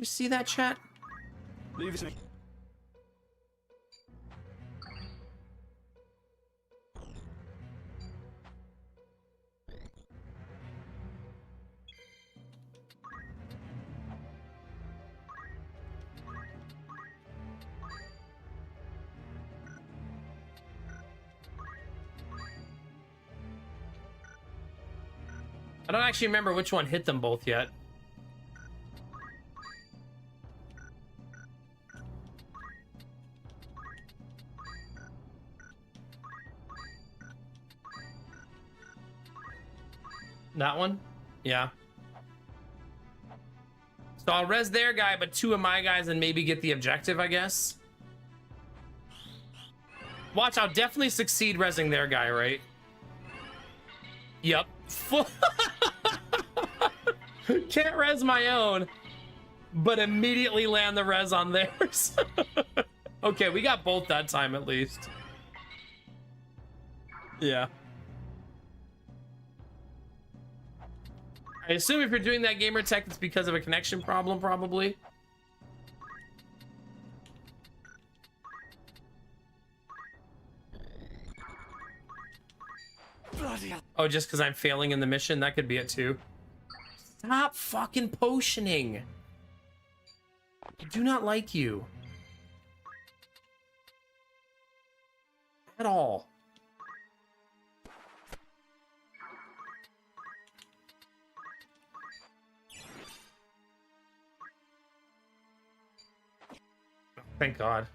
You see that, chat? Leave it to me. I don't actually remember which one hit them both yet. That one? Yeah. So I'll res their guy, but two of my guys, and maybe get the objective, I guess. Watch, I'll definitely succeed resing their guy, right? Yep. Can't res my own, but immediately land the res on theirs. Okay, we got both that time at least. Yeah. I assume if you're doing that gamer tech, it's because of a connection problem, probably. Bloody hell. Oh, just because I'm failing in the mission? That could be it too. Stop fucking potioning. I do not like you. At all. Thank God.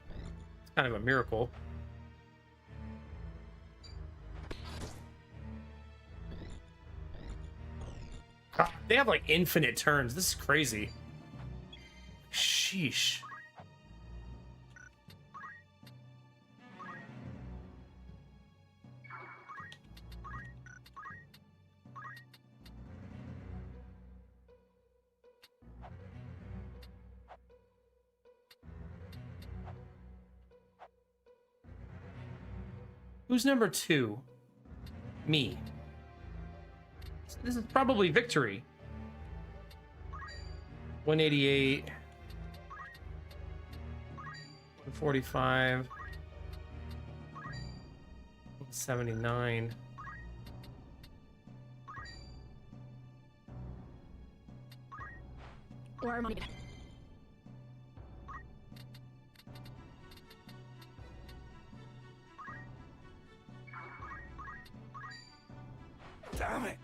It's kind of a miracle. God, they have like infinite turns. This is crazy. Sheesh. Who's number 2? Me. This is probably victory. 188. 145. 179. Where am I? Damn it!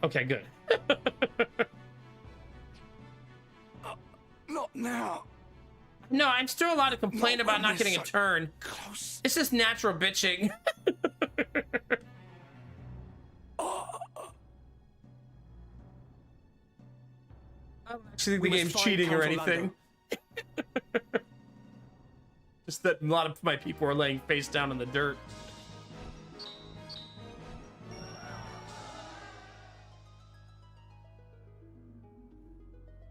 Okay, good. Not now. No, I'm still allowed to complain Not about when not we're getting a so turn. Close. It's just natural bitching. I don't actually think the We must game's find cheating or Count anything. Just that a lot of my people are laying face down in the dirt.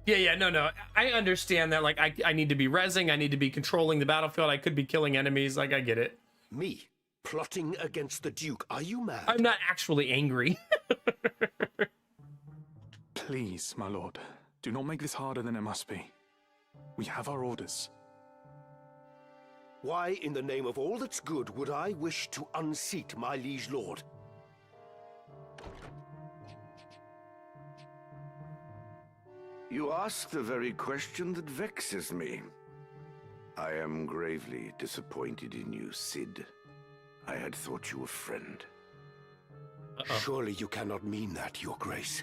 Yeah, no. I understand that, like, I need to be rezzing, I need to be controlling the battlefield, I could be killing enemies, like, I get it. Me? Plotting against the Duke? Are you mad? I'm not actually angry. Please, my lord, do not make this harder than it must be. We have our orders. Why, in the name of all that's good, would I wish to unseat my liege lord? You ask the very question that vexes me. I am gravely disappointed in you, Cid. I had thought you a friend. Surely you cannot mean that, your grace.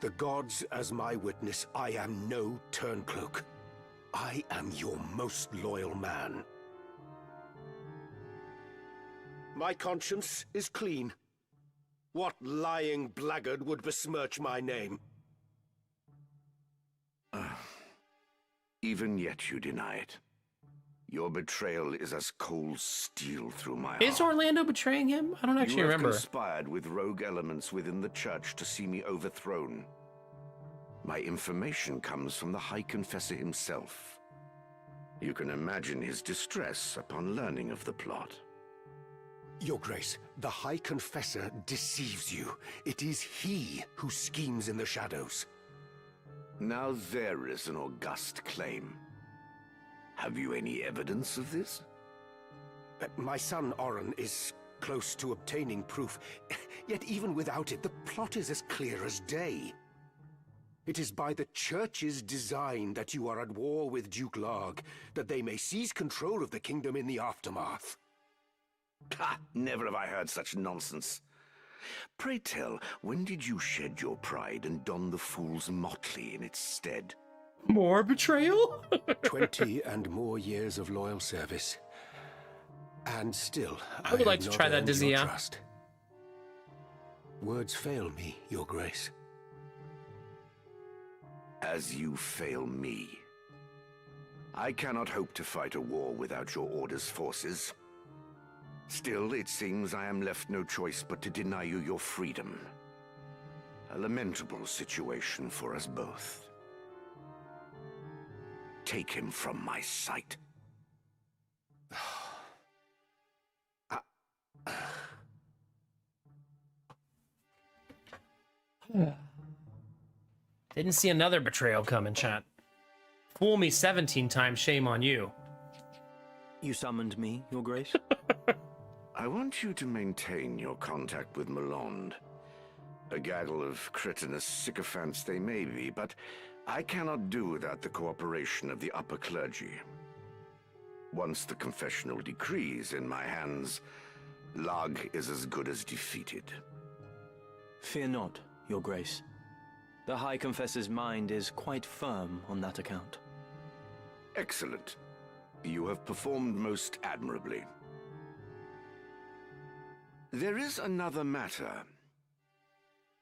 The gods as my witness, I am no turncloak. I am your most loyal man. My conscience is clean. What lying blackguard would besmirch my name? Even yet you deny it. Your betrayal is as cold steel through my heart. Is Orlando betraying him? I don't actually You have remember. conspired with rogue elements within the church to see me overthrown. My information comes from the High Confessor himself. You can imagine his distress upon learning of the plot. Your grace, the High Confessor deceives you. It is he who schemes in the shadows. Now there is an august claim. Have you any evidence of this? My son Oren is close to obtaining proof, yet even without it, the plot is as clear as day. It is by the Church's design that you are at war with Duke Larg, that they may seize control of the kingdom in the aftermath. Ha! Never have I heard such nonsense. Pray tell, when did you shed your pride and don the fool's motley in its stead? More betrayal? 20 and more years of loyal service. And still, I would like to have try not that, earned Dizzy, your yeah. trust. Words fail me, your grace. As you fail me. I cannot hope to fight a war without your order's forces. Still, it seems I am left no choice but to deny you your freedom. A lamentable situation for us both. Take him from my sight. Didn't see another betrayal coming, chat. Fool me 17 times, shame on you. You summoned me, your grace? I want you to maintain your contact with Malond. A gaggle of cretinous sycophants they may be, but I cannot do without the cooperation of the upper clergy. Once the confessional decree is in my hands, Lag is as good as defeated. Fear not, Your Grace. The High Confessor's mind is quite firm on that account. Excellent. You have performed most admirably. There is another matter.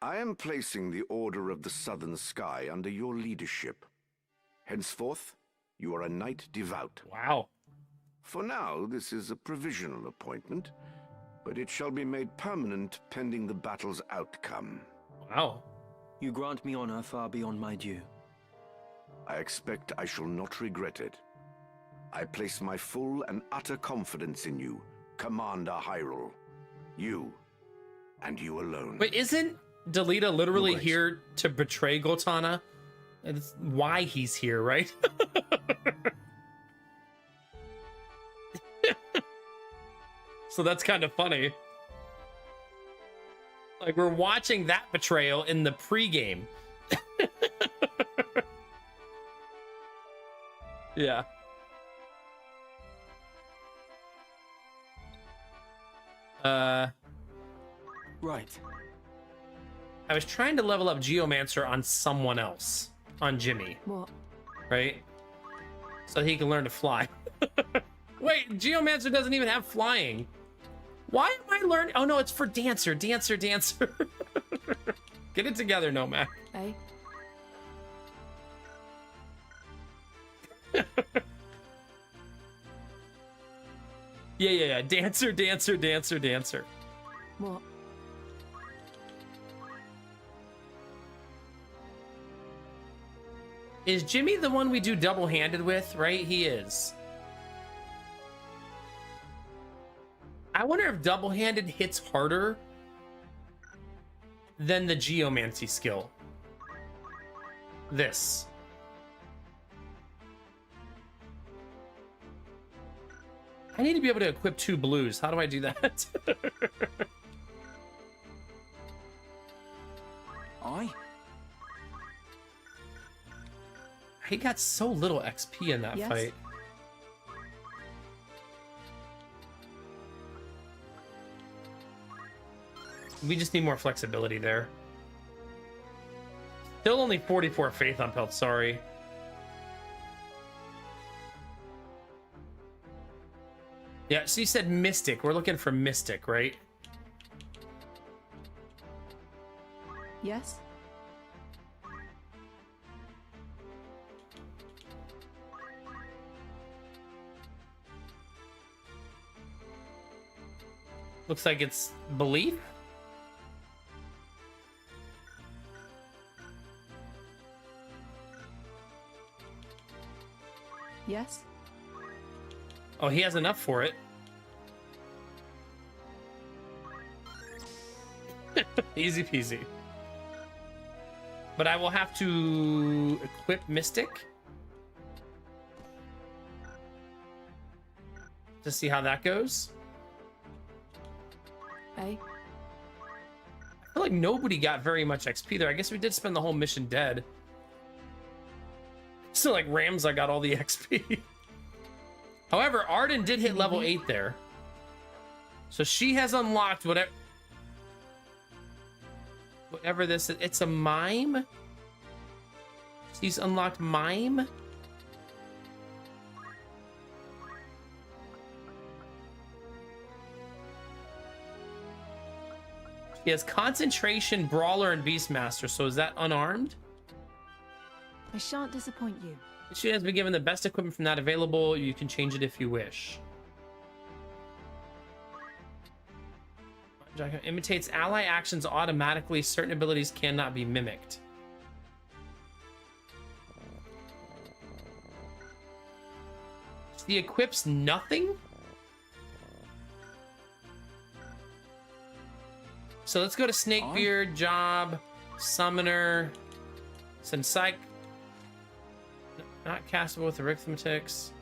I am placing the Order of the Southern Sky under your leadership. Henceforth, you are a Knight Devout. Wow. For now, this is a provisional appointment, but it shall be made permanent pending the battle's outcome. Wow. You grant me honor far beyond my due. I expect I shall not regret it. I place my full and utter confidence in you, Commander Hyrule. You, and you alone. But isn't Delita literally Your Grace. here to betray Gotana? That's why he's here, right? So that's kind of funny. Like, we're watching that betrayal in the pregame. Yeah. Right. I was trying to level up Geomancer on someone else, on Jimmy, What? right? So he can learn to fly. Wait, Geomancer doesn't even have flying. Why am I learning? Oh no, it's for Dancer. Get it together, Nomad. Eh? Yeah. Dancer. What? Is Jimmy the one we do double-handed with, right? He is. I wonder if double-handed hits harder than the Geomancy skill. This. I need to be able to equip 2 blues. How do I do that? I? He got so little XP in that Yes? fight. We just need more flexibility there. Still only 44 faith on Pelt, sorry. Yeah, so you said Mystic. We're looking for Mystic, right? Yes? Looks like it's Belief. Yes? Oh, he has enough for it. Easy peasy. But I will have to equip Mystic to see how that goes. Eh? I feel like nobody got very much XP there. I guess we did spend the whole mission dead. So like Ramza got all the XP. However, Arden did hit level 8 there. So she has unlocked whatever this is. It's a mime. She's unlocked mime. She has concentration, brawler, and beastmaster. So is that unarmed? I shan't disappoint you. She has been given the best equipment from that available. You can change it if you wish. Imitates ally actions automatically. Certain abilities cannot be mimicked. She equips nothing? So let's go to Snakebeard, Job, Summoner, Sensei. Not castable with arithmetics.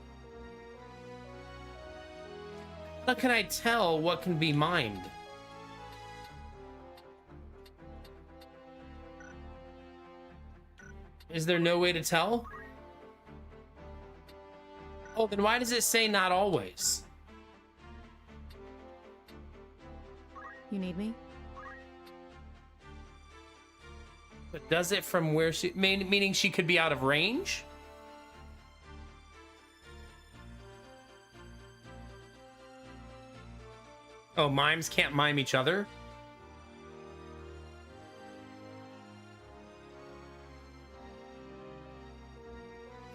How can I tell what can be mined? Is there no way to tell? Oh, then why does it say not always? You need me? But does it from where she... Meaning she could be out of range? Oh, mimes can't mime each other?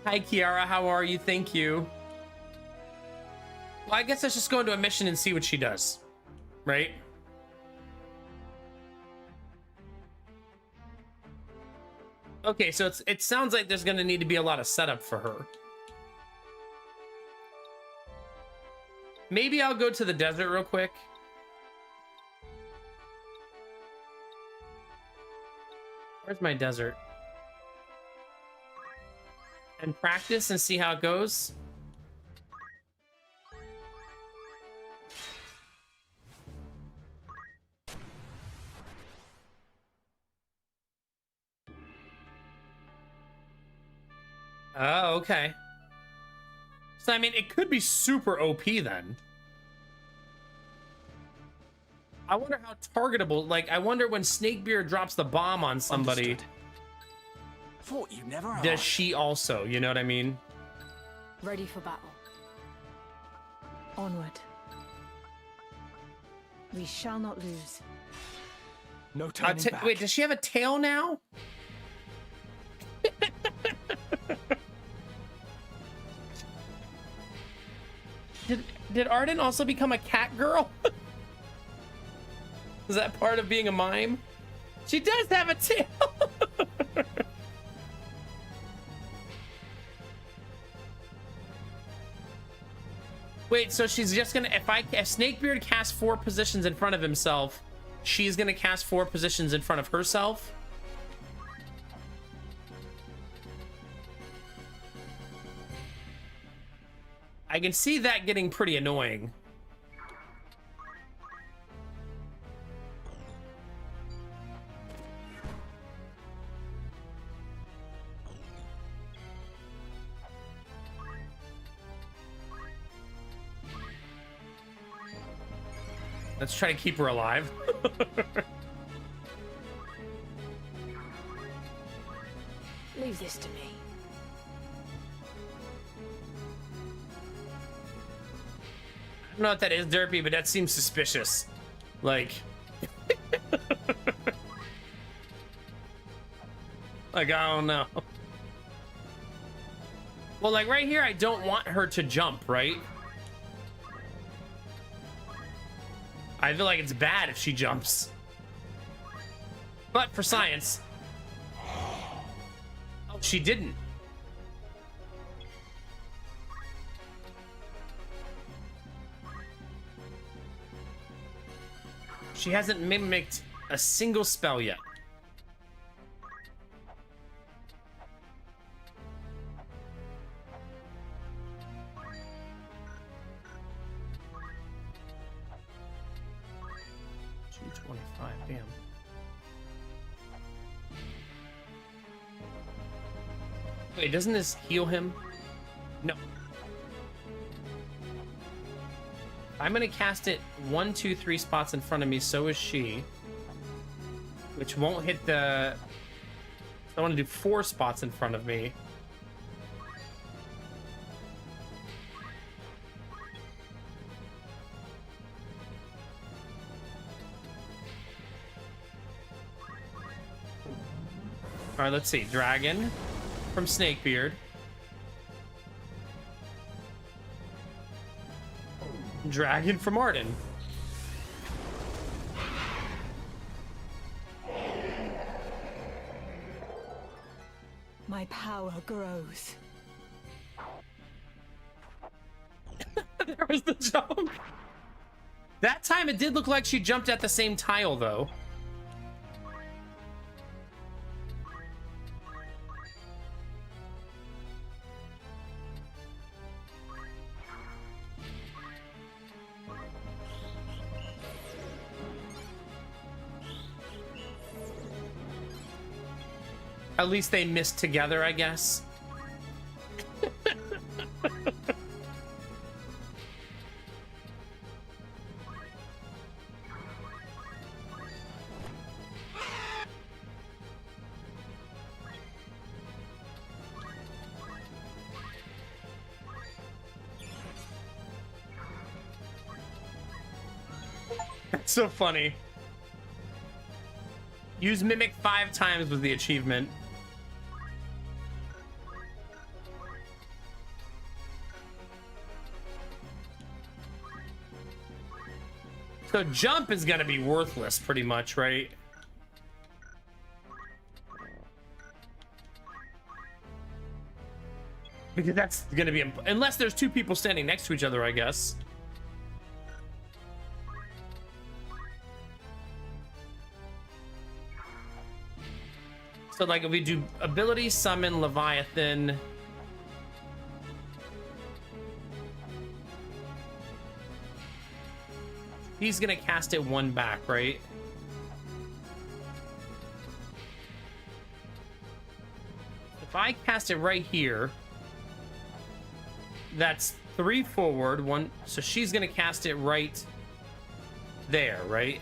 Hi, Kiara. How are you? Thank you. Well, I guess let's just go into a mission and see what she does. Right? Okay, so it sounds like there's going to need to be a lot of setup for her. Maybe I'll go to the desert real quick. Where's my desert? And practice and see how it goes. Oh, okay. So, I mean, it could be super OP then. I wonder how targetable, like, I wonder when Snakebeard drops the bomb on somebody. Understood. Thought you never Does asked. she also, you know what I mean? Ready for battle. Onward. We shall not lose. No turning back. Wait, does she have a tail now? Did Arden also become a cat girl? Is that part of being a mime? She does have a tail. Wait, so she's just gonna, if Snakebeard casts 4 positions in front of himself, she's gonna cast 4 positions in front of herself? I can see that getting pretty annoying. Let's try to keep her alive. Leave this to me. I don't know what that is, Derpy, but that seems suspicious. Like... like, I don't know. Well, like, right here, I don't want her to jump, right? I feel like it's bad if she jumps. But for science... Oh, she didn't. She hasn't mimicked a single spell yet. Damn. Wait, doesn't this heal him? No. I'm gonna cast it 1, 2, 3 spots in front of me, so is she. Which won't hit the... I want to do 4 spots in front of me. All right, let's see. Dragon from Snakebeard. Dragon from Arden. My power grows. There was the jump. That time it did look like she jumped at the same tile, though. At least they missed together, I guess. That's so funny. Use Mimic 5 times was the achievement. So jump is gonna be worthless pretty much, right? Because that's gonna be, unless there's two people standing next to each other, I guess. So like if we do ability summon Leviathan. He's gonna cast it one back, right? If I cast it right here, that's 3 forward, 1. So she's gonna cast it right there, right?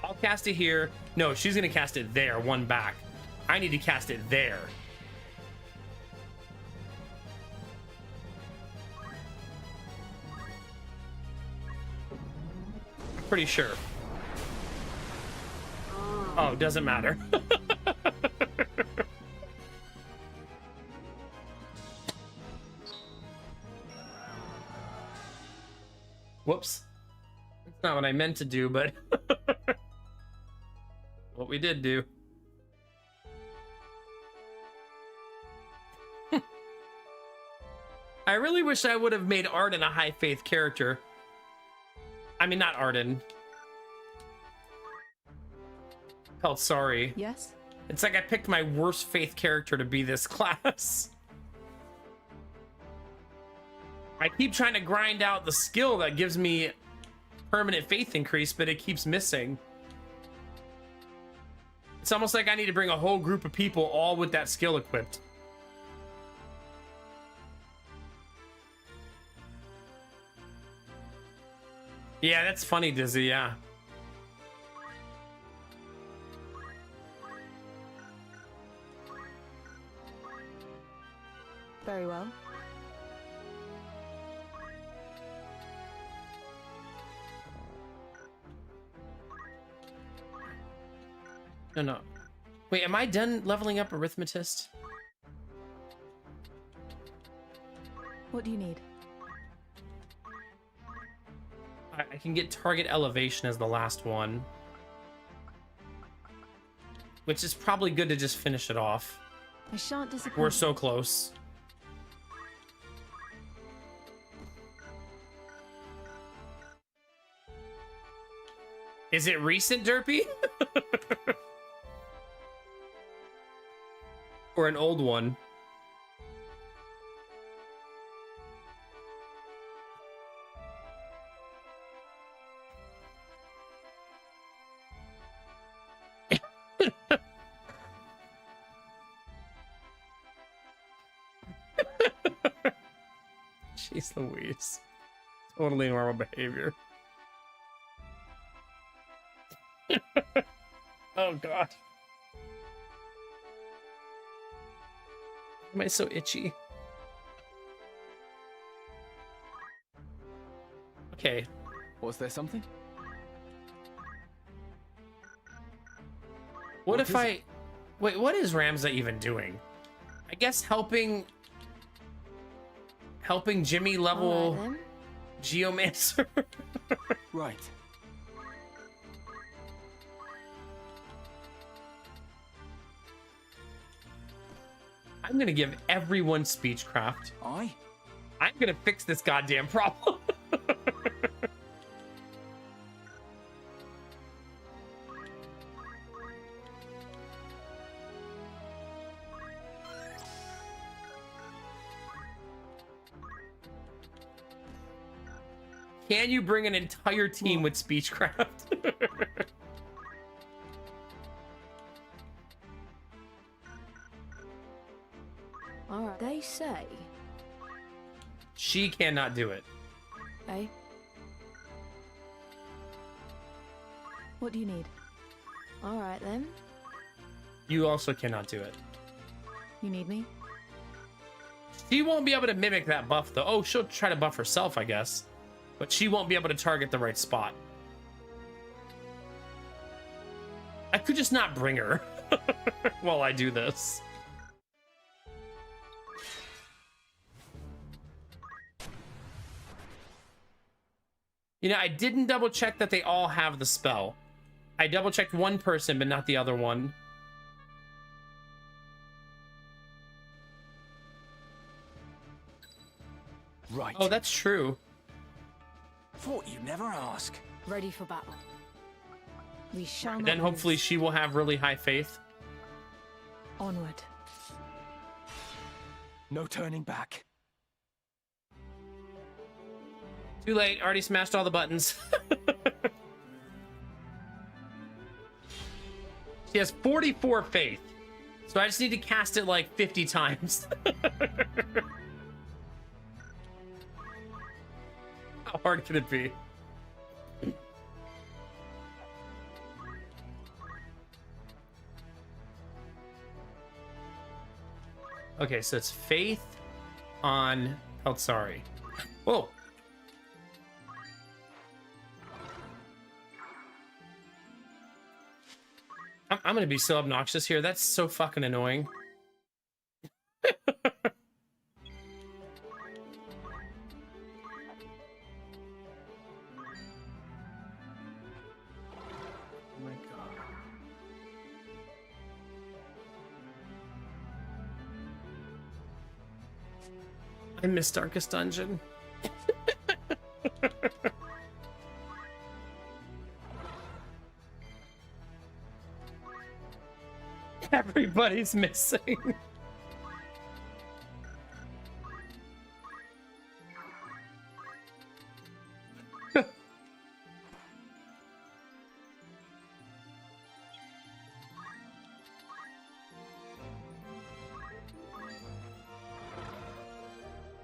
I'll cast it here. No, she's gonna cast it there, 1 back. I need to cast it there. Pretty sure. Oh, doesn't matter. Whoops. That's not what I meant to do, but what we did do. I really wish I would have made Arden a high faith character. I mean, not Arden. Felt sorry. Yes? It's like I picked my worst faith character to be this class. I keep trying to grind out the skill that gives me permanent faith increase, but it keeps missing. It's almost like I need to bring a whole group of people all with that skill equipped. Yeah, that's funny, Dizzy, yeah. Very well. No. Wait, am I done leveling up Arithmetist? What do you need? I can get target elevation as the last one. Which is probably good to just finish it off. I shan't disappoint. We're so close. Is it recent, Derpy? Or an old one? Jeez Louise. Totally normal behavior. Oh god. Am I so itchy? Okay. Was there something? What if I... Wait, what is Ramza even doing? I guess helping Jimmy level All right, then. Geomancer. Right. I'm gonna give everyone speechcraft. I? I'm gonna fix this goddamn problem. Can you bring an entire team with speechcraft? All right. They say. She cannot do it. Eh? What do you need? All right then. You also cannot do it. You need me? She won't be able to mimic that buff though. Oh, she'll try to buff herself, I guess. But she won't be able to target the right spot. I could just not bring her while I do this. You know, I didn't double check that they all have the spell. I double checked one person, but not the other one. Right. Oh, that's true. Thought you'd never ask. Ready for battle. We shall not Then hopefully lose. she will have really high faith. Onward. No turning back. Too late, already smashed all the buttons. She has 44 faith. So I just need to cast it like 50 times. How hard could it be? Okay, so it's faith on Peltsari. Whoa. I'm gonna be so obnoxious here. That's so fucking annoying. Oh my god. I miss Darkest Dungeon. Everybody's missing.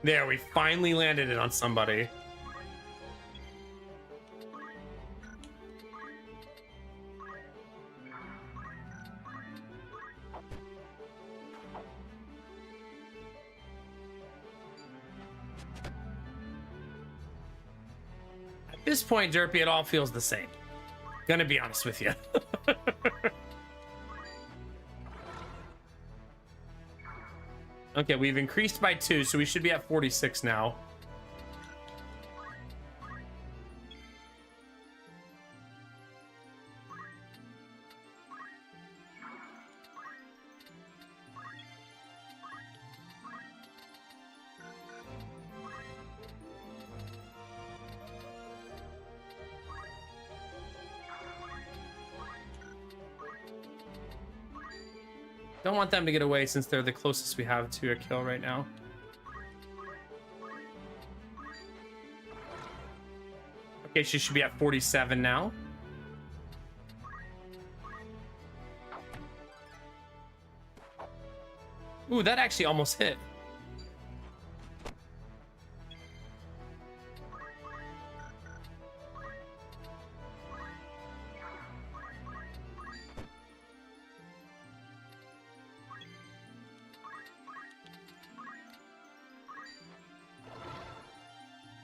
There, we finally landed it on somebody. At this point, Derpy, it all feels the same. Gonna be honest with you. Okay, we've increased by 2, so we should be at 46 now. Don't want them to get away since they're the closest we have to a kill right now. Okay, she should be at 47 now. Ooh, that actually almost hit.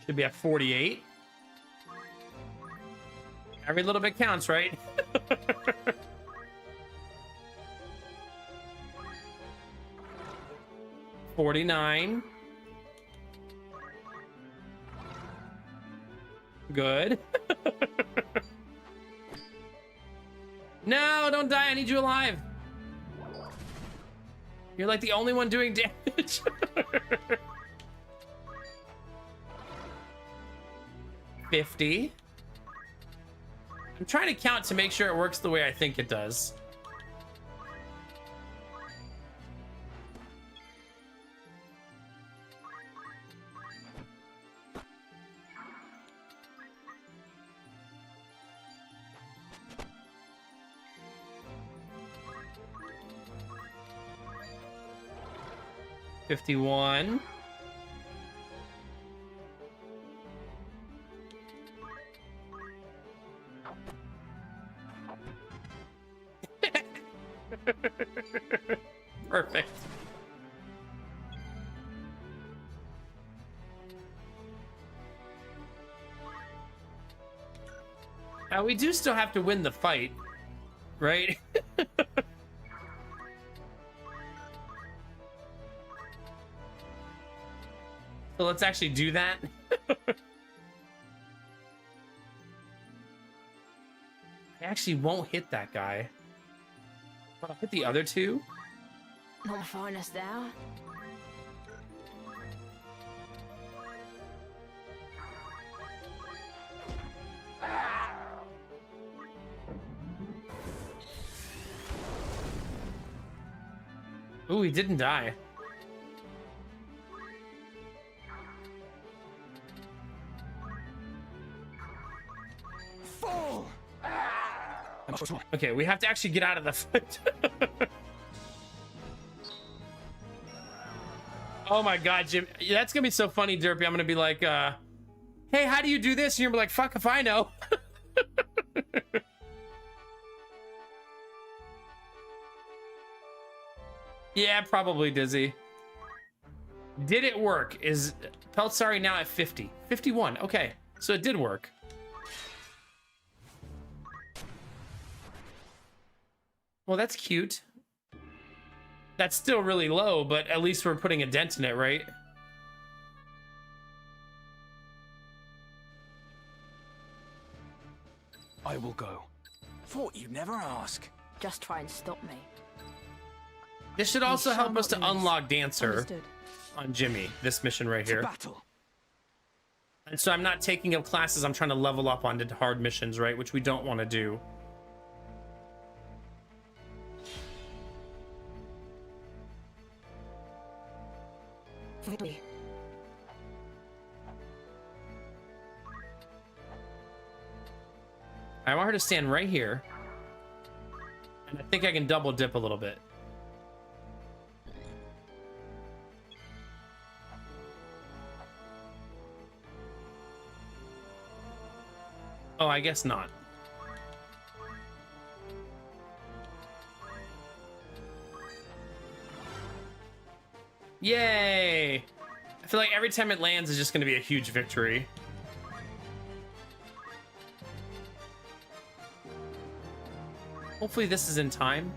Should be at 48. Every little bit counts, right? $49. Good. No, don't die. I need you alive. You're like the only one doing damage. $50. I'm trying to count to make sure it works the way I think it does. $51. Perfect. Now we do still have to win the fight. right? So let's actually do that. I actually won't hit that guy, but I'll hit the other two. Not my finest hour. Ooh, he didn't die. Fall! Okay, we have to actually get out of the fight. Oh my god, Jim. That's gonna be so funny, Derpy. I'm gonna be like, hey, how do you do this? And you're gonna be like, fuck if I know. Yeah, probably Dizzy. Did it work? Is Peltsari now at 50? 51. Okay, so it did work. Well, that's cute. That's still really low, but at least we're putting a dent in it, right? I will go. Thought you'd never ask. Just try and stop me. This should also shall help us to not lose. unlock Dancer Understood. on Jimmy, this mission right here. Battle. And so I'm not taking up classes, I'm trying to level up onto hard missions, right? Which we don't want to do. Victory. I want her to stand right here. And I think I can double dip a little bit. Oh, I guess not. Yay! I feel like every time it lands is just going to be a huge victory. Hopefully this is in time.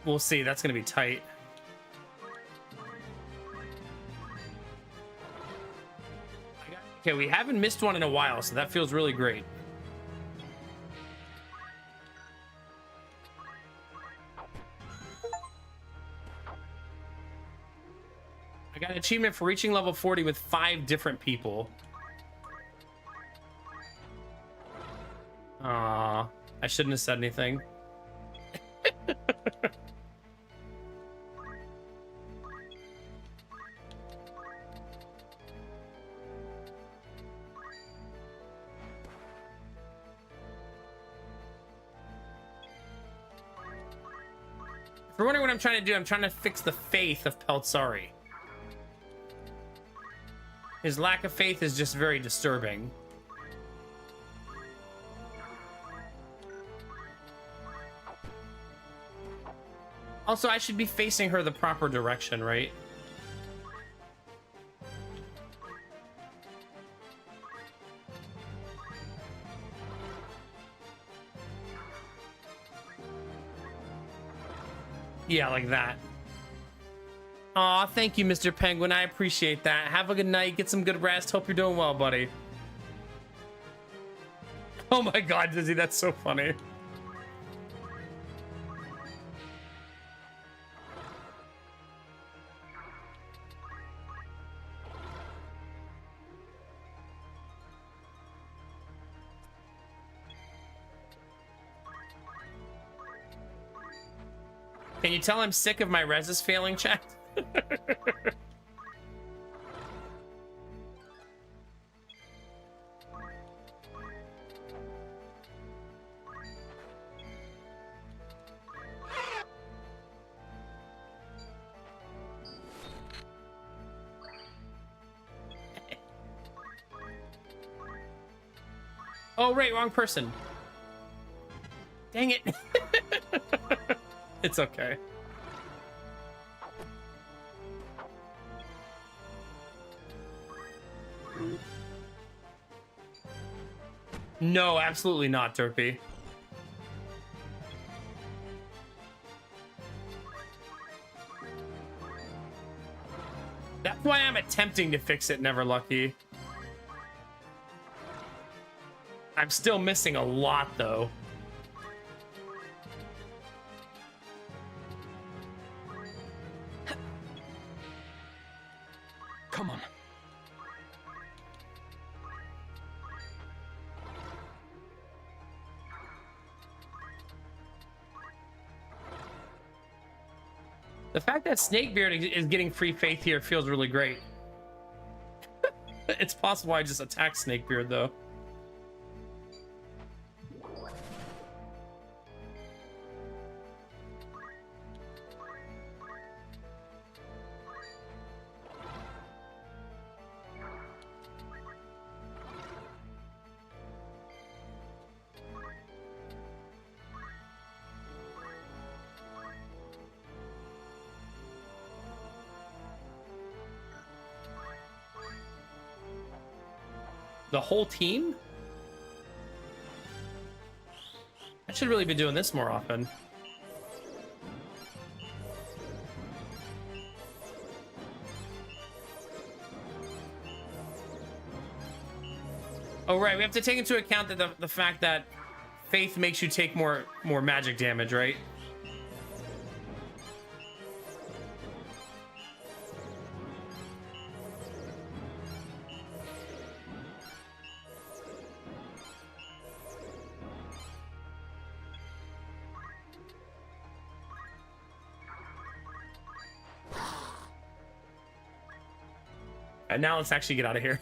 We'll see. That's going to be tight. Okay, we haven't missed one in a while, so that feels really great. I got an achievement for reaching level 40 with 5 different people. Aw, I shouldn't have said anything. If you're wondering what I'm trying to do, I'm trying to fix the faith of Peltsari. His lack of faith is just very disturbing. Also, I should be facing her the proper direction, right? Yeah, like that. Aw, thank you, Mr. Penguin. I appreciate that. Have a good night. Get some good rest. Hope you're doing well, buddy. Oh my god, Dizzy, that's so funny. Can you tell I'm sick of my reses failing, chat? Oh, right, wrong person. Dang it. It's okay. No, absolutely not, Derpy. attempting to fix it, never lucky. I'm still missing a lot, though. Come on. The fact that Snakebeard is getting free faith here feels really great. It's possible I just attacked Snakebeard, though. The whole team? I should really be doing this more often. Oh, right. We have to take into account that the fact that faith makes you take more magic damage, right? And now let's actually get out of here.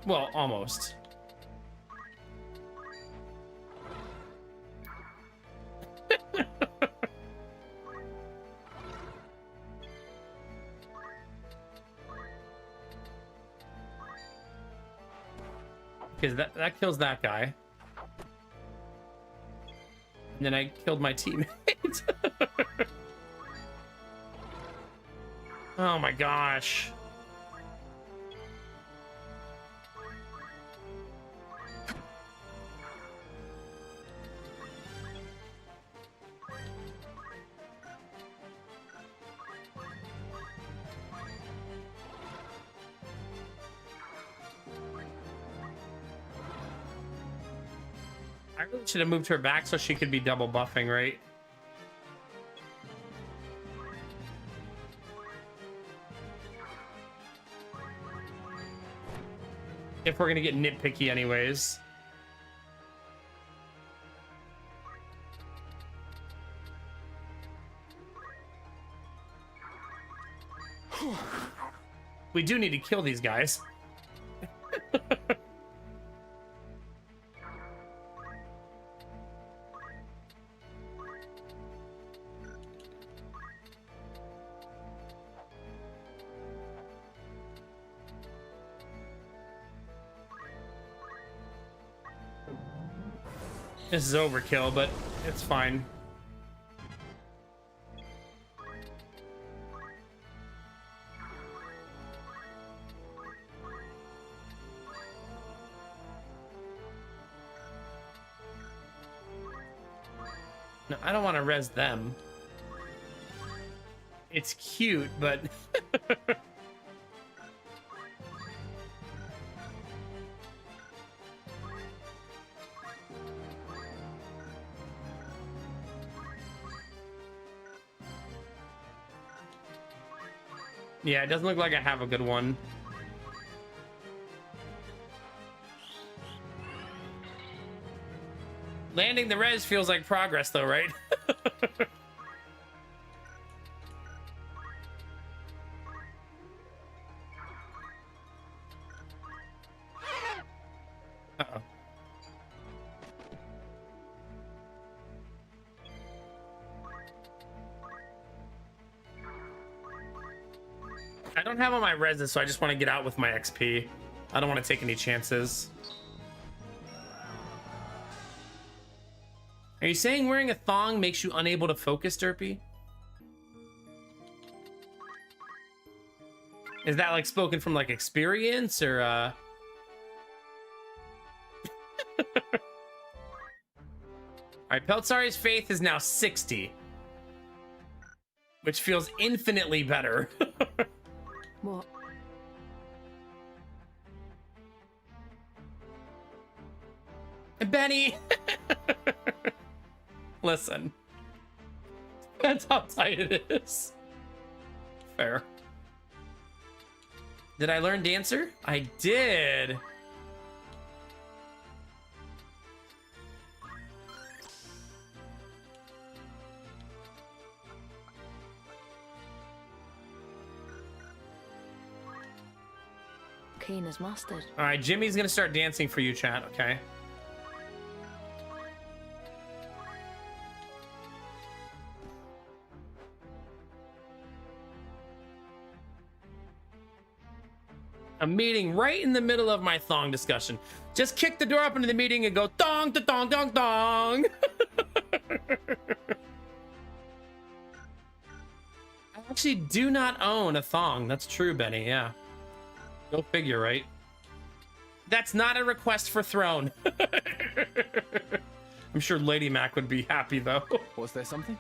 Well, almost. Because that kills that guy. And then I killed my teammate. Oh my gosh. I really should have moved her back so she could be double buffing, right? If we're gonna get nitpicky anyways. We do need to kill these guys. This is overkill, but it's fine. No, I don't want to res them. It's cute, but... Yeah, it doesn't look like I have a good one. Landing the res feels like progress though, right? Uh-oh. I don't have all my reses, so I just want to get out with my XP. I don't want to take any chances. Are you saying wearing a thong makes you unable to focus, Derpy? Is that like spoken from like experience or Alright, Peltsari's faith is now 60. which feels infinitely better. What? Benny! Listen. That's how tight it is. Fair. Did I learn Dancer? I did. Keen as mustard. All right, Jimmy's gonna start dancing for you, chat, okay? A meeting right in the middle of my thong discussion. Just kick the door up into the meeting and go dong, da, dong, dong, dong. I actually do not own a thong. That's true, Benny. Yeah. Go figure, right? That's not a request for throne. I'm sure Lady Mac would be happy, though. Was there something?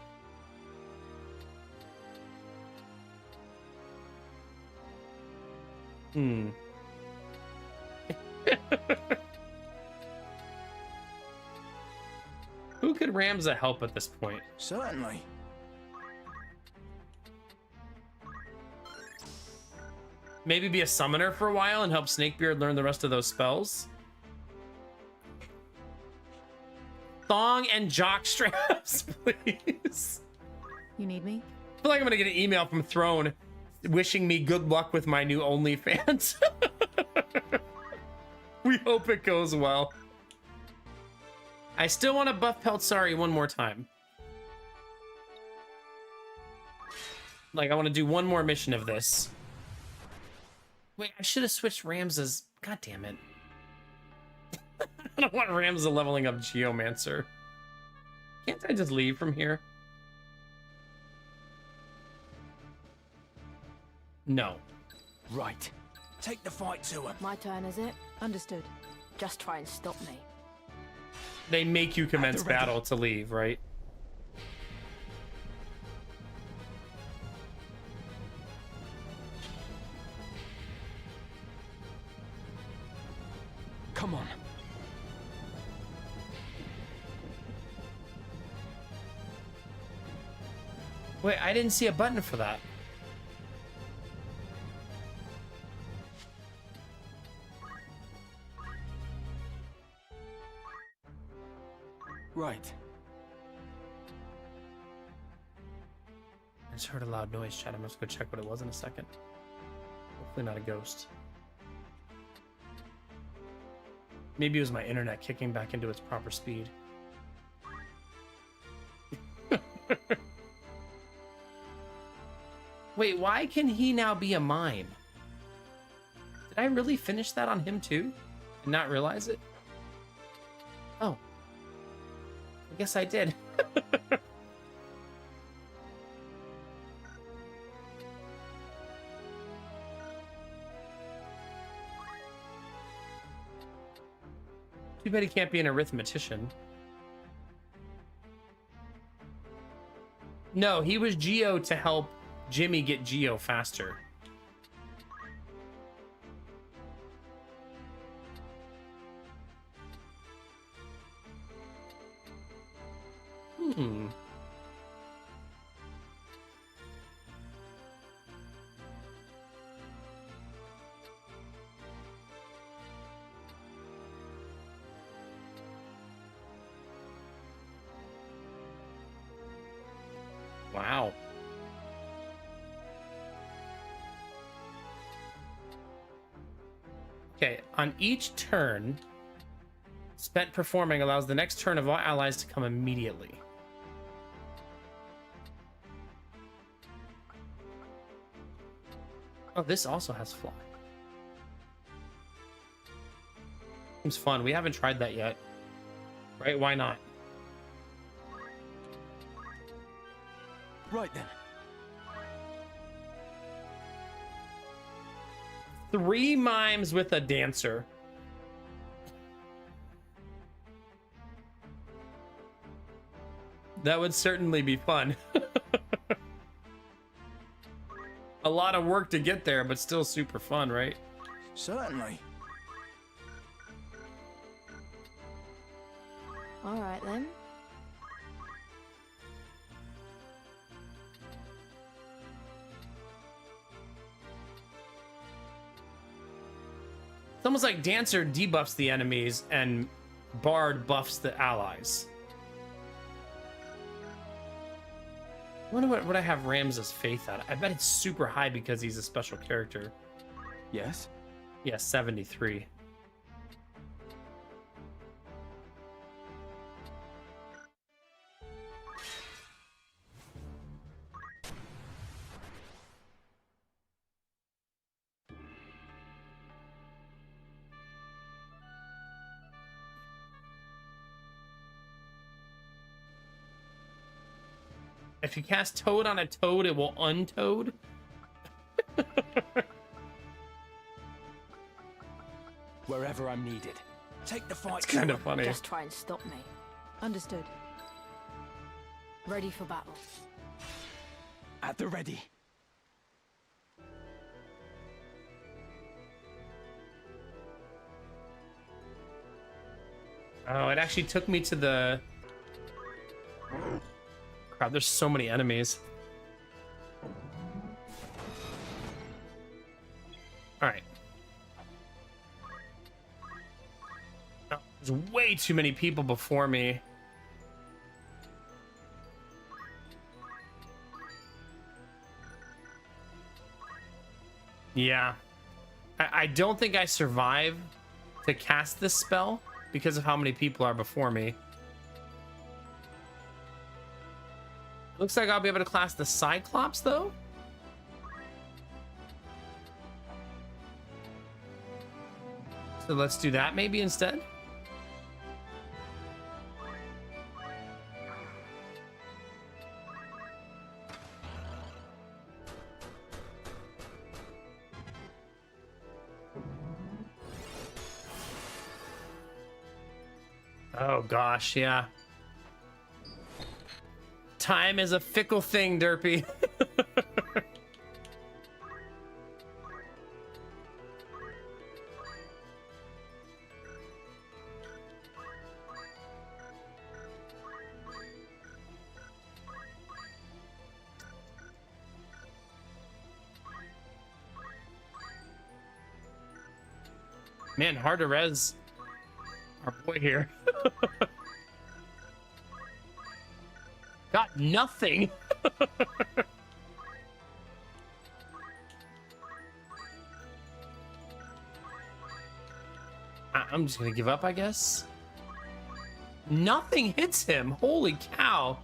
Hmm. Who could Ramza help at this point? Certainly. Maybe be a summoner for a while and help Snakebeard learn the rest of those spells? Thong and jock straps, please. You need me? I feel like I'm gonna get an email from Throne wishing me good luck with my new OnlyFans. We hope it goes well. I still want to buff Peltsari one more time. Like, I want to do one more mission of this. Wait, I should have switched Ramza's. God damn it. I don't want Ramza leveling up Geomancer. Can't I just leave from here? No. Right. Take the fight to him. My turn, is it? Understood. Just try and stop me. They make you commence ready. battle to leave, right? Come on. Wait, I didn't see a button for that. Right. I just heard a loud noise, chat. I'm just gonna check what it was in a second. Hopefully not a ghost. Maybe it was my internet kicking back into its proper speed. Wait, why can he now be a mime? Did I really finish that on him too? And not realize it? Oh. I guess I did. Too bad he can't be an arithmetician. No, he was Geo to help Jimmy get Geo faster. Hmm. Wow. Okay, on each turn spent performing allows the next turn of all allies to come immediately. Oh, this also has fly. Seems fun. We haven't tried that yet. Right? Why not? Right then. 3 mimes with a dancer. That would certainly be fun. A lot of work to get there, but still super fun, right? Certainly. All right then. It's almost like Dancer debuffs the enemies and Bard buffs the allies. I wonder what I have Ramses' faith at. I bet it's super high because he's a special character. Yes? Yeah, 73. If you cast Toad on a Toad, it will untoad. Wherever I'm needed. Take the fight. It's kind of funny. Just try and stop me. Understood. Ready for battle. At the ready. Oh, it actually took me to the... Crap, there's so many enemies. Alright. Oh, there's way too many people before me. Yeah. I don't think I survive to cast this spell because of how many people are before me. Looks like I'll be able to class the Cyclops, though. So let's do that maybe instead. Oh gosh, yeah. Time is a fickle thing, Derpy. Man, hard to res our boy here. Got nothing. I'm just gonna give up, I guess. Nothing hits him. Holy cow.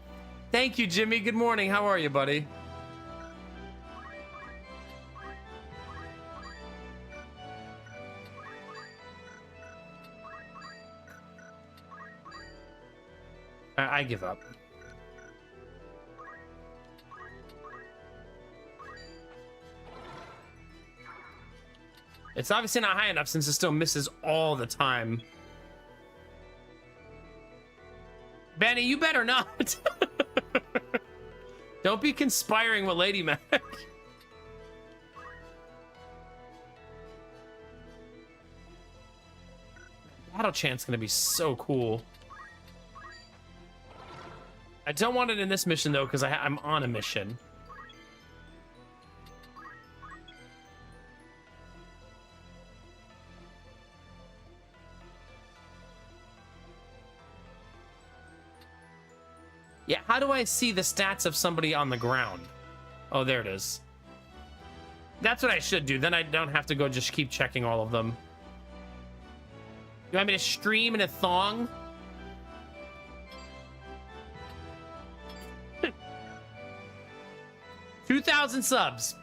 Thank you, Jimmy. Good morning. How are you, buddy? I give up. It's obviously not high enough since it still misses all the time. Benny, you better not. Don't be conspiring with Lady Mac. Battle Chant's gonna be so cool. I don't want it in this mission though, because I'm on a mission. Yeah, how do I see the stats of somebody on the ground? Oh, there it is. That's what I should do. Then I don't have to go just keep checking all of them. You want me to stream in a thong? 2,000 subs.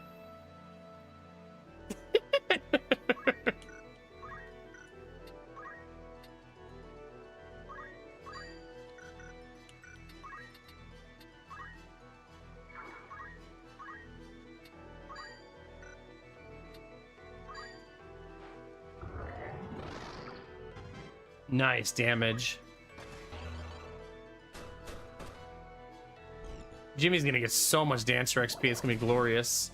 Nice damage. Jimmy's gonna get so much Dancer XP, it's gonna be glorious.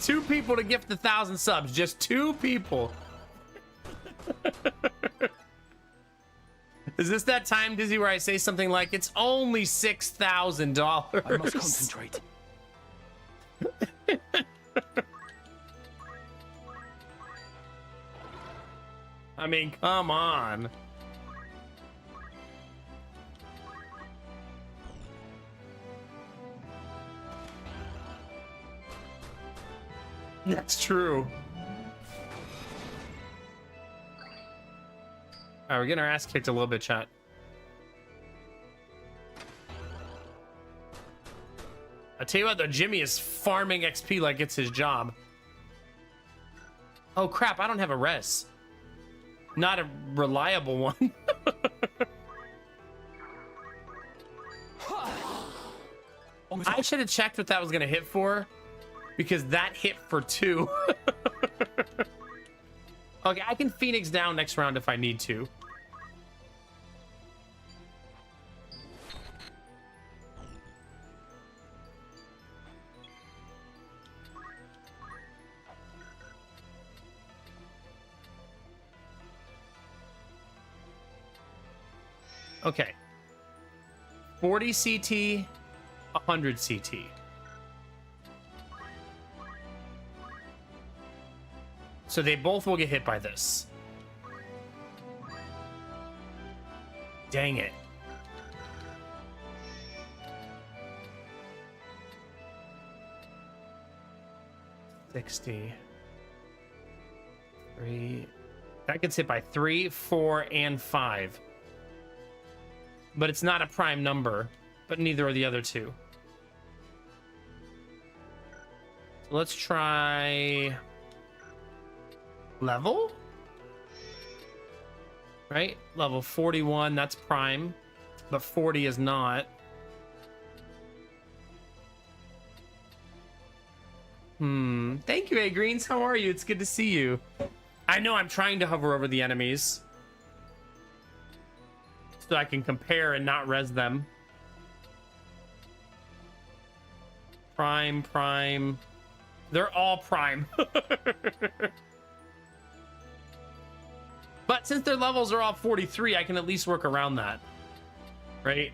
2 people to gift 1,000 subs. Just 2 people. Is this that time, Dizzy, where I say something like, it's only $6,000? I must concentrate. I mean, come on. That's true. All right, we're getting our ass kicked a little bit, chat. I tell you what, though, Jimmy is farming XP like it's his job. Oh crap, I don't have a res. Not a reliable one. I should have checked what that was gonna hit for, because that hit for 2. Okay, I can Phoenix down next round if I need to. Okay. 40 CT, 100 CT. So they both will get hit by this. Dang it. $60. 3. That gets hit by 3, 4, and 5. But it's not a prime number, but neither are the other 2. So let's try level, right? Level 41, that's prime, but 40 is not. Thank you, A Greens. How are you? It's good to see you. I know I'm trying to hover over the enemies so I can compare and not res them. Prime, prime. They're all prime. But since their levels are all 43, I can at least work around that. Right?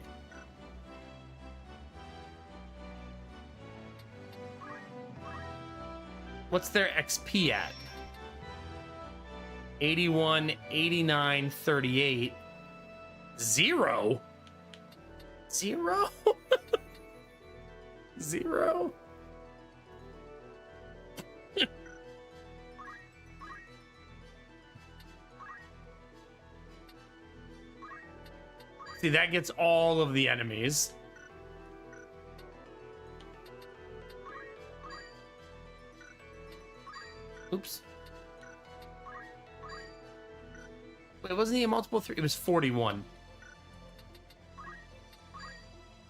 What's their XP at? 81, 89, 38. 0? 0? 0? See, that gets all of the enemies. Oops. Wait, wasn't he a multiple 3? It was 41.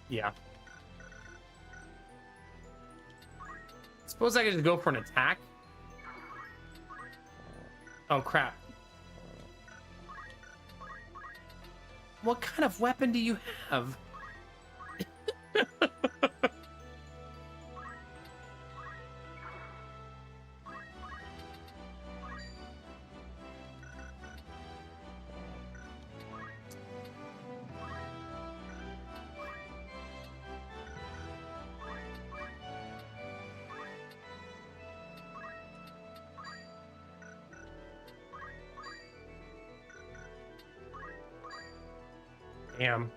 Yeah. Suppose I could just go for an attack. Oh, crap. What kind of weapon do you have? Damn.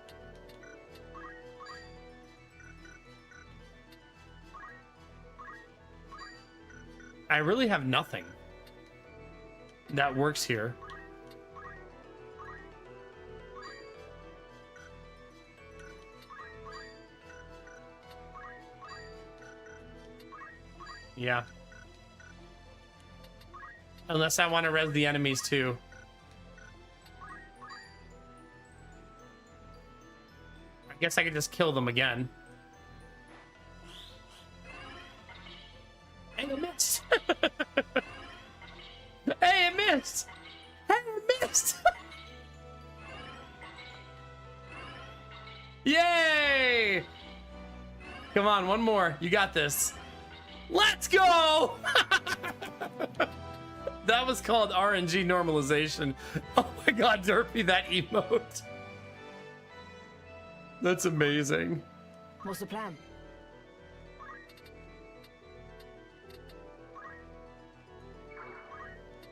I really have nothing that works here. Yeah. Unless I want to res the enemies too. I guess I could just kill them again. Hey, I missed. Hey, I missed. Hey, I missed. Yay! Come on, one more. You got this. Let's go! That was called RNG normalization. Oh my god, Derpy, that emote. That's amazing. What's the plan?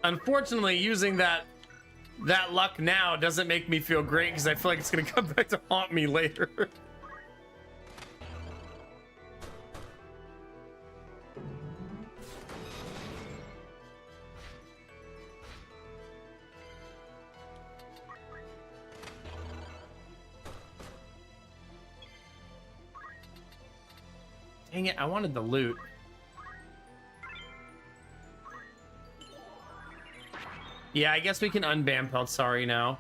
Unfortunately, using that luck now doesn't make me feel great because I feel like it's gonna come back to haunt me later. Dang it, I wanted the loot. Yeah, I guess we can unban Peltsari now.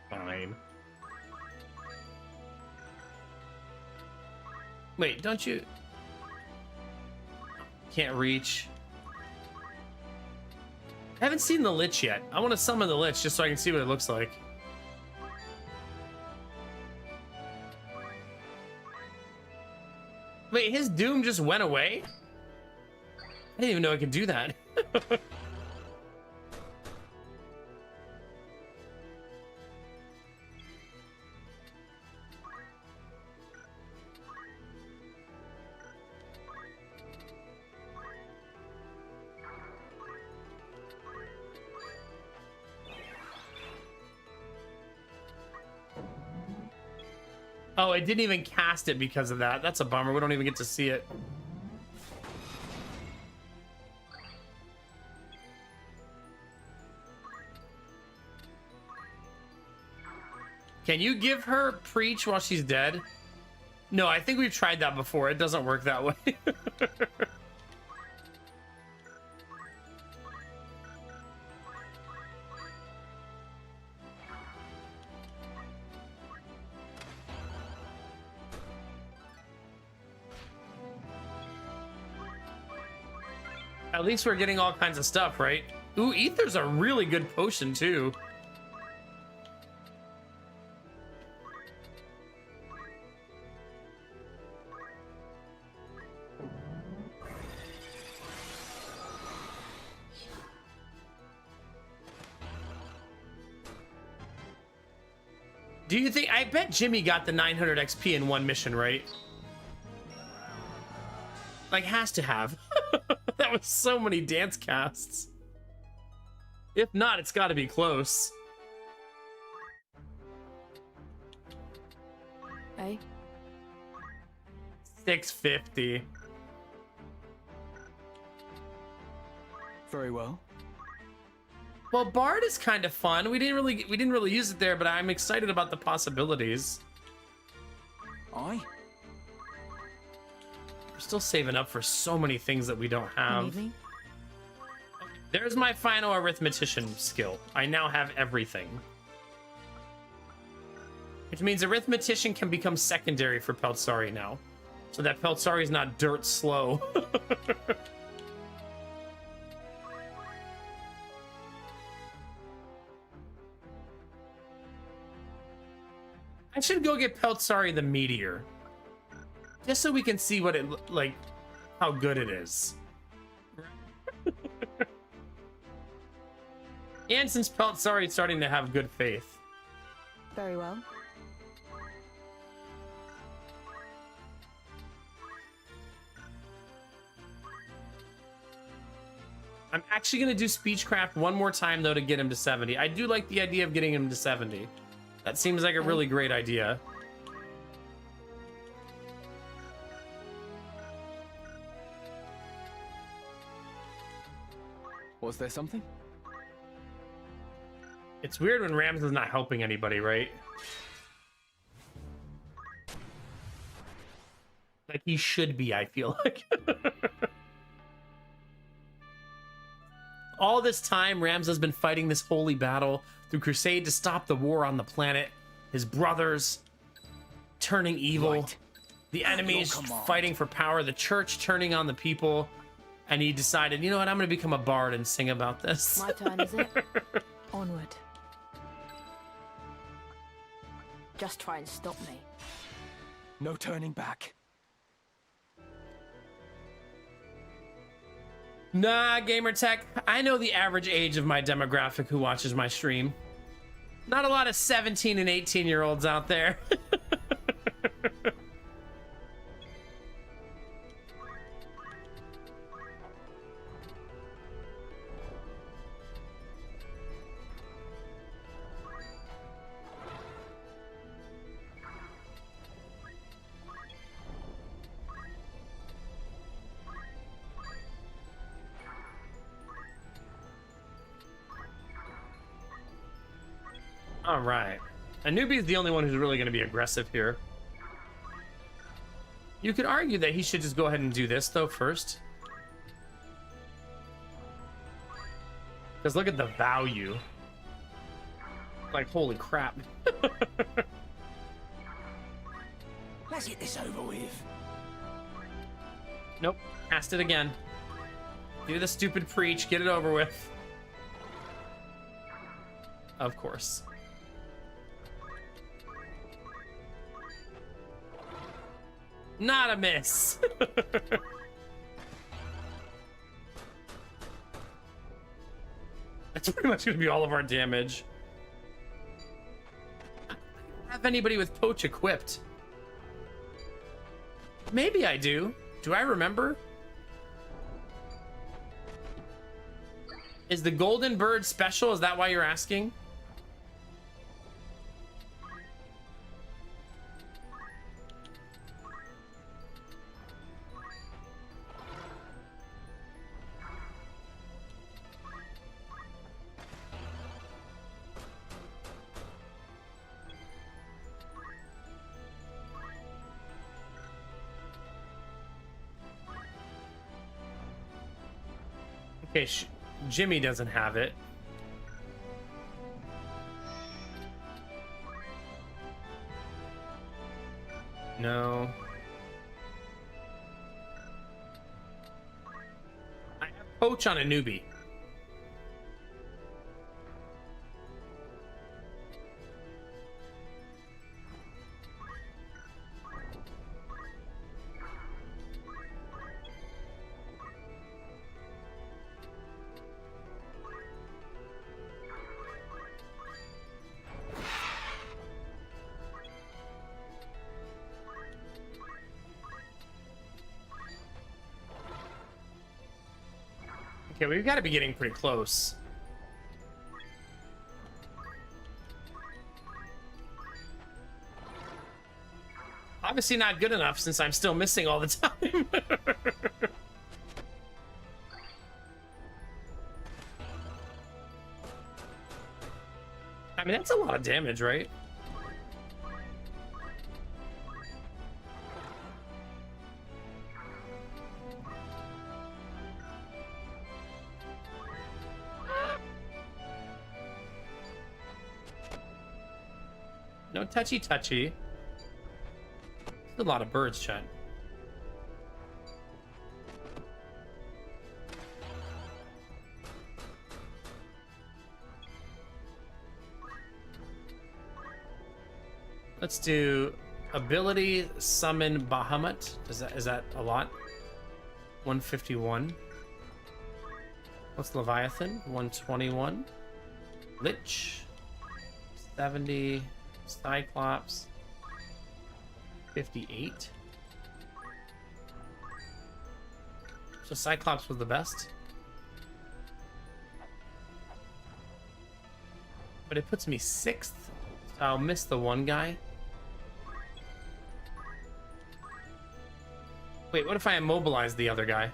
Fine. Wait, don't you... Can't reach. I haven't seen the Lich yet. I want to summon the Lich just so I can see what it looks like. Wait, his doom just went away? I didn't even know I could do that. Oh, it didn't even cast it because of that. That's a bummer. We don't even get to see it. Can you give her preach while she's dead? No, I think we've tried that before. It doesn't work that way. At least we're getting all kinds of stuff, right? Ooh, Ether's a really good potion, too. Do you think... I bet Jimmy got the 900 XP in one mission, right? Like, has to have. That was so many dance casts. If not, it's got to be close. Hey? 650. Very well. Well, Bard is kind of fun. We didn't really use it there, but I'm excited about the possibilities. Aye. We're still saving up for so many things that we don't have. There's my final arithmetician skill. I now have everything. Which means arithmetician can become secondary for Peltsari now. So that Peltsari is not dirt slow. I should go get Peltsari the Meteor. Just so we can see what it, like, how good it is. And since Peltsari is starting to have good faith. Very well. I'm actually going to do Speechcraft one more time, though, to get him to 70. I do like the idea of getting him to 70. That seems like a really great idea. Was there something? It's weird when Rams is not helping anybody, right? Like he should be, I feel like. All this time, Rams has been fighting this holy battle through crusade to stop the war on the planet. His brothers turning evil. Right. The enemies fighting for power. The church turning on the people. And he decided, you know what, I'm going to become a bard and sing about this. My turn, is it? Onward. Just try and stop me. No turning back. Nah, Gamertech, I know the average age of my demographic who watches my stream. Not a lot of 17 and 18-year-olds out there. All right. A newbie is the only one who's really going to be aggressive here. You could argue that he should just go ahead and do this, though, first. Because look at the value. Like, holy crap. Let's get this over with. Nope. Asked it again. Do the stupid preach. Get it over with. Of course. Not a miss. That's pretty much going to be all of our damage. I don't have anybody with Poach equipped. Maybe I do. Do I remember? Is the Golden Bird special? Is that why you're asking? Okay, Jimmy doesn't have it. No. I have Poach on a newbie. Okay, we've got to be getting pretty close. Obviously not good enough since I'm still missing all the time. I mean, that's a lot of damage, right? No touchy. There's a lot of birds, Chad. Let's do ability summon Bahamut. Is that a lot? 151. What's Leviathan? 121. Lich. 70. Cyclops. 58. So Cyclops was the best. But it puts me 6th. So I'll miss the one guy. Wait, what if I immobilize the other guy?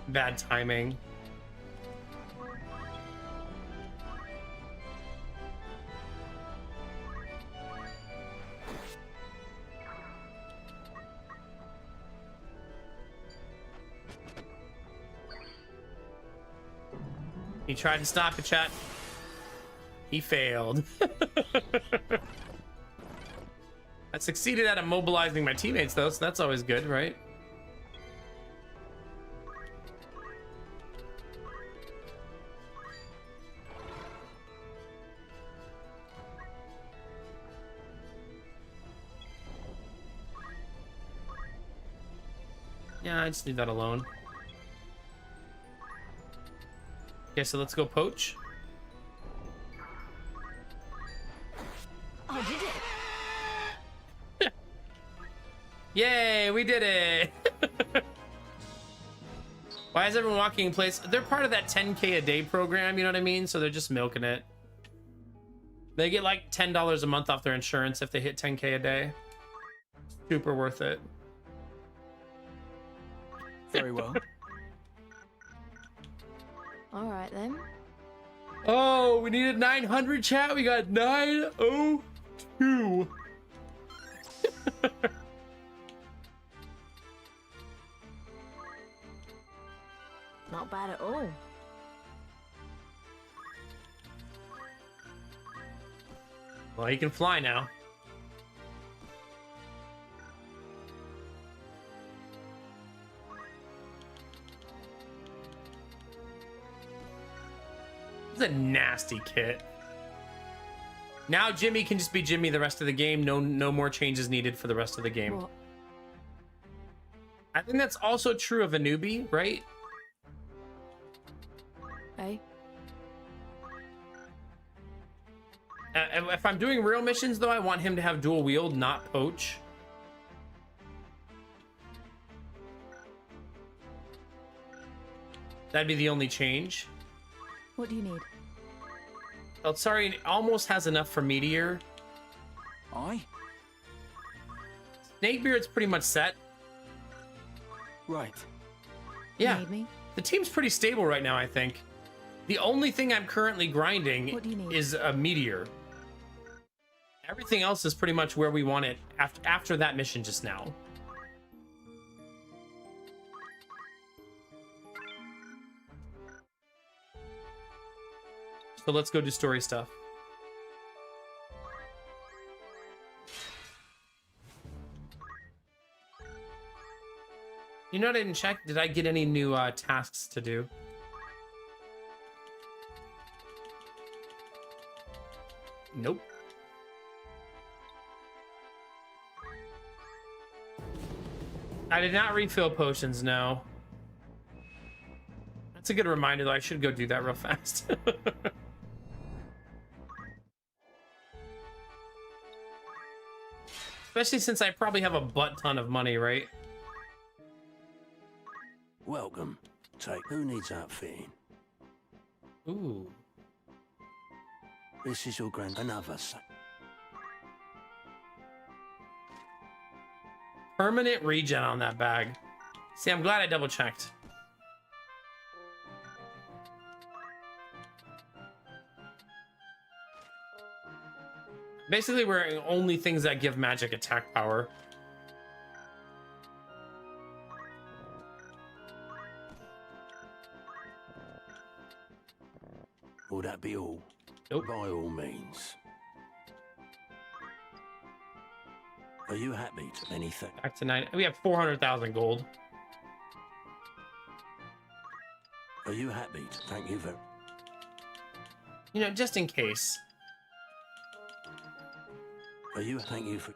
Bad timing. He tried to stop it, chat. He failed. I succeeded at immobilizing my teammates, though, so that's always good, right? Yeah, I just leave that alone. Okay, so let's go poach. Oh, did it? Yay, we did it! Why is everyone walking in place? They're part of that 10K a day program, you know what I mean? So they're just milking it. They get like $10 a month off their insurance if they hit 10K a day. Super worth it. Very well. All right then. Oh, we needed 900, chat. We got 902. Not bad at all. Well, he can fly now. This is a nasty kit. Now Jimmy can just be Jimmy the rest of the game. No more changes needed for the rest of the game. What? I think that's also true of a newbie, right? Eh? If I'm doing real missions, though, I want him to have dual wield, not poach. That'd be the only change. What do you need? Oh, sorry, it almost has enough for Meteor. Aye? Snakebeard's pretty much set. Right. Yeah, Need me? the team's pretty stable right now, I think. The only thing I'm currently grinding What do you need? is a Meteor. Everything else is pretty much where we want it after that mission just now. So let's go do story stuff. You know what I didn't check? Did I get any new tasks to do? Nope. I did not refill potions, no. That's a good reminder, though. I should go do that real fast. Especially since I probably have a butt ton of money, right? Welcome. Take who needs outfitting? Ooh. This is your another Permanent regen on that bag. See, I'm glad I double checked. Basically, we're only things that give magic attack power. Will that be all? Nope. By all means. Are you happy to anything? Back to 9. We have 400,000 gold. Are you happy to thank you very... You know, just in case. Are you thank you for...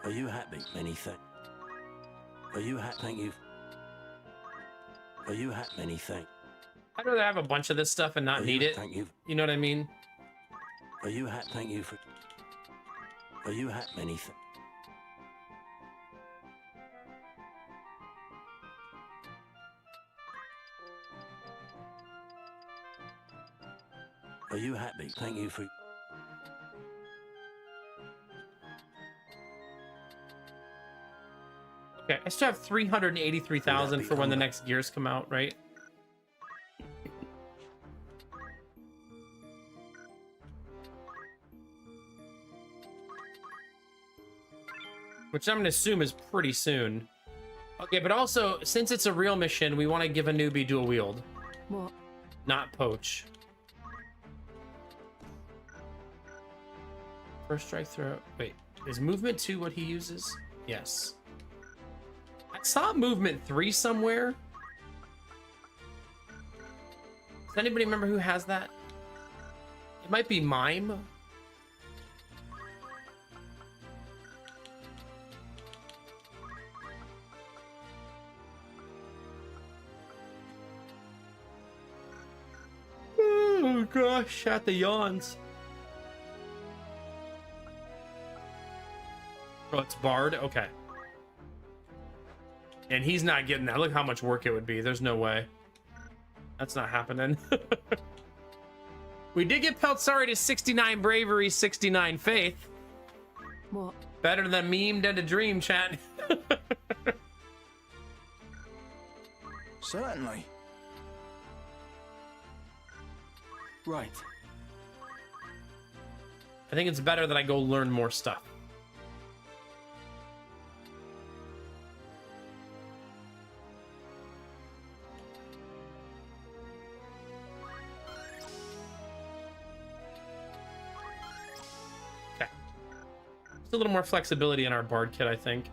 Are you happy anything? Are you happy thank you... Are you happy anything? I'd rather have a bunch of this stuff and not need it. Thank you. You know what I mean? Are you happy thank you for... Are you happy anything? Are you happy? Thank you for... Okay, I still have 383,000 for when the next gears come out, right? Which I'm gonna assume is pretty soon. Okay, but also, since it's a real mission, we want to give a newbie dual wield. What? Not poach. First strike throw. Wait, is movement 2 what he uses? Yes. I saw movement 3 somewhere. Does anybody remember who has that? It might be Mime. gosh, at the yawns. Oh, it's Bard? Okay. And he's not getting that. Look how much work it would be. There's no way. That's not happening. We did get Peltsari to 69 bravery, 69 faith. What? Better than memed and a dream, chat. Certainly. Right. I think it's better that I go learn more stuff. A little more flexibility in our Bard kit, I think.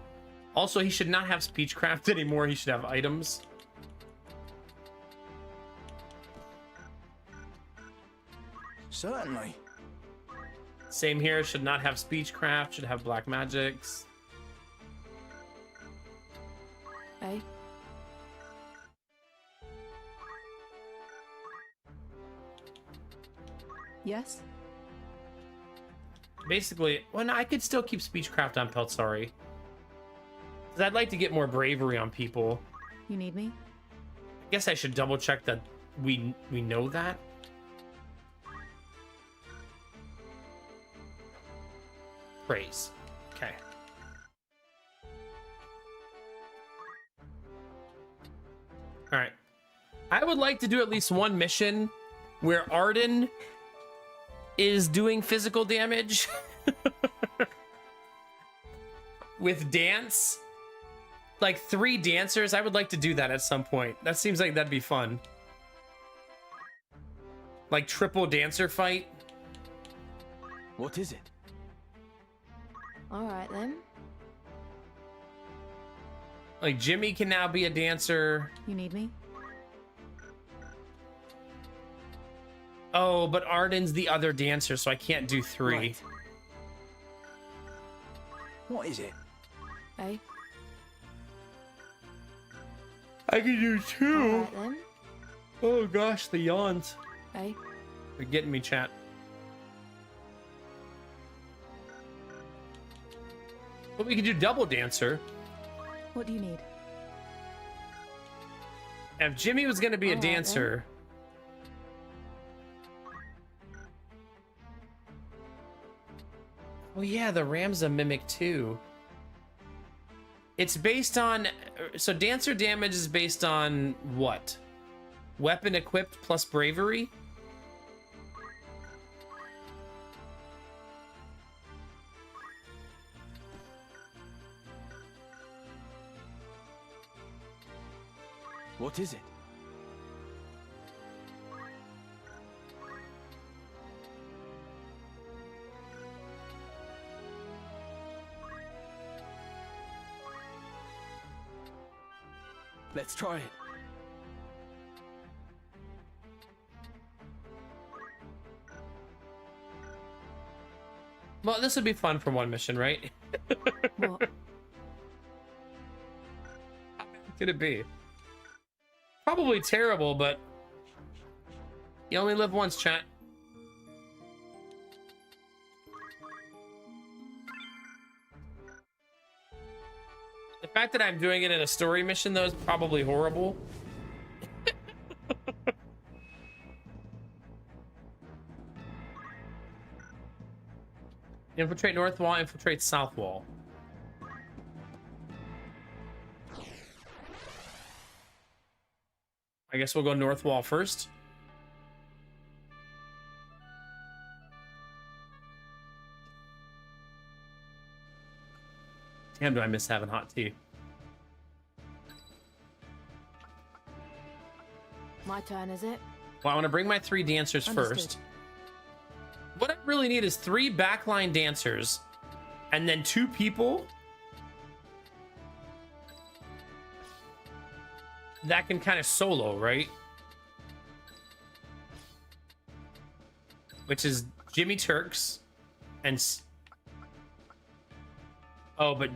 Also, he should not have Speechcraft anymore. He should have items. Certainly. Same here. Should not have Speechcraft. Should have Black Magics. Eh? Yes? Basically, well, no, I could still keep Speechcraft on Peltsari. Because I'd like to get more bravery on people. You need me? I guess I should double check that we know that. Praise. Okay. All right. I would like to do at least one mission where Arden is doing physical damage with dance. Like 3 dancers. I would like to do that at some point. That seems like that'd be fun. Like triple dancer fight. What is it? All right then. Like Jimmy can now be a dancer. You need me? Oh, but Arden's the other dancer, so I can't do 3. Right. What is it? Eh? I can do 2. All right then. Oh gosh, the yawns. Eh? They're getting me, chat. But we could do double dancer. What do you need? If Jimmy was gonna be a All right, dancer. Oh yeah, the Ram's a mimic too. It's based on, so dancer damage is based on what? Weapon equipped plus bravery? What is it? Let's try it. Well, this would be fun for one mission, right? What? How bad could it be? Probably terrible, but you only live once, chat. The fact that I'm doing it in a story mission, though, is probably horrible. Infiltrate north wall, infiltrate south wall. I guess we'll go north wall first. Damn, do I miss having hot tea. My turn, is it? Well, I want to bring my 3 dancers Understood. first. What I really need is 3 backline dancers and then 2 people that can kind of solo, right? Which is Jimmy Turks and... Oh, but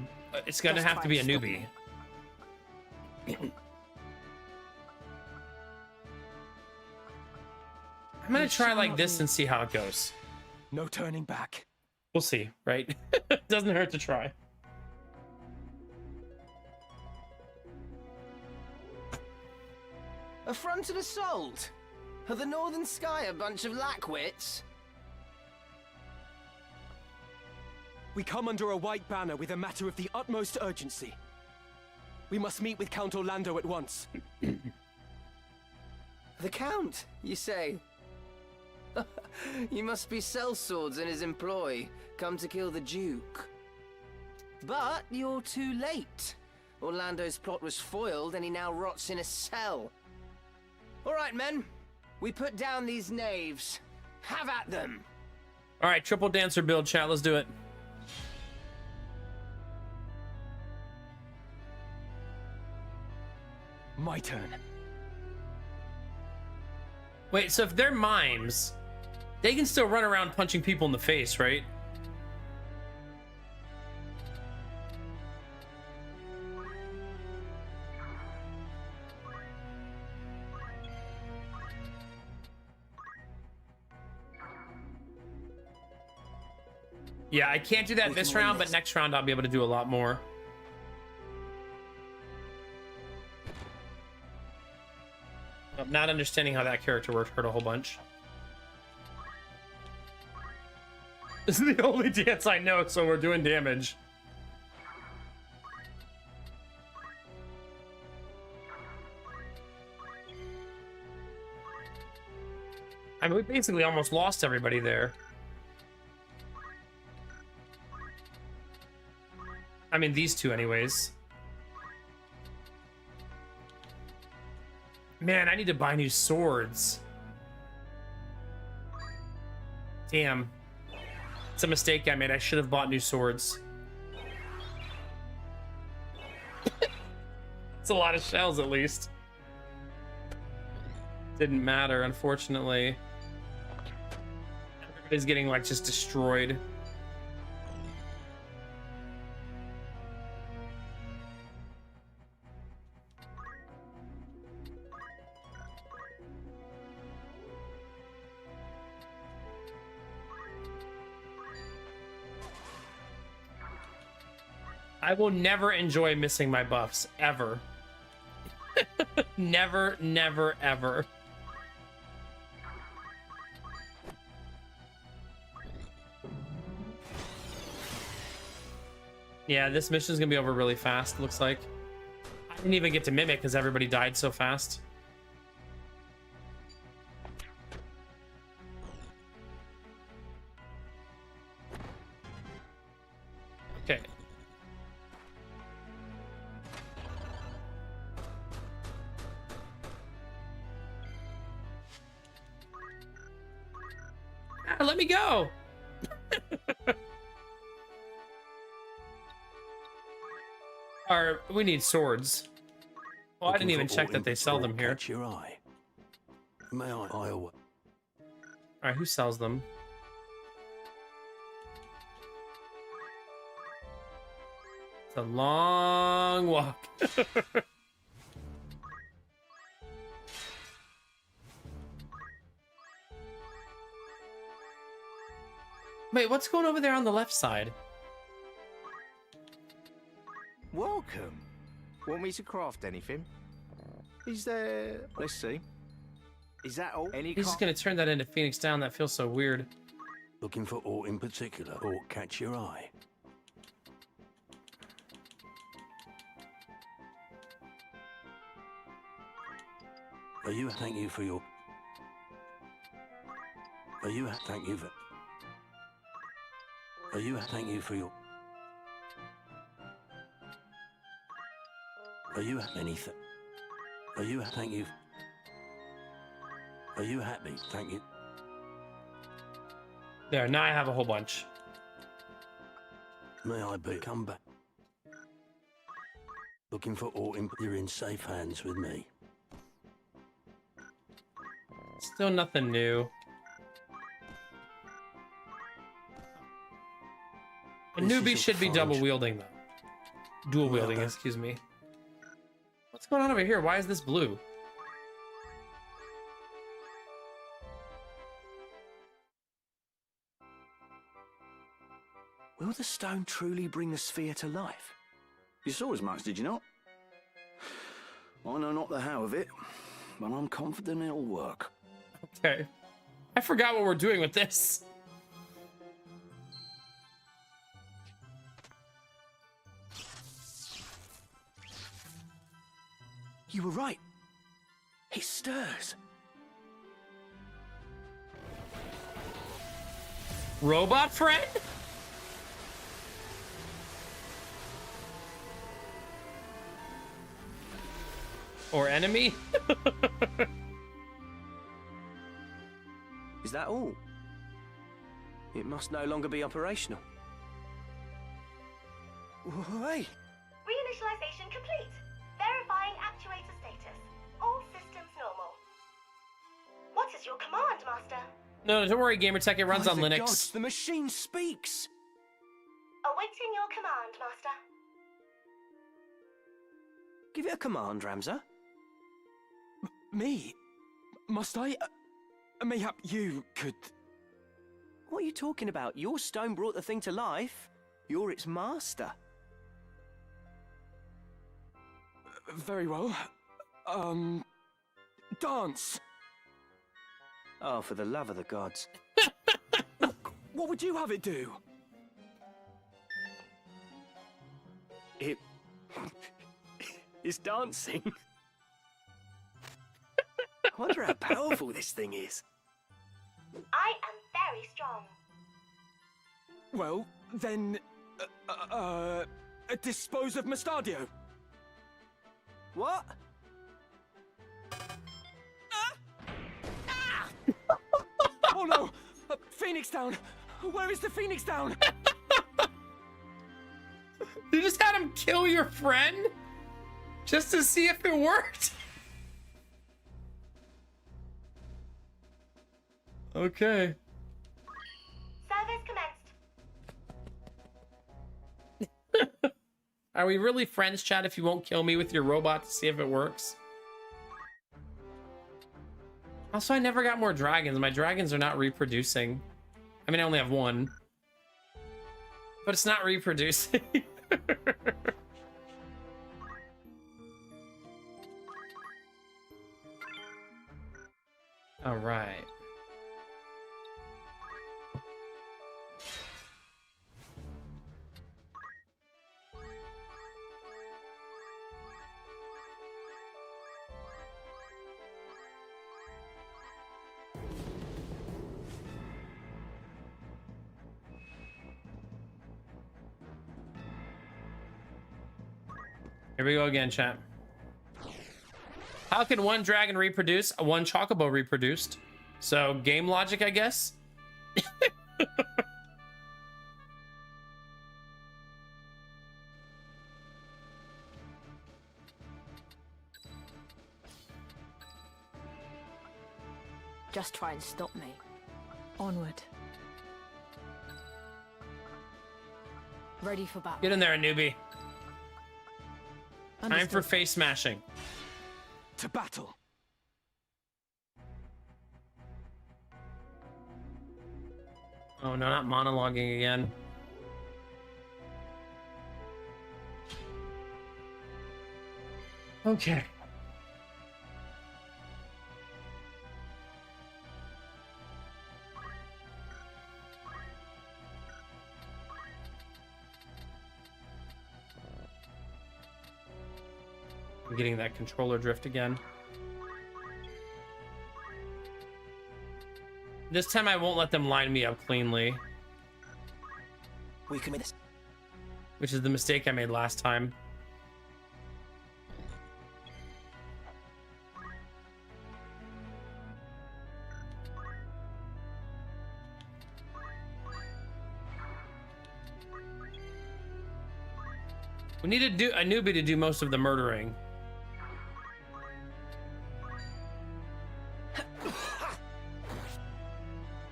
it's gonna Just have to be a try and newbie. I'm gonna try like this and see how it goes. No turning back. We'll see, right? Doesn't hurt to try. Affronted assault? Are the Northern Sky a bunch of lackwits? We come under a white banner with a matter of the utmost urgency. We must meet with Count Orlando at once. The Count, you say? You must be sellswords in his employ, come to kill the Duke. But you're too late. Orlando's plot was foiled and he now rots in a cell. All right, men. We put down these knaves. Have at them. All right, triple dancer build, chat. Let's do it. My turn. Wait, so if they're mimes, they can still run around punching people in the face, right? Yeah, I can't do that this round, but next round I'll be able to do a lot more. Not understanding how that character worked hurt a whole bunch. This is the only dance I know, so we're doing damage. I mean, we basically almost lost everybody there. I mean, these two anyways. Man, I need to buy new swords. Damn. It's a mistake I made. I should have bought new swords. It's a lot of shells, at least. Didn't matter, unfortunately. Everybody's getting, like, just destroyed. I will never enjoy missing my buffs, ever. Never, never, ever. Yeah, this mission's gonna be over really fast, looks like. I didn't even get to mimic because everybody died so fast. Okay. Let me go. We need swords. Well, I didn't even check that they sell them here. Your eye. May I? All right, who sells them? It's a long walk. Wait, what's going over there on the left side? Welcome. Want me to craft anything? Is there... Let's see. Is that all? He's just gonna turn that into Phoenix Down. That feels so weird. Looking for aught in particular, or catch your eye? Are you? Thank you for your... Are you? Thank you for... Are you? Thank you for your... Are you anything? Are you? Thank you. Are you happy? Thank you. There, now I have a whole bunch. May I be? Come back. Looking for aught in... You're in safe hands with me. Still nothing new. A newbie should be double wielding though. Dual wielding, excuse me. What's going on over here? Why is this blue? Will the stone truly bring the sphere to life? You saw as much, did you not? I know not the how of it, but I'm confident it'll work. Okay. I forgot what we're doing with this. You were right. It stirs. Robot friend? Or enemy? Is that all? It must no longer be operational. Hey! Reinitialization complete. Verifying actuator status. All systems normal. What is your command, Master? No, don't worry, Gamertech. It runs By on the Linux. gods, the machine speaks! Awaiting your command, Master. Give it a command, Ramza. Me? Must I? Mayhap you could... What are you talking about? Your stone brought the thing to life. You're its master. Very well. Dance! Oh, for the love of the gods. What would you have it do? It... it's dancing. I wonder how powerful this thing is. I am very strong. Well, then... dispose of Mustadio. What? Oh no! Phoenix Down! Where is the Phoenix Down? You just had him kill your friend? Just to see if it worked? Okay. Service commenced. Are we really friends, chat, if you won't kill me with your robot to see if it works? Also, I never got more dragons. My dragons are not reproducing. I mean, I only have one. But it's not reproducing. All right. Here we go again, chat. How can one dragon reproduce? One chocobo reproduced. So game logic, I guess. Just try and stop me. Onward. Ready for battle. Get in there, newbie. Time Understood. for face smashing. To battle. Oh no, not monologuing again. Okay. I'm getting that controller drift again. This time I won't let them line me up cleanly, We can win this. which is the mistake I made last time. We need to do a newbie to do most of the murdering.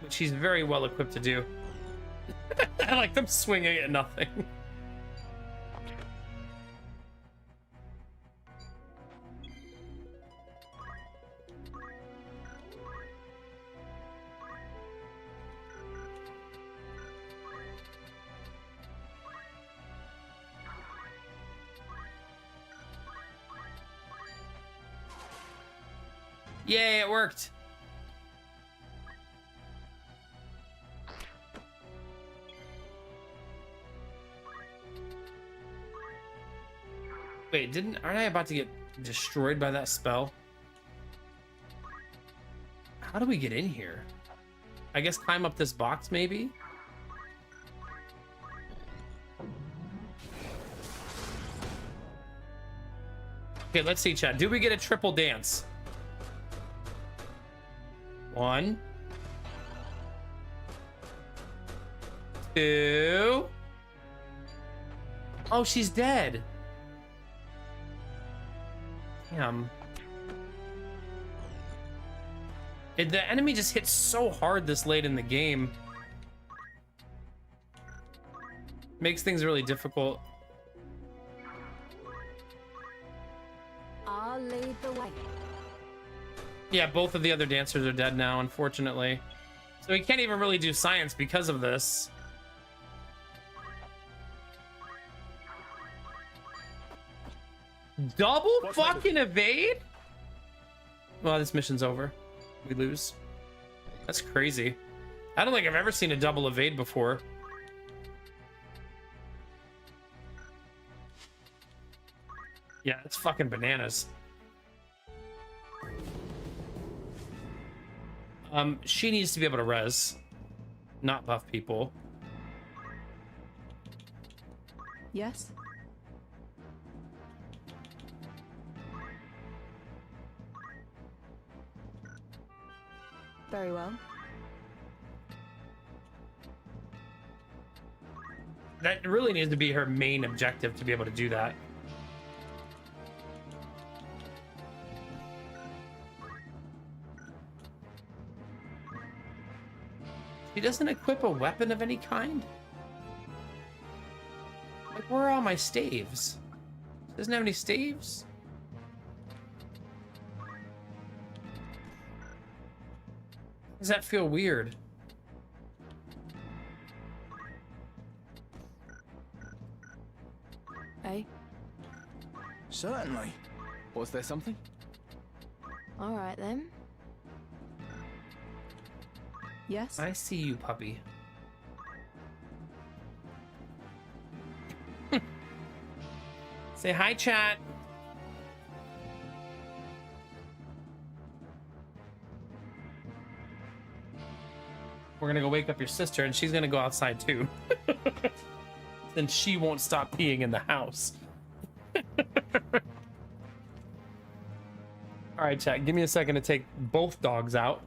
Which he's very well equipped to do. I like them swinging at nothing. Yay, it worked. Wait, aren't I about to get destroyed by that spell? How do we get in here? I guess climb up this box, maybe? Okay, let's see, chat. Do we get a triple dance? 1, 2. Oh, she's dead. Damn. The enemy just hits so hard this late in the game. Makes things really difficult. I'll lead the way. Yeah, both of the other dancers are dead now, unfortunately. So we can't even really do science because of this. Double fucking evade? Well, this mission's over. We lose. That's crazy. I don't think I've ever seen a double evade before. Yeah, it's fucking bananas. She needs to be able to res, not buff people. Yes. Very well. That really needs to be her main objective, to be able to do that. She doesn't equip a weapon of any kind? Like, where are all my staves? She doesn't have any staves? Does that feel weird? Hey. Certainly. Was there something? All right then. Yes. I see you, puppy. Say hi, chat. We're gonna go wake up your sister, and she's gonna go outside too. Then she won't stop peeing in the house. All right, chat. Give me a second to take both dogs out,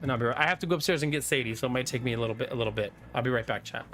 and I'll be right. I have to go upstairs and get Sadie, so it might take me a little bit. I'll be right back, chat.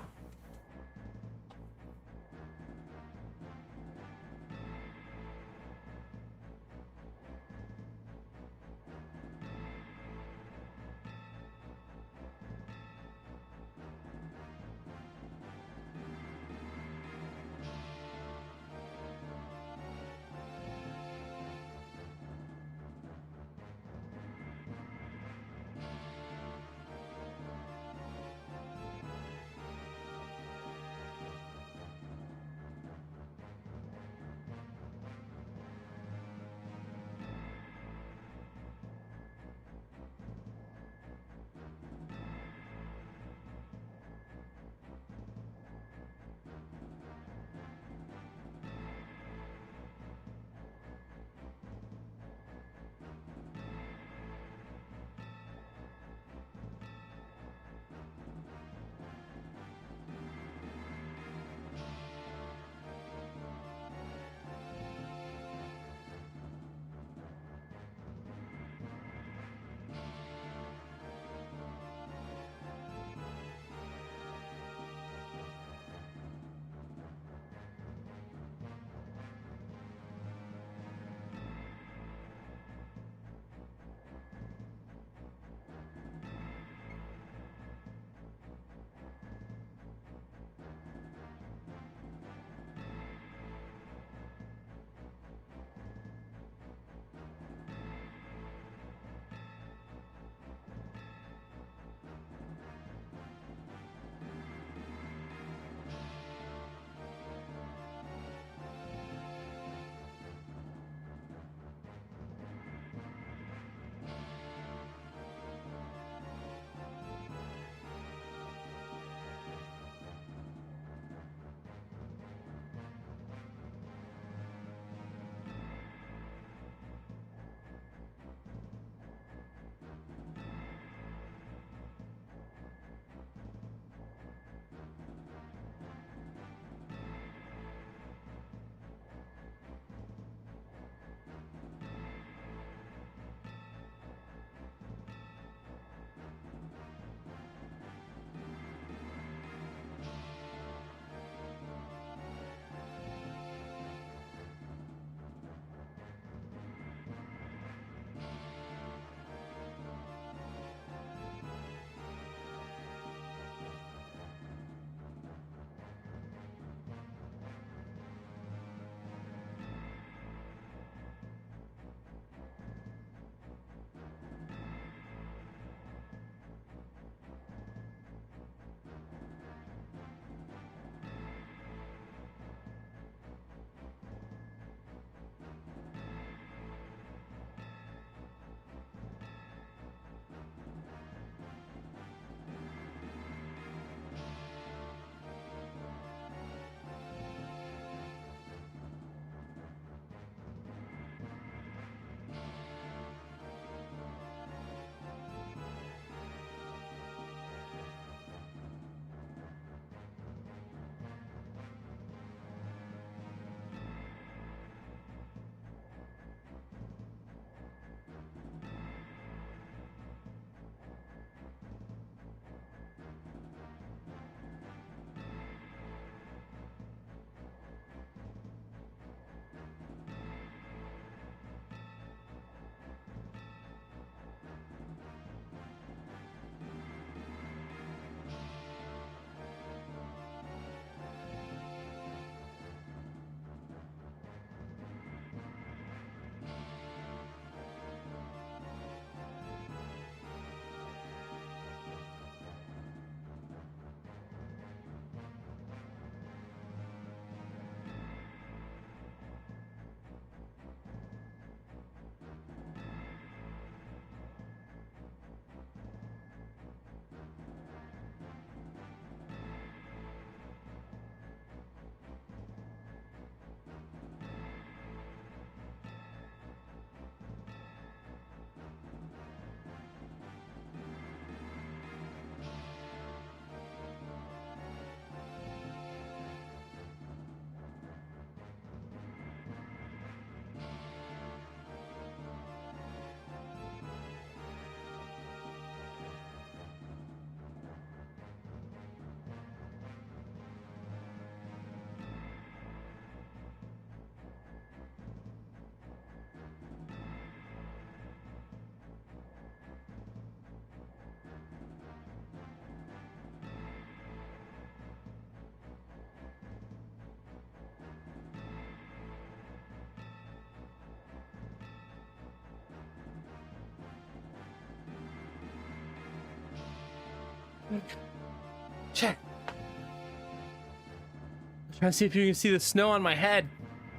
Trying to see if you can see the snow on my head,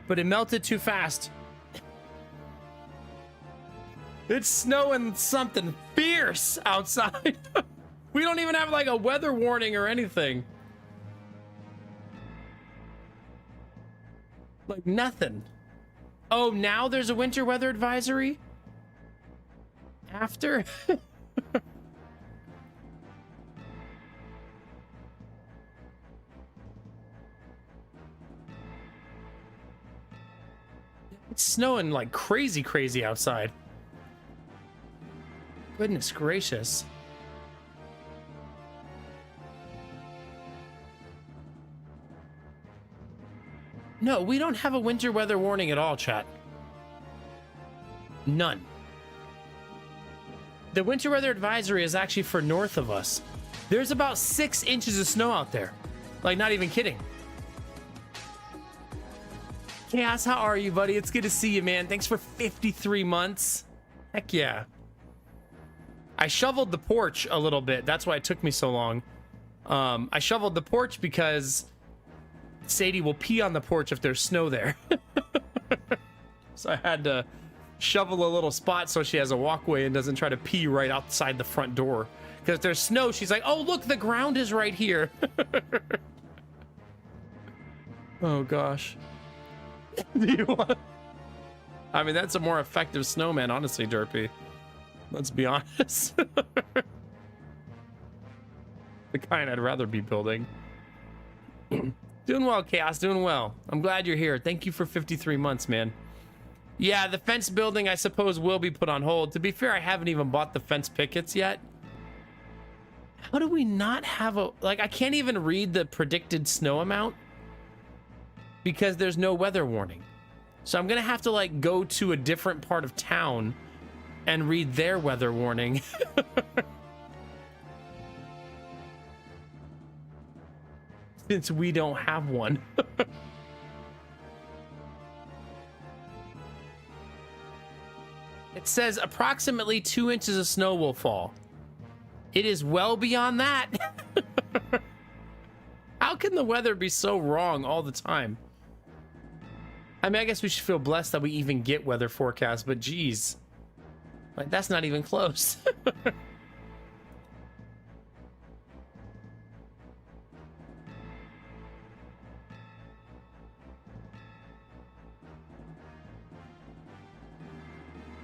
but it melted too fast. It's snowing something fierce outside. We don't even have like a weather warning or anything. Like nothing. Oh, now there's a winter weather advisory? After? It's snowing like crazy outside. Goodness gracious. No, we don't have a winter weather warning at all, chat. None. The winter weather advisory is actually for north of us. There's about 6 inches of snow out there. Like, not even kidding. Chaos, how are you, buddy? It's good to see you, man. Thanks for 53 months. Heck yeah. I shoveled the porch a little bit. That's why it took me so long. I shoveled the porch because Sadie will pee on the porch if there's snow there. So I had to shovel a little spot so she has a walkway and doesn't try to pee right outside the front door. Because if there's snow, she's like, oh, look, the ground is right here. Oh, gosh. Do you want... I mean, that's a more effective snowman, honestly, Derpy. Let's be honest. The kind I'd rather be building. Doing well, Chaos, doing well. I'm glad you're here. Thank you for 53 months, man. Yeah, the fence building, I suppose, will be put on hold. To be fair, I haven't even bought the fence pickets yet. How do we not have a... Like, I can't even read the predicted snow amount because there's no weather warning. So I'm going to have to, like, go to a different part of town and read their weather warning. Since we don't have one. It says approximately 2 inches of snow will fall. It is well beyond that. How can the weather be so wrong all the time? I mean, I guess we should feel blessed that we even get weather forecasts, but geez. Like, that's not even close.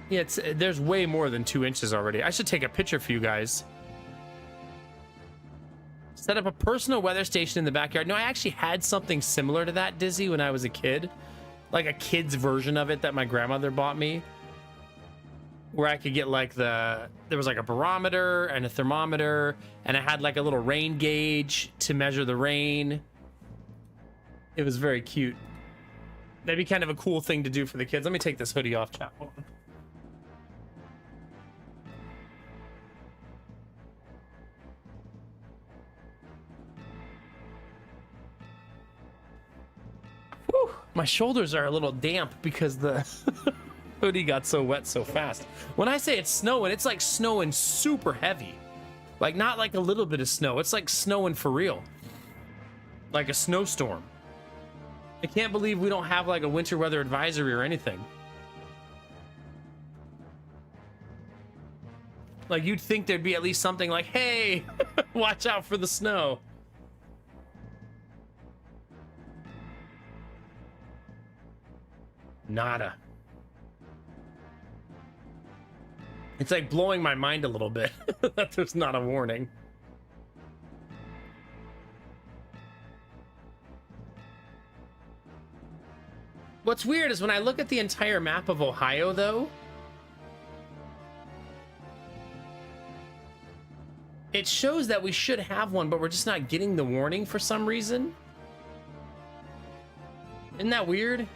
Yeah, there's way more than 2 inches already. I should take a picture for you guys. Set up a personal weather station in the backyard. No, I actually had something similar to that, Dizzy, when I was a kid. Like a kid's version of it that my grandmother bought me. Where I could get like there was like a barometer and a thermometer, and it had like a little rain gauge to measure the rain. It was very cute. That'd be kind of a cool thing to do for the kids. Let me take this hoodie off, chat. Hold on. Whew, my shoulders are a little damp because the hoodie got so wet so fast. When I say it's snowing, it's like snowing super heavy. Like not like a little bit of snow. It's like snowing for real. Like a snowstorm. I can't believe we don't have like a winter weather advisory or anything. Like you'd think there'd be at least something like, hey, watch out for the snow. Nada. It's like blowing my mind a little bit that there's not a warning. What's weird is when I look at the entire map of Ohio, though, it shows that we should have one, but we're just not getting the warning for some reason. Isn't that weird?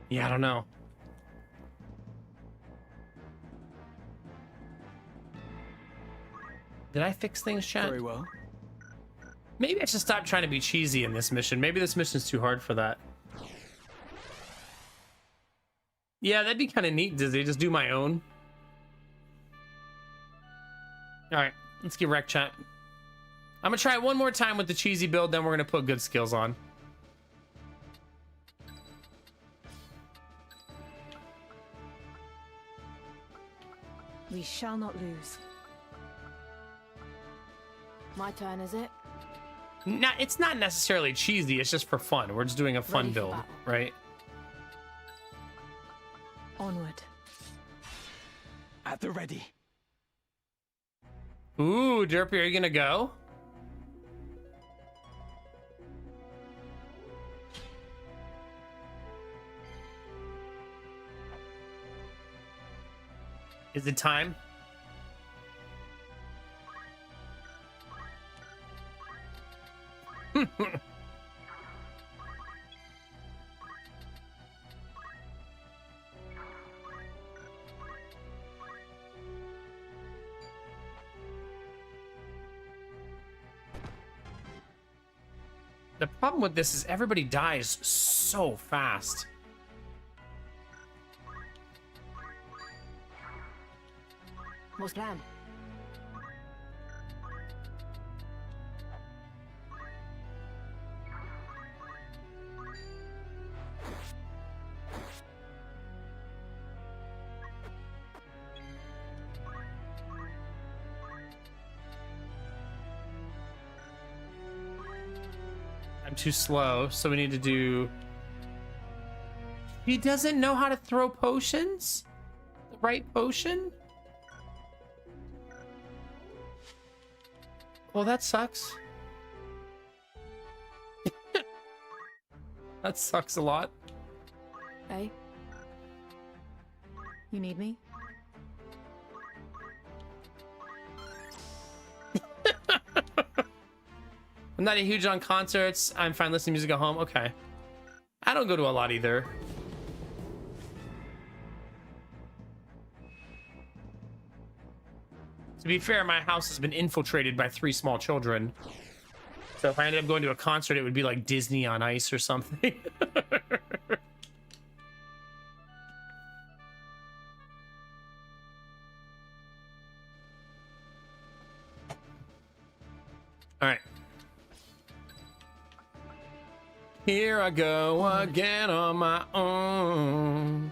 Yeah, I don't know. Did I fix things, chat? Very well. Maybe I should stop trying to be cheesy in this mission. Maybe this mission's too hard for that. Yeah, that'd be kind of neat. Does they just do my own? All right, let's get wreck chat. I'm gonna try it one more time with the cheesy build, then we're gonna put good skills on. We shall not lose. My turn, is it? It's not necessarily cheesy, it's just for fun. We're just doing a fun build, right? Onward. At the ready. Ooh, Derpy, are you gonna go? Is it time? The problem with this is everybody dies so fast. What's the plan? I'm too slow, so we need to do... He doesn't know how to throw potions? The right potion? Well, that sucks. That sucks a lot. Hey? You need me? I'm not a huge on concerts. I'm fine listening to music at home. Okay. I don't go to a lot either. To be fair, my house has been infiltrated by 3 small children. So if I ended up going to a concert, it would be like Disney on Ice or something. All right. Here I go again on my own.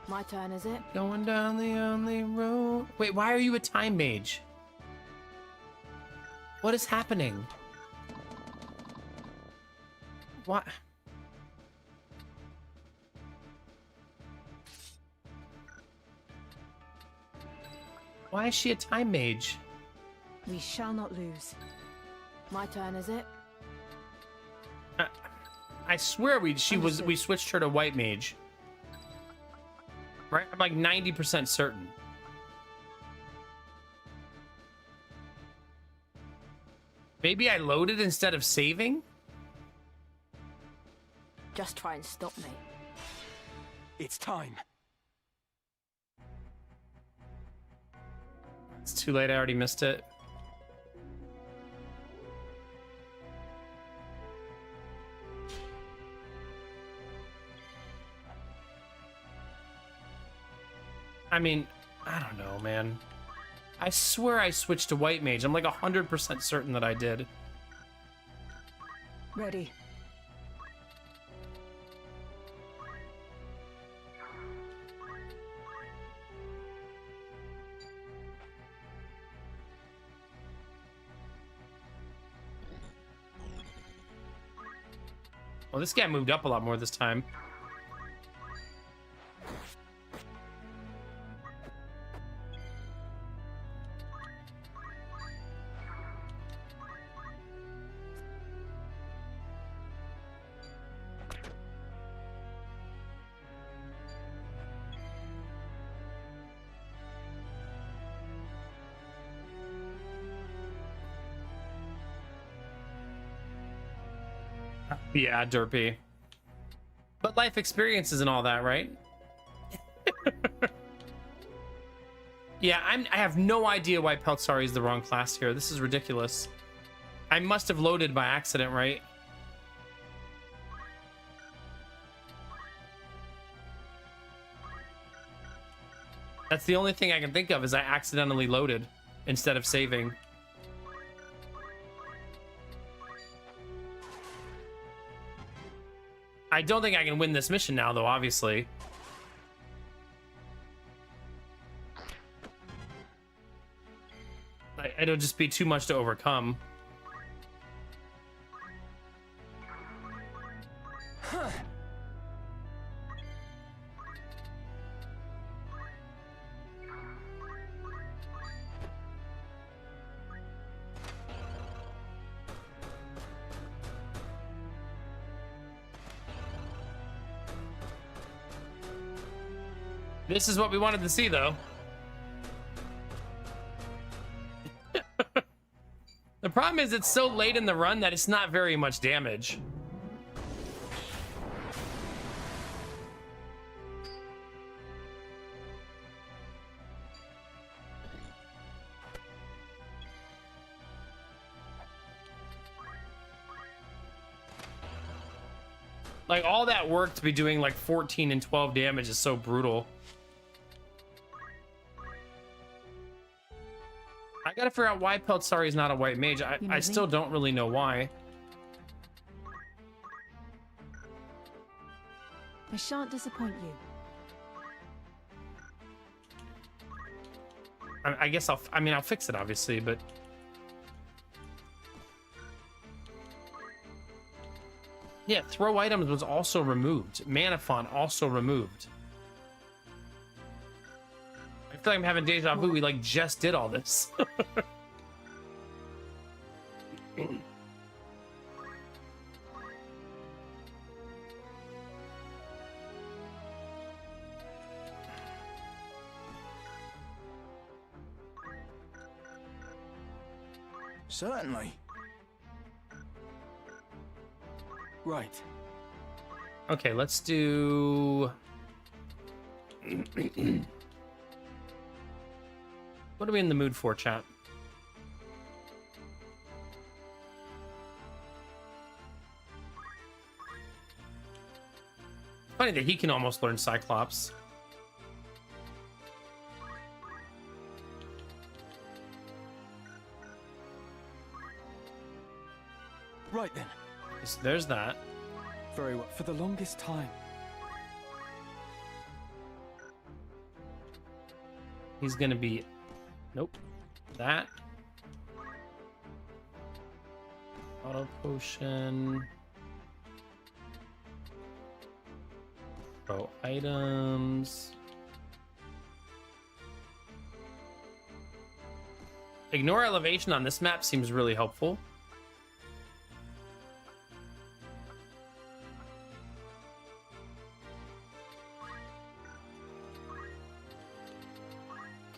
My turn, is it? Going down the only road. Wait, why are you a time mage? What is happening? What? Why is she a time mage? We shall not lose. My turn, is it? I swear we switched her to white mage. Right? I'm like 90% certain. Maybe I loaded instead of saving? Just try and stop me. It's time. It's too late, I already missed it. I mean, I don't know, man. I swear I switched to white mage. I'm like 100% certain that I did. Ready. Well, this guy moved up a lot more this time. Yeah, derpy. But life experiences and all that, right? Yeah, I have no idea why Peltsari is the wrong class here. This is ridiculous. I must have loaded by accident, right? That's the only thing I can think of is I accidentally loaded instead of saving. I don't think I can win this mission now, though, obviously. It'll just be too much to overcome. Huh. This is what we wanted to see, though. The problem is it's so late in the run that it's not very much damage. Like, all that work to be doing like 14 and 12 damage is so brutal. I gotta figure out why Peltsari is not a white mage. I still don't really know why. I shan't disappoint you. I guess I'll fix it, obviously, but... Yeah, throw items was also removed. Mana font also removed. I feel like I'm having deja vu. We like just did all this. Certainly. Right. Okay, let's do... What are we in the mood for, chat? Funny that he can almost learn Cyclops. Right then. So there's that. Very well. For the longest time. He's gonna be... Nope. That. Auto potion. Throw items. Ignore elevation on this map seems really helpful.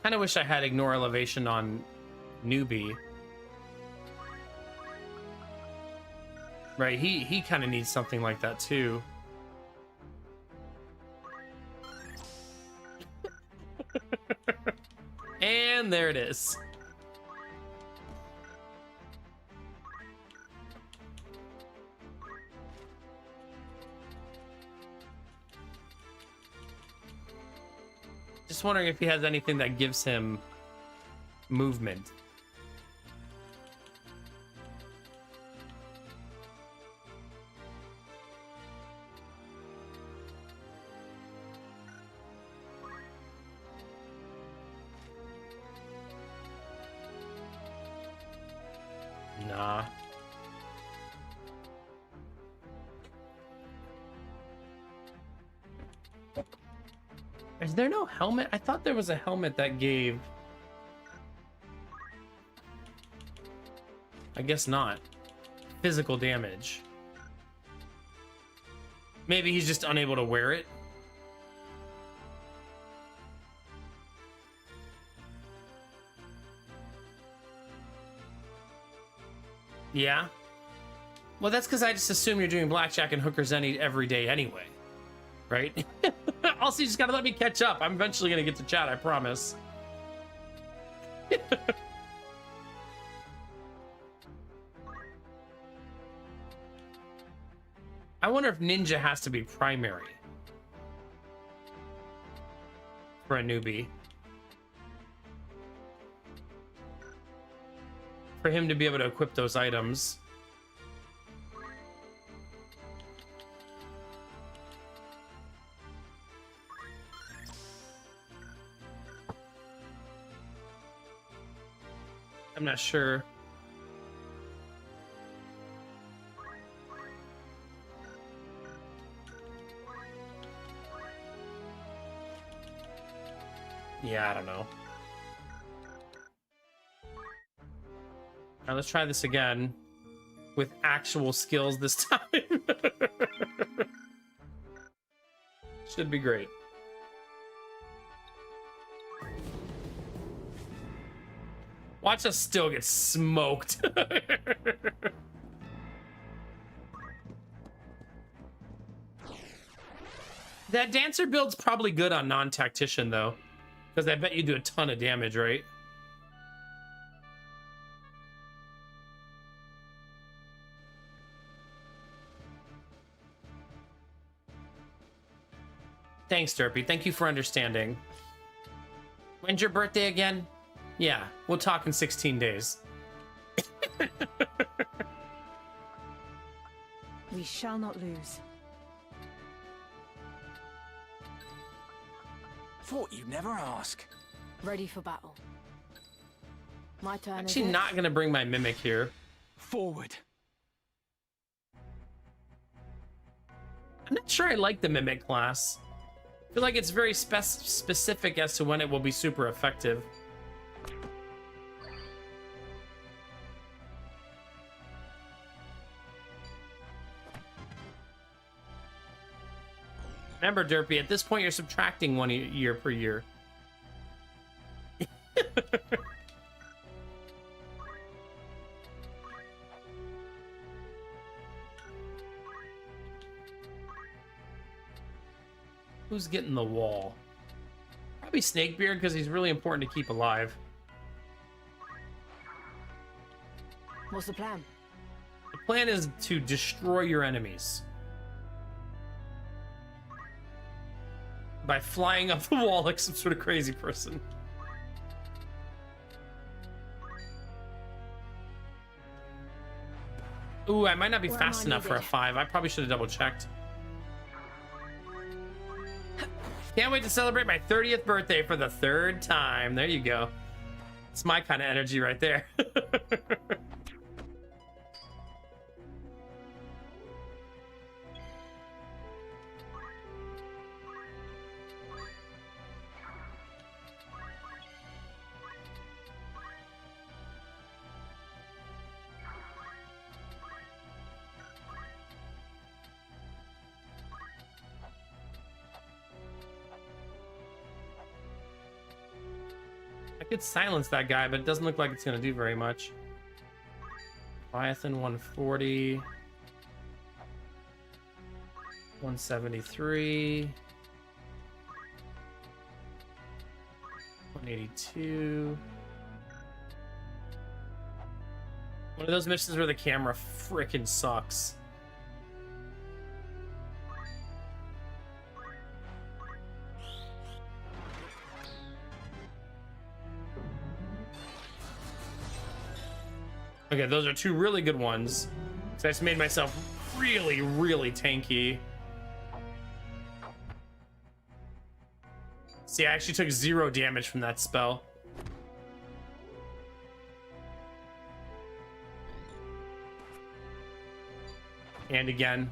Kind of wish I had ignore elevation on newbie. Right, he kind of needs something like that too. And there it is. Just wondering if he has anything that gives him movement. Nah. Is there no helmet? I thought there was a helmet that gave... I guess not. Physical damage. Maybe he's just unable to wear it. Yeah. Well, that's because I just assume you're doing blackjack and hookers every day anyway. Right? Also, you just gotta let me catch up. I'm eventually gonna get to chat, I promise. I wonder if ninja has to be primary for a newbie. for him to be able to equip those items. I'm not sure. Yeah, I don't know. All right, let's try this again with actual skills this time. Should be great. Watch us still get smoked. That dancer build's probably good on non-tactician though, because I bet you do a ton of damage, right? Thanks, Derpy. Thank you for understanding. When's your birthday again? Yeah, we'll talk in 16 days. We shall not lose. Thought you'd never ask. Ready for battle. My turn. Actually, not gonna bring my mimic here. Forward. I'm not sure I like the mimic class. I feel like it's very specific as to when it will be super effective. Remember, Derpy, at this point you're subtracting 1 year per year. Who's getting the wall? Probably Snakebeard, because he's really important to keep alive. What's the plan? The plan is to destroy your enemies. By flying up the wall like some sort of crazy person. Ooh, I might not be fast enough for a 5. I probably should have double checked. Can't wait to celebrate my 30th birthday for the 3rd time. There you go. It's my kind of energy right there. Could silence that guy, but it doesn't look like it's going to do very much. Leviathan 140. 173. 182. One of those missions where the camera frickin' sucks. Okay, those are 2 really good ones. So I just made myself really, really tanky. See, I actually took 0 damage from that spell. And again.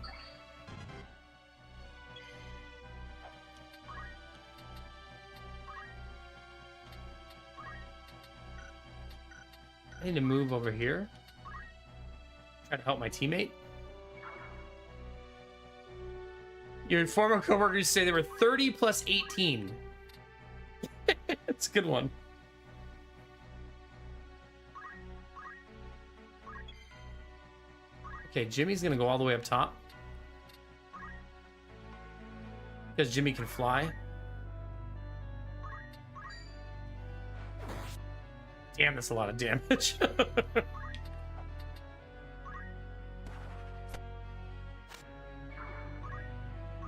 I need to move over here. Try to help my teammate. Your former coworkers say they were 30 plus 18. That's a good one. Okay, Jimmy's gonna go all the way up top. Because Jimmy can fly. Damn, that's a lot of damage.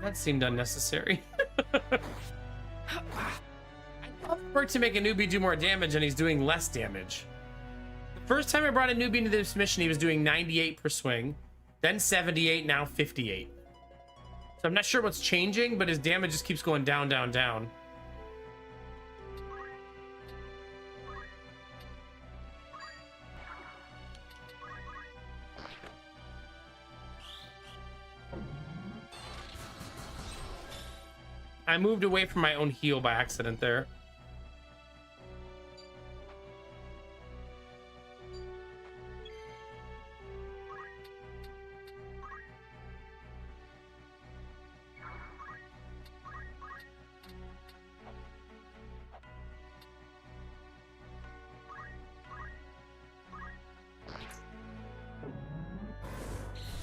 That seemed unnecessary. I love for it to make a newbie do more damage and he's doing less damage. The First time I brought a newbie into this mission, he was doing 98 per swing, then 78, now 58. So I'm not sure what's changing, but his damage just keeps going down, down, down. I moved away from my own heal by accident there.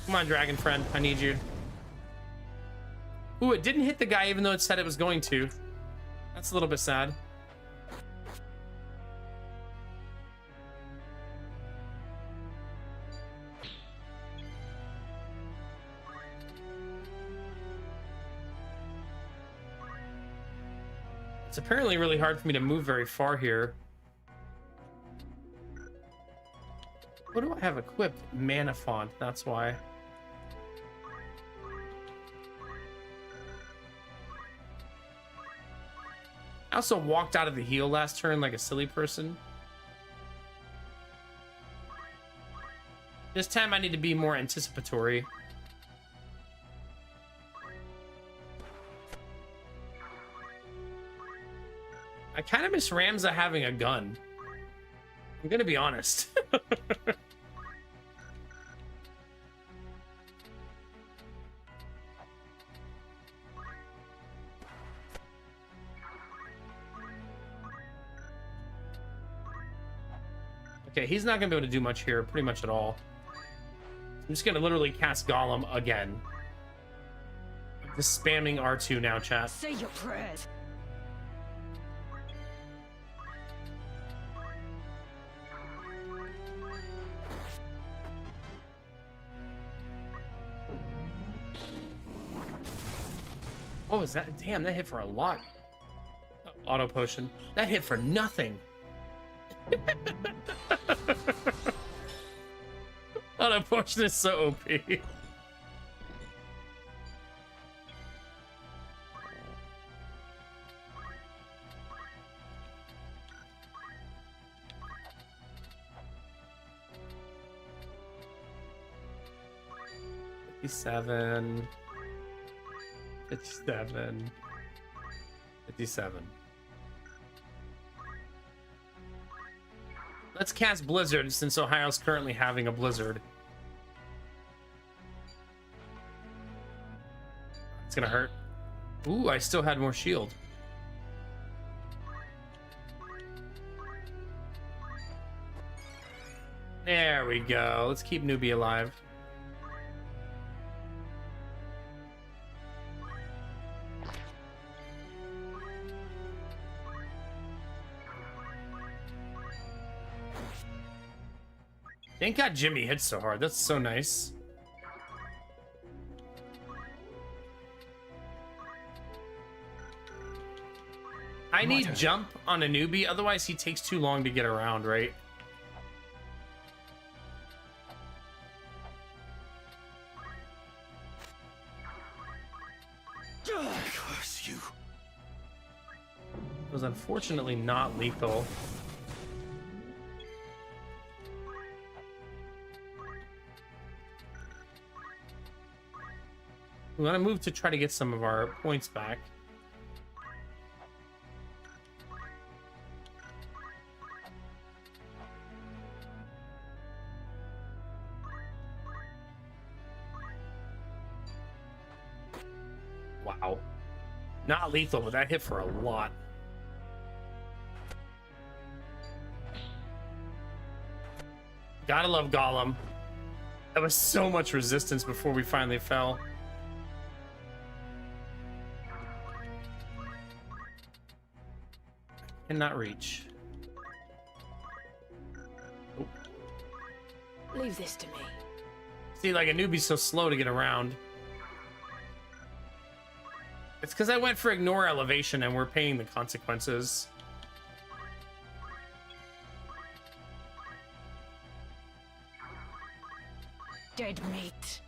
Come on, dragon friend. I need you. Ooh, it didn't hit the guy even though it said it was going to. That's a little bit sad. It's apparently really hard for me to move very far here. What do I have equipped? Mana font, that's why. I also walked out of the heal last turn like a silly person. This time I need to be more anticipatory. I kind of miss Ramza having a gun. I'm gonna be honest. Okay, he's not gonna be able to do much here, pretty much at all. I'm just gonna literally cast Golem again. Just spamming R2 now, chat. Say your prayers. What was that? Damn, that hit for a lot. Auto potion. That hit for nothing. Auto potion is so OP. $57. 57. 57. Let's cast Blizzard since Ohio's currently having a blizzard. It's gonna hurt. Ooh, I still had more shield. There we go. Let's keep newbie alive. Thank God Jimmy hits so hard. That's so nice. I need jump on a newbie, otherwise he takes too long to get around, right? Curse you. It was unfortunately not lethal. We want to move to try to get some of our points back. Wow. Not lethal, but that hit for a lot. Gotta love Golem. That was so much resistance before we finally fell. Cannot reach. Oh. Leave this to me. See, like a newbie's so slow to get around. It's because I went for ignore elevation and we're paying the consequences. dead meat.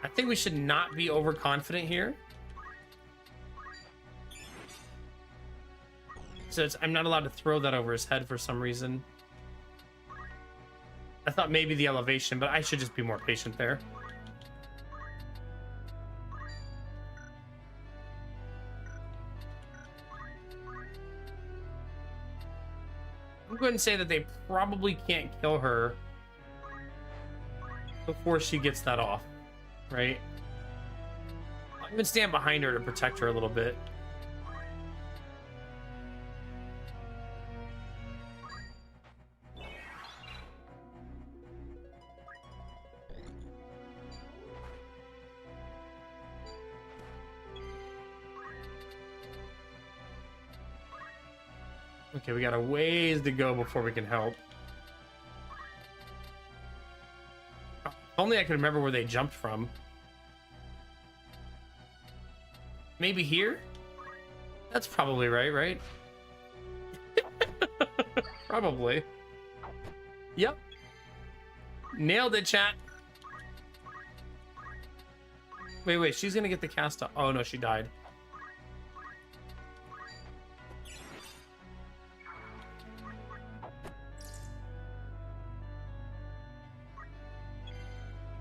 I think we should not be overconfident here. So I'm not allowed to throw that over his head for some reason. I thought maybe the elevation, but I should just be more patient there. I'm going to say that they probably can't kill her before she gets that off, right? I'll even stand behind her to protect her a little bit. Okay, we got a ways to go before we can help. If only I could remember where they jumped from. Maybe here? That's probably right? Probably. Yep. Nailed it, chat. Wait, she's gonna get the cast off. Oh no, she died.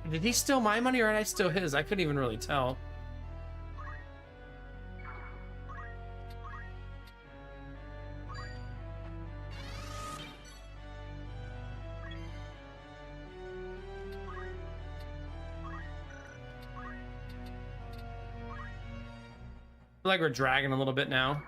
Did he steal my money or did I steal his? I couldn't even really tell. I feel like we're dragging a little bit now.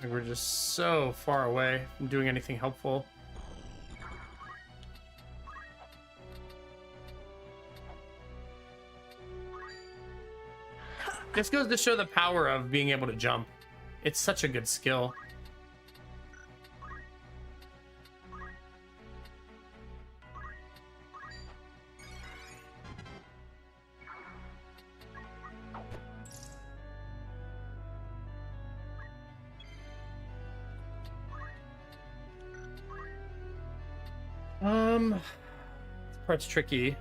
We're just so far away from doing anything helpful. This goes to show the power of being able to jump. It's such a good skill. This part's tricky.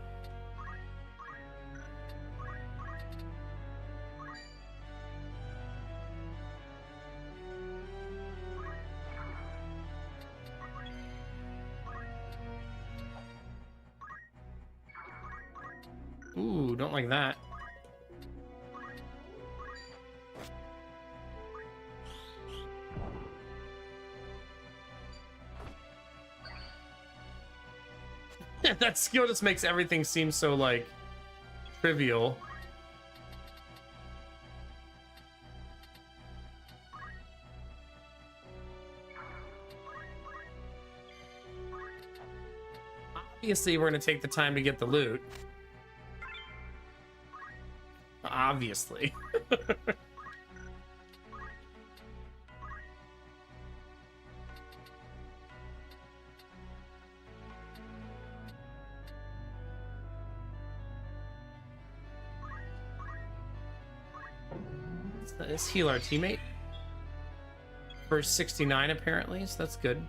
Ooh, don't like that. That skill just makes everything seem so, like, trivial. Obviously, we're going to take the time to get the loot. Obviously. Let's heal our teammate. For 69 apparently, so that's good.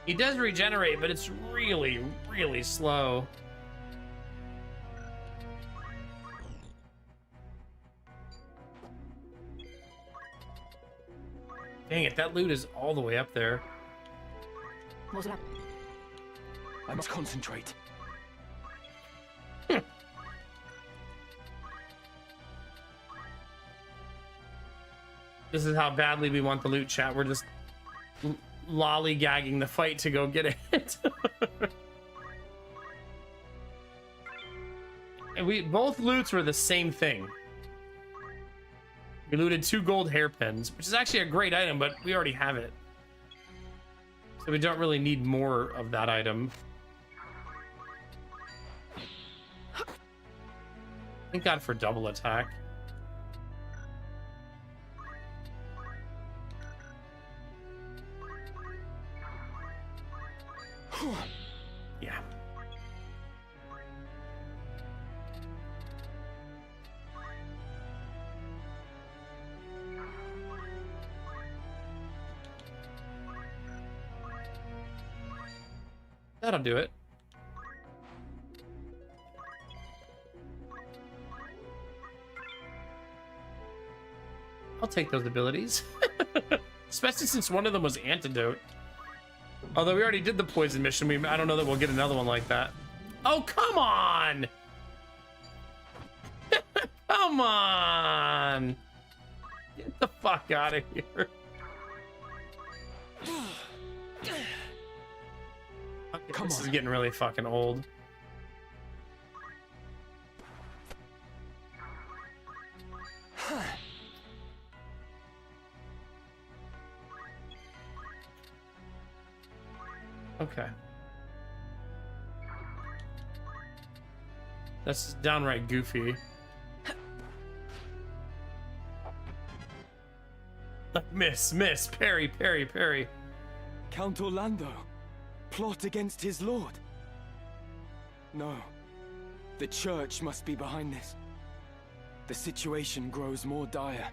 He does regenerate, but it's really, really slow. Dang it, that loot is all the way up there. I must concentrate. This is how badly we want the loot, chat. We're just lollygagging the fight to go get it. And both loots were the same thing. We looted 2 gold hairpins, which is actually a great item, but we already have it. So we don't really need more of that item. Thank God for double attack. Yeah. That'll do it. I'll take those abilities. Especially since one of them was antidote. Although we already did the poison mission, I don't know that we'll get another one like that. Oh, come on! Come on! Get the fuck out of here. Okay, this is getting really fucking old. Okay. That's downright goofy. Miss, parry, parry, parry. Count Orlando, plot against his lord. No, the church must be behind this. The situation grows more dire.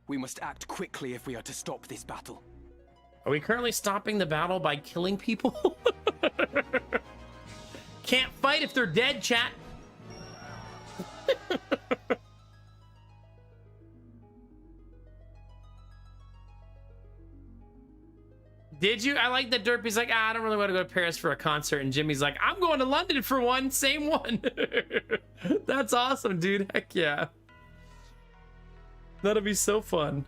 We must act quickly if we are to stop this battle. Are we currently stopping the battle by killing people? Can't fight if they're dead, chat. Did you? I like that Derpy's like, I don't really want to go to Paris for a concert. And Jimmy's like, I'm going to London for one. Same one. That's awesome, dude. Heck yeah. That'll be so fun.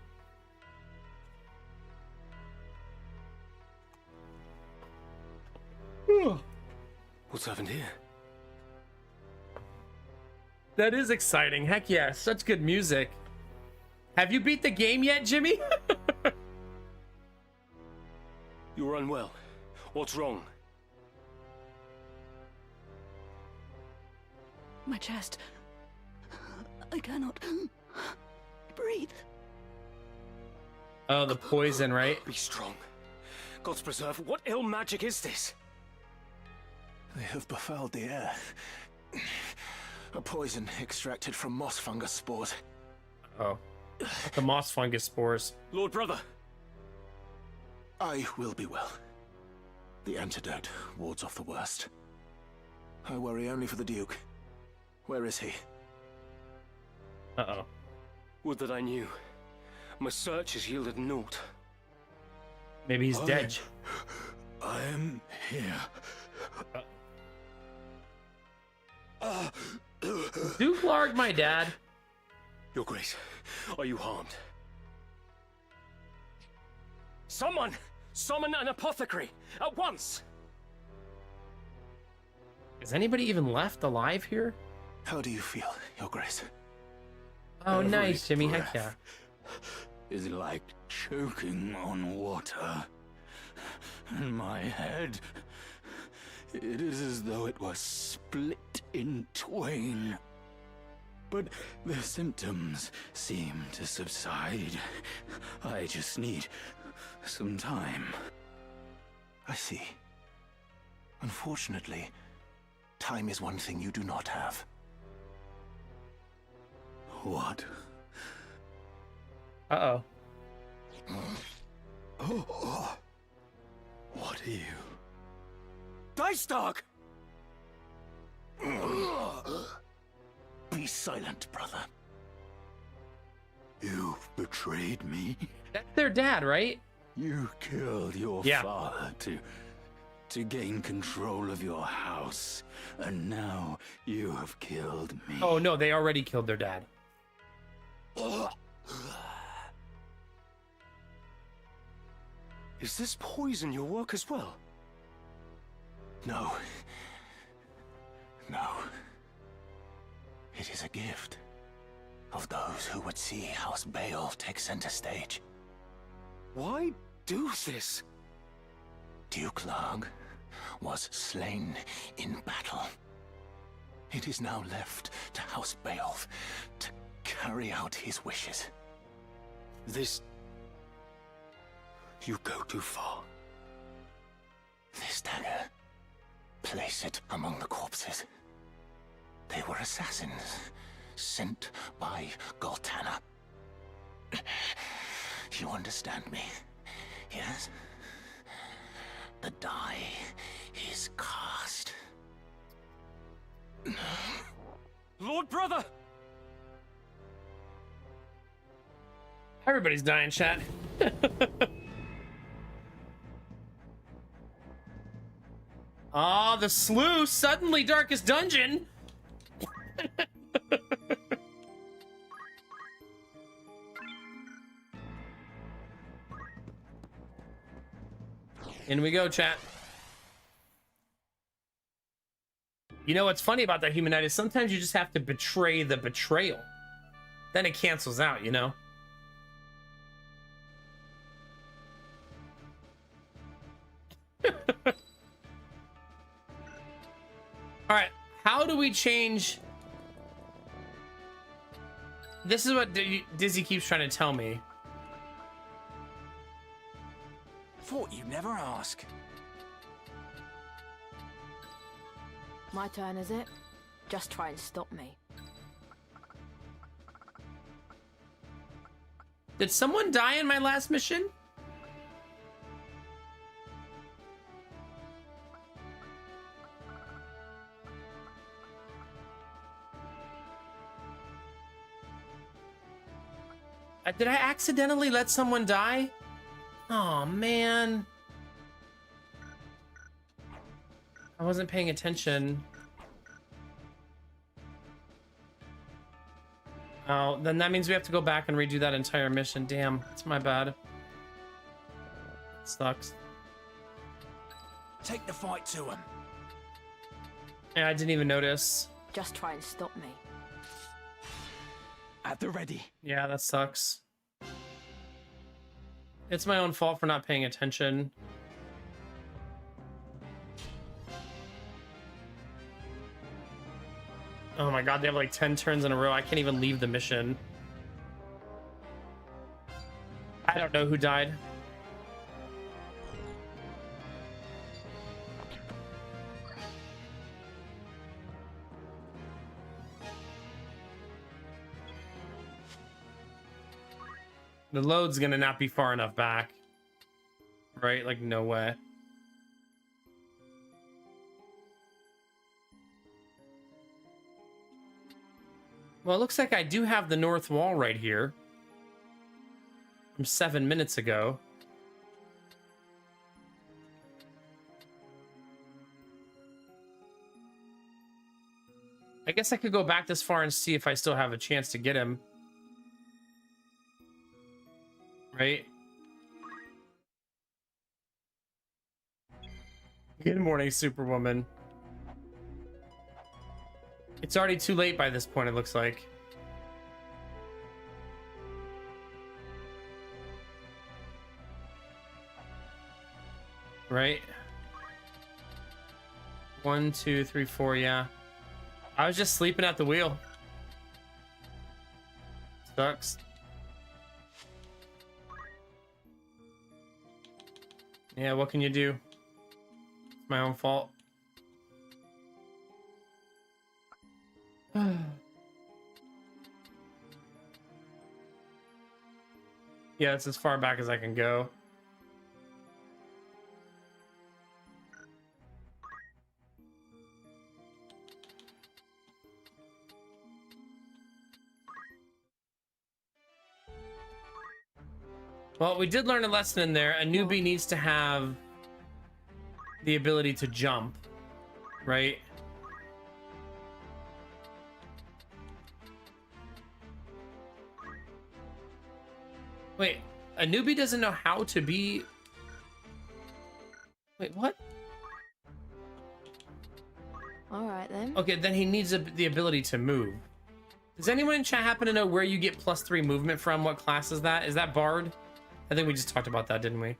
What's happened here? That is exciting. Heck yeah. Such good music. Have you beat the game yet, Jimmy? You're unwell. What's wrong? My chest. I cannot breathe. Oh, the poison, right? Be strong. God's preserve. What ill magic is this? They have befouled the air. A poison extracted from moss fungus spores. Oh. The moss fungus spores. Lord Brother. I will be well. The antidote wards off the worst. I worry only for the Duke. Where is he? Uh-oh. Would that I knew. My search has yielded naught. Maybe he's dead. I am here. Duke Larg, my dad. Your Grace, are you harmed? Someone! Summon an apothecary! At once! Is anybody even left alive here? How do you feel, Your Grace? Oh, nice, Jimmy. Heck yeah. Is like choking on water. And my head, it is as though it was split in twain. But the symptoms seem to subside. I just need some time. I see. Unfortunately, time is one thing you do not have. What? Uh-oh. Oh. What are you? Dice Dog! Be silent, brother. You betrayed me. That's their dad, right? You killed your father to gain control of your house, and now you have killed me. Oh no, they already killed their dad. Is this poison your work as well? No. No. It is a gift of those who would see House Bael take center stage. Why do this? Duke Larg was slain in battle. It is now left to House Bael to carry out his wishes. This... You go too far. This dagger. Place it among the corpses. They were assassins sent by Goltana. You understand me? Yes? The die is cast. Lord Brother! Everybody's dying, chat. Ah, the slough, suddenly darkest dungeon. In we go, chat. You know what's funny about that Humanite is sometimes you just have to betray the betrayal. Then it cancels out, you know? All right, how do we change? This is what Dizzy keeps trying to tell me. Thought you'd never ask. My turn, is it? Just try and stop me. Did someone die in my last mission? Did I accidentally let someone die? Oh man. I wasn't paying attention. Oh, then that means we have to go back and redo that entire mission. Damn, it's my bad. Sucks. Take the fight to him. Yeah, I didn't even notice. Just try and stop me. At the ready. Yeah, that sucks. It's my own fault for not paying attention. Oh my god, they have like 10 turns in a row. I can't even leave the mission. I don't know who died. The load's gonna not be far enough back. Right? Like, no way. Well, it looks like I do have the north wall right here. From 7 minutes ago. I guess I could go back this far and see if I still have a chance to get him. Right? Good morning, Superwoman. It's already too late by this point, it looks like. Right? 1, 2, 3, 4, yeah. I was just sleeping at the wheel. Sucks. Yeah, what can you do? It's my own fault. Yeah, it's as far back as I can go. Well, we did learn a lesson in there. A newbie needs to have the ability to jump, right? Wait, a newbie doesn't know how to be... Wait, what? Alright then. Okay, then he needs the ability to move. Does anyone in chat happen to know where you get +3 movement from? What class is that? Is that Bard? I think we just talked about that, didn't we?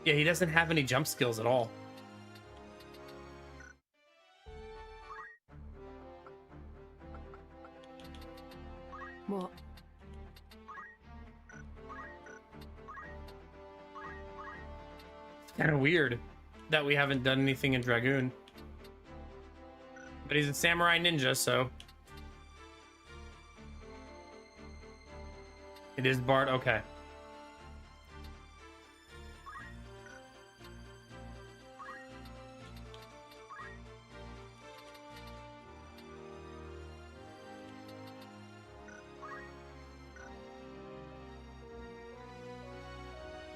Yeah, he doesn't have any jump skills at all. What? Kind of weird that we haven't done anything in Dragoon. But he's a samurai ninja, so... It is Bard, okay.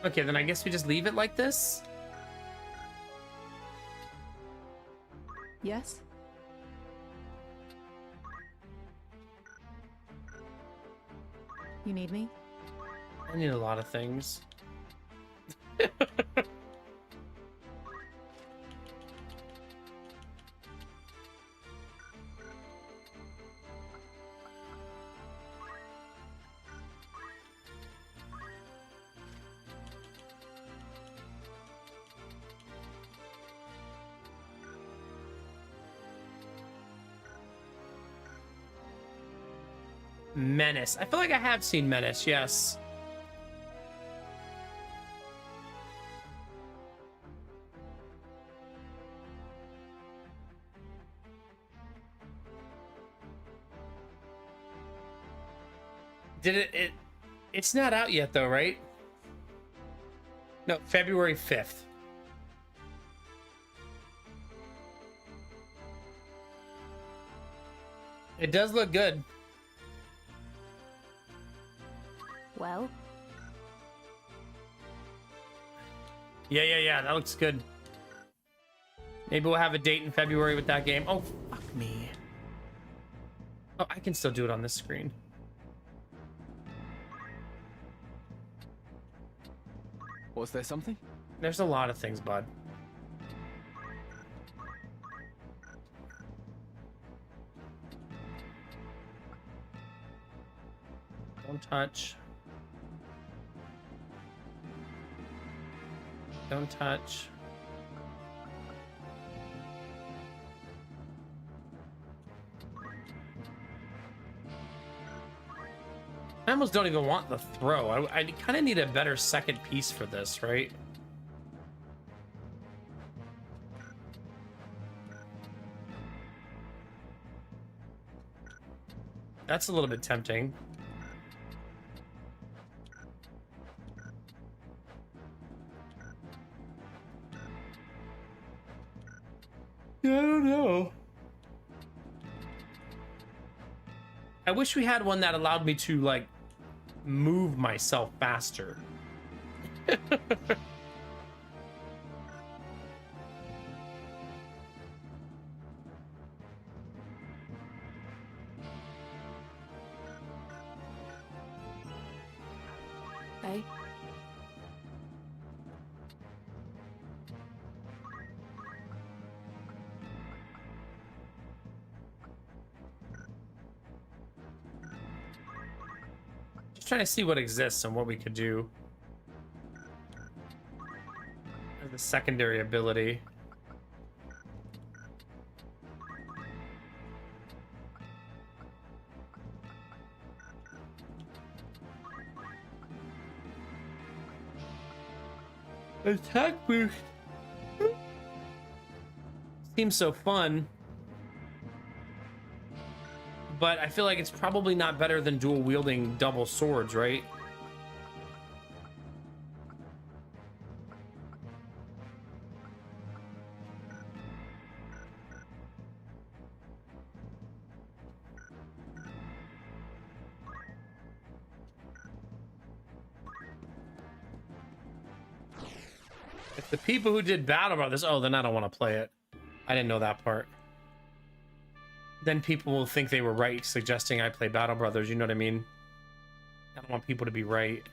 Okay, then I guess we just leave it like this? Yes? You need me? I need a lot of things. Menace. I feel like I have seen Menace, yes. It's not out yet though, right? No, February 5th. It does look good. Well? Yeah, that looks good. Maybe we'll have a date in February with that game. Oh, fuck me. Oh, I can still do it on this screen. Was there something? There's a lot of things, bud. Don't touch. Don't touch. I almost don't even want the throw. I kind of need a better second piece for this, right? That's a little bit tempting. Yeah, I don't know. I wish we had one that allowed me to, like, move myself faster. Hey? Just trying to see what exists and what we could do as a secondary ability. Attack boost. Seems so fun. But I feel like it's probably not better than dual wielding double swords, right? If the people who did Battle Brothers, oh, then I don't want to play it. I didn't know that part. Then people will think they were right, suggesting I play Battle Brothers, you know what I mean? I don't want people to be right.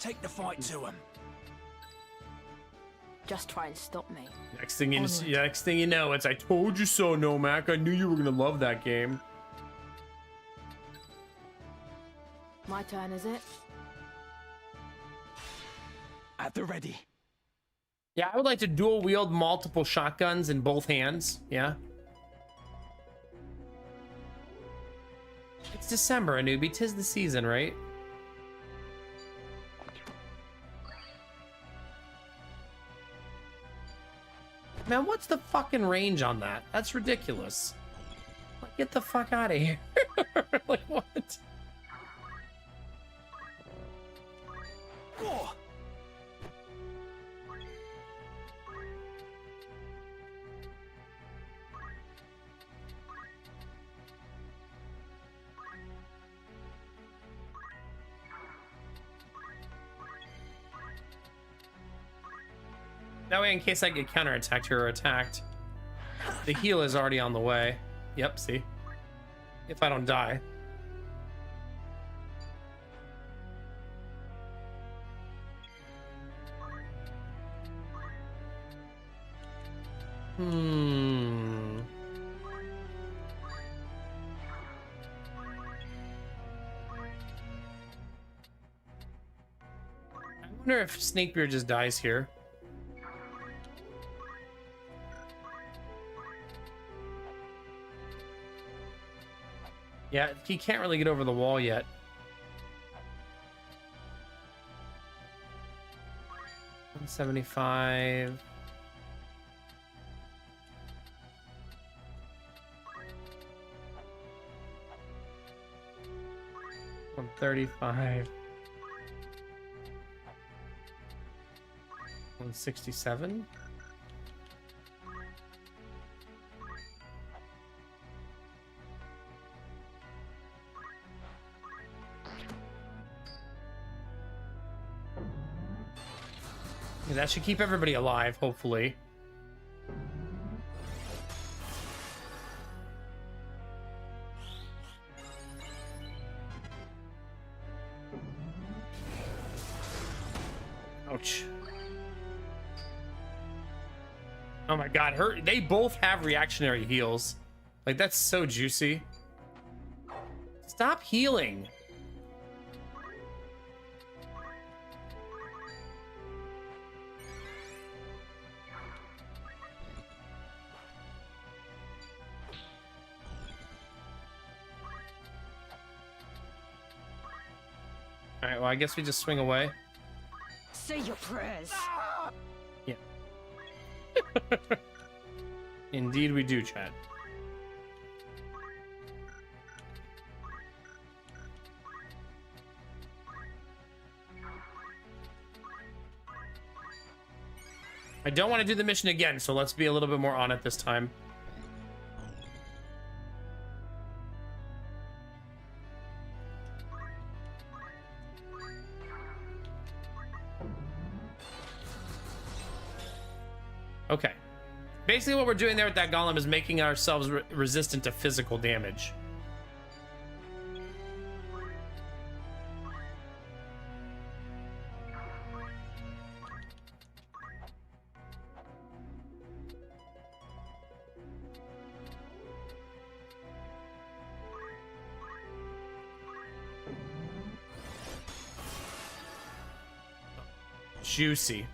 Take the fight to him. Just try and stop me. Next thing you know, it's I told you so, Nomak. I knew you were gonna love that game. My turn, is it? At the ready. Yeah, I would like to dual wield multiple shotguns in both hands. Yeah. It's December, a newbie. 'Tis the season, right? Man, what's the fucking range on that? That's ridiculous. Like, get the fuck out of here. Like, what? Oh. That way, in case I get counterattacked or attacked, the heal is already on the way. Yep, see? If I don't die. I wonder if Snakebeard just dies here. Yeah, he can't really get over the wall yet. $175. $135. $167. Yeah, that should keep everybody alive, hopefully. Ouch. Oh my god, they both have reactionary heals. Like, that's so juicy. Stop healing. Alright, well, I guess we just swing away. Say your prayers. Yeah. Indeed we do, chat. I don't want to do the mission again, so let's be a little bit more on it this time. Okay. Basically what we're doing there with that golem is making ourselves resistant to physical damage. Juicy.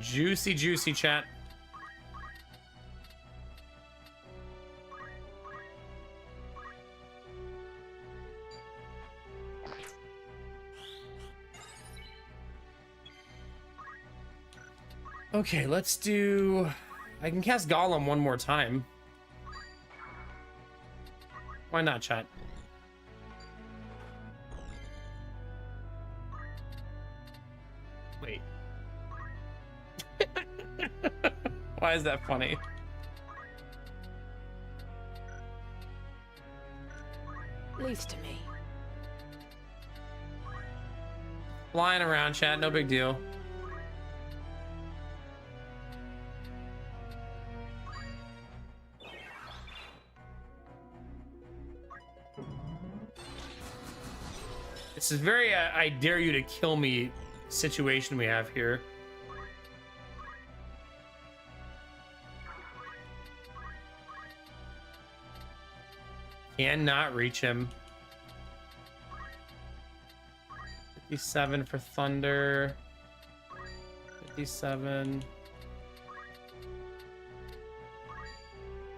Juicy, juicy, chat. Okay, let's do... I can cast Golem one more time. Why not, chat? Wait. Why is that funny? Leaves to me. Flying around, chat, no big deal. This is very I dare you to kill me situation we have here. Cannot reach him. 57 for Thunder. 57.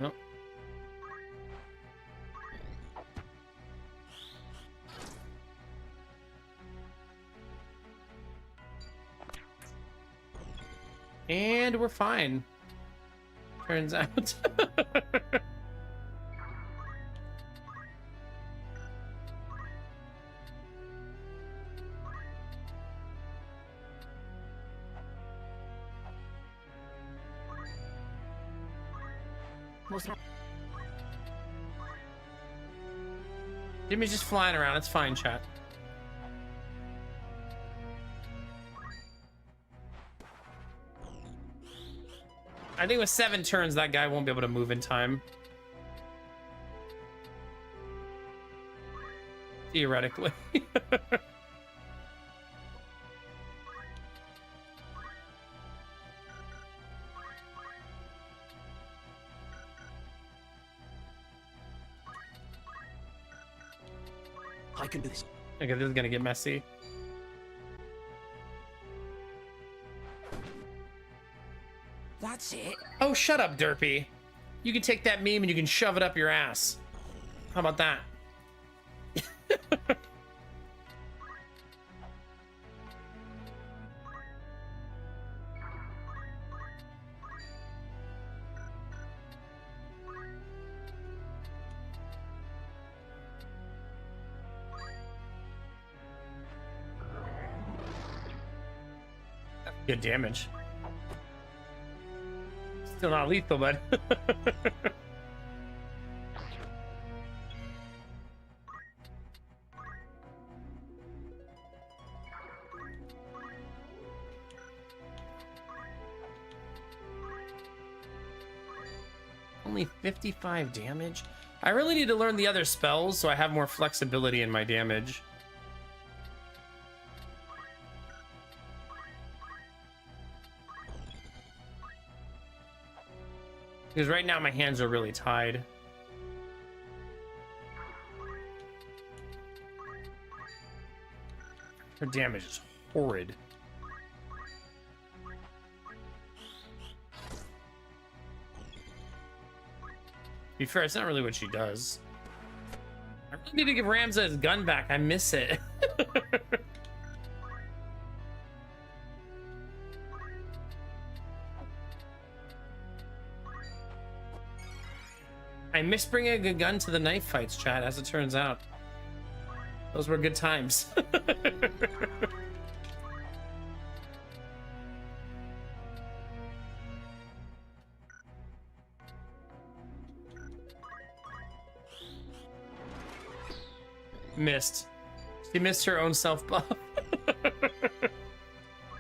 Nope. And we're fine. Turns out. Jimmy's just flying around. It's fine, chat. I think with 7 turns, that guy won't be able to move in time. Theoretically. I can do this. Okay, this is gonna get messy. That's it. Oh, shut up, Derpy. You can take that meme and you can shove it up your ass. How about that? Good damage. Still not lethal, but only 55 damage. I really need to learn the other spells so I have more flexibility in my damage. Because right now my hands are really tied. Her damage is horrid. To be fair, it's not really what she does. I really need to give Ramza his gun back. I miss it. I miss bringing a gun to the knife fights, chat, as it turns out. Those were good times. Missed. She missed her own self-buff.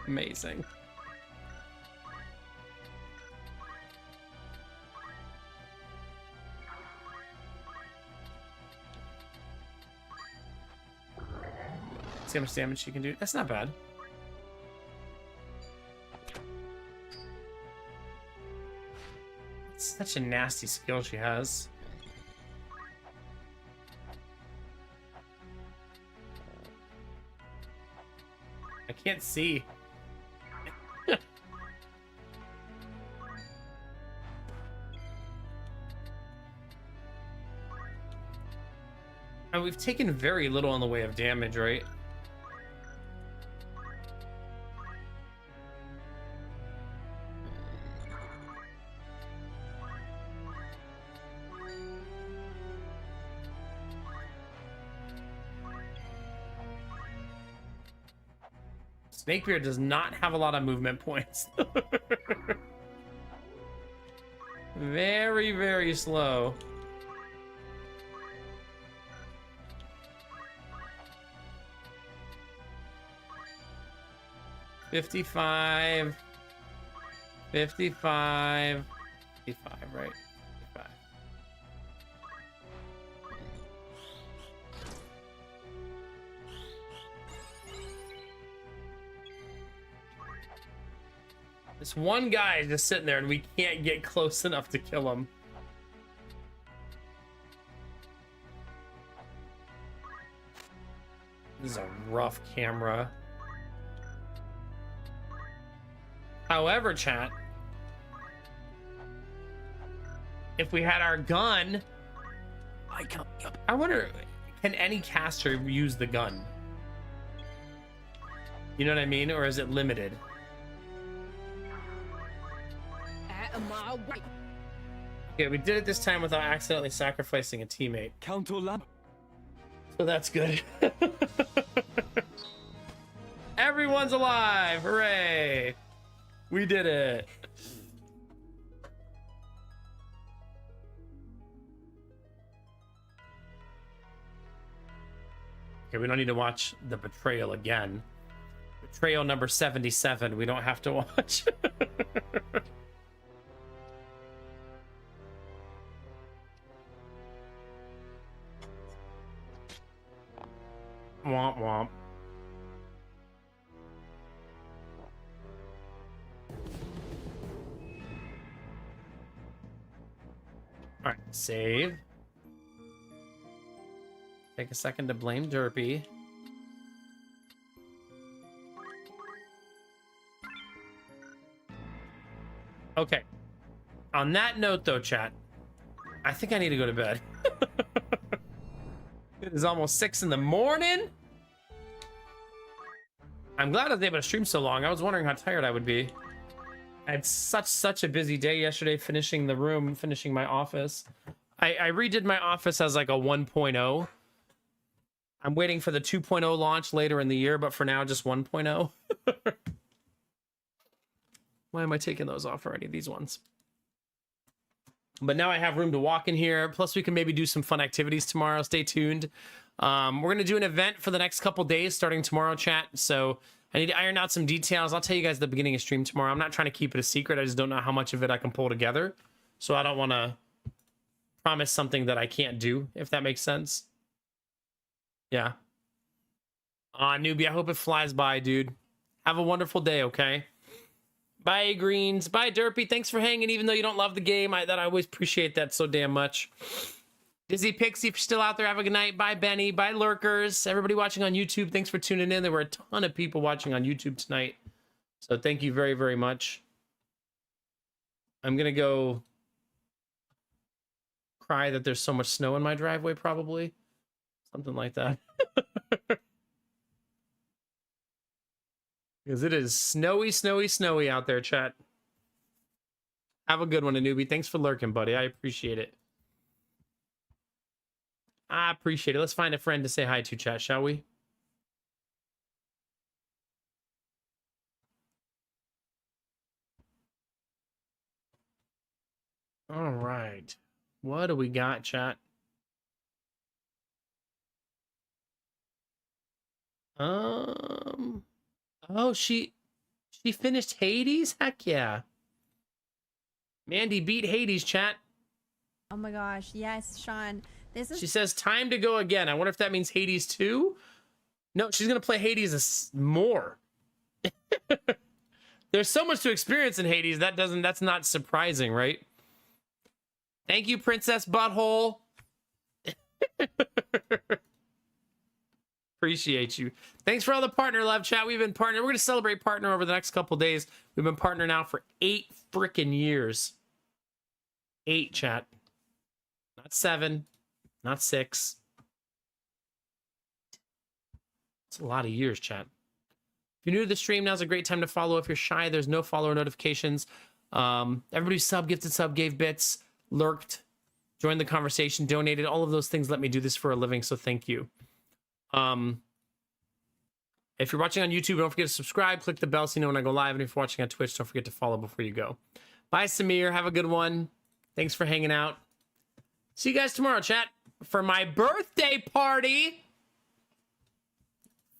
Amazing. See how much damage she can do. That's not bad. It's such a nasty skill she has. I can't see. And we've taken very little in the way of damage, right? Snakebeard does not have a lot of movement points. Very, very slow. $55, 55, 55, right? 55. This one guy is just sitting there and we can't get close enough to kill him. This is a rough camera. However, chat, if we had our gun, I wonder, can any caster use the gun? You know what I mean? Or is it limited? Okay, we did it this time without accidentally sacrificing a teammate. Counter Lamb. So that's good. Everyone's alive! Hooray! We did it. Okay, we don't need to watch the betrayal again. Betrayal number 77, we don't have to watch. Womp womp. Alright, save. Take a second to blame Derpy. Okay. On that note, though, chat, I think I need to go to bed. It is almost 6 in the morning. I'm glad I was able to stream so long. I was wondering how tired I would be. I had such a busy day yesterday, finishing the room, finishing my office. I redid my office as like a 1.0. I'm waiting for the 2.0 launch later in the year, but for now, just 1.0. Why am I taking those off already, these ones? But now I have room to walk in here. Plus, we can maybe do some fun activities tomorrow. Stay tuned. We're going to do an event for the next couple days starting tomorrow, chat. So I need to iron out some details. I'll tell you guys at the beginning of stream tomorrow. I'm not trying to keep it a secret. I just don't know how much of it I can pull together. So I don't want to promise something that I can't do, if that makes sense. Yeah. Newbie, I hope it flies by, dude. Have a wonderful day, okay? Bye, Greens. Bye, Derpy. Thanks for hanging, even though you don't love the game. I always appreciate that so damn much. Dizzy Pixie, if you're still out there, have a good night. Bye, Benny. Bye, Lurkers. Everybody watching on YouTube, thanks for tuning in. There were a ton of people watching on YouTube tonight. So thank you very, very much. I'm going to go cry that there's so much snow in my driveway, probably. Something like that. Because it is snowy out there, chat. Have a good one, Anubi. Thanks for lurking, buddy. I appreciate it. I appreciate it. Let's find a friend to say hi to, chat, shall we? All right. What do we got, chat? Oh, she finished Hades? Heck yeah. Mandy beat Hades, chat. Oh my gosh, yes, Sean. She says time to go again. I wonder if that means Hades 2? No, she's gonna play Hades more. There's so much to experience in Hades. That's not surprising, right? Thank you, Princess Butthole. Appreciate you. Thanks for all the partner love, chat. We've been partner. We're going to celebrate partner over the next couple days. We've been partner now for 8 freaking years. 8, chat. Not 7. Not 6. It's a lot of years, chat. If you're new to the stream, now's a great time to follow. If you're shy, there's no follower notifications. Everybody gifted sub, gave bits, lurked, joined the conversation, donated. All of those things let me do this for a living, so thank you. If you're watching on YouTube, don't forget to subscribe, click the bell so you know when I go live, and if you're watching on Twitch, don't forget to follow before you go. Bye, Samir. Have a good one. Thanks for hanging out. See you guys tomorrow, chat, for my birthday party.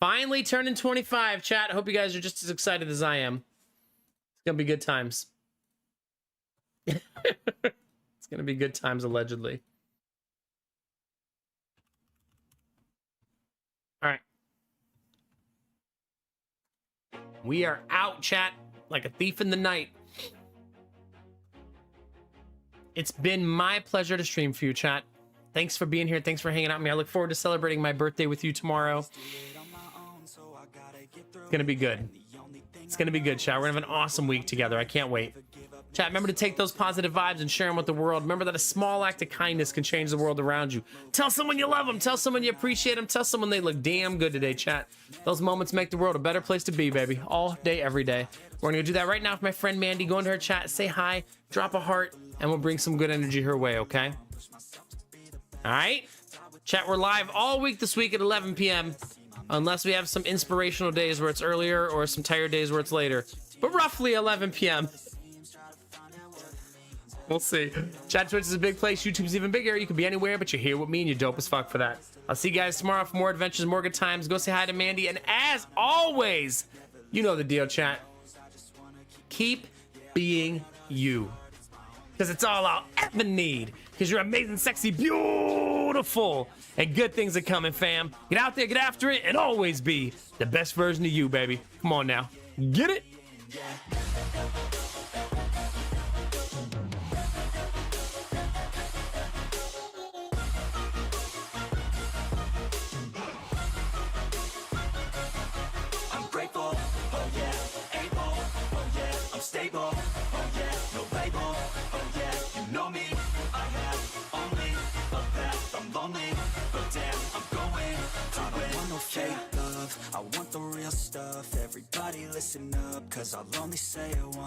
Finally turning 25, chat. I hope you guys are just as excited as I am. It's gonna be good times. It's gonna be good times, allegedly. All right. We are out, chat, like a thief in the night. It's been my pleasure to stream for you, chat. Thanks for being here. Thanks for hanging out with me. I look forward to celebrating my birthday with you tomorrow. gonna be good. It's gonna be good, chat. We're gonna have an awesome week together. I can't wait. Chat, remember to take those positive vibes and share them with the world. Remember that a small act of kindness can change the world around you. Tell someone you love them. Tell someone you appreciate them. Tell someone they look damn good today, chat. Those moments make the world a better place to be, baby. All day, every day. We're gonna do that right now with my friend Mandy. Go into her chat, say hi, drop a heart, and we'll bring some good energy her way, okay? All right? Chat, we're live all week this week at 11 p.m. Unless we have some inspirational days where it's earlier or some tired days where it's later. But roughly 11 p.m. We'll see. Chat, Twitch is a big place. YouTube's even bigger. You can be anywhere, but you're here with me, and you're dope as fuck for that. I'll see you guys tomorrow for more adventures, more good times. Go say hi to Mandy. And as always, you know the deal, chat. Keep being you. Because it's all I'll ever need. Because you're amazing, sexy, beautiful. And good things are coming, fam. Get out there, get after it, and always be the best version of you, baby. Come on now. Get it? I'm grateful, oh yeah, able, oh yeah, I'm stable, oh yeah, no label, oh yeah, you know me, I have only a path, I'm lonely, but damn, I'm going to win. I don't want no fake love, I want the real stuff, everybody listen up, cause I'll only say it once.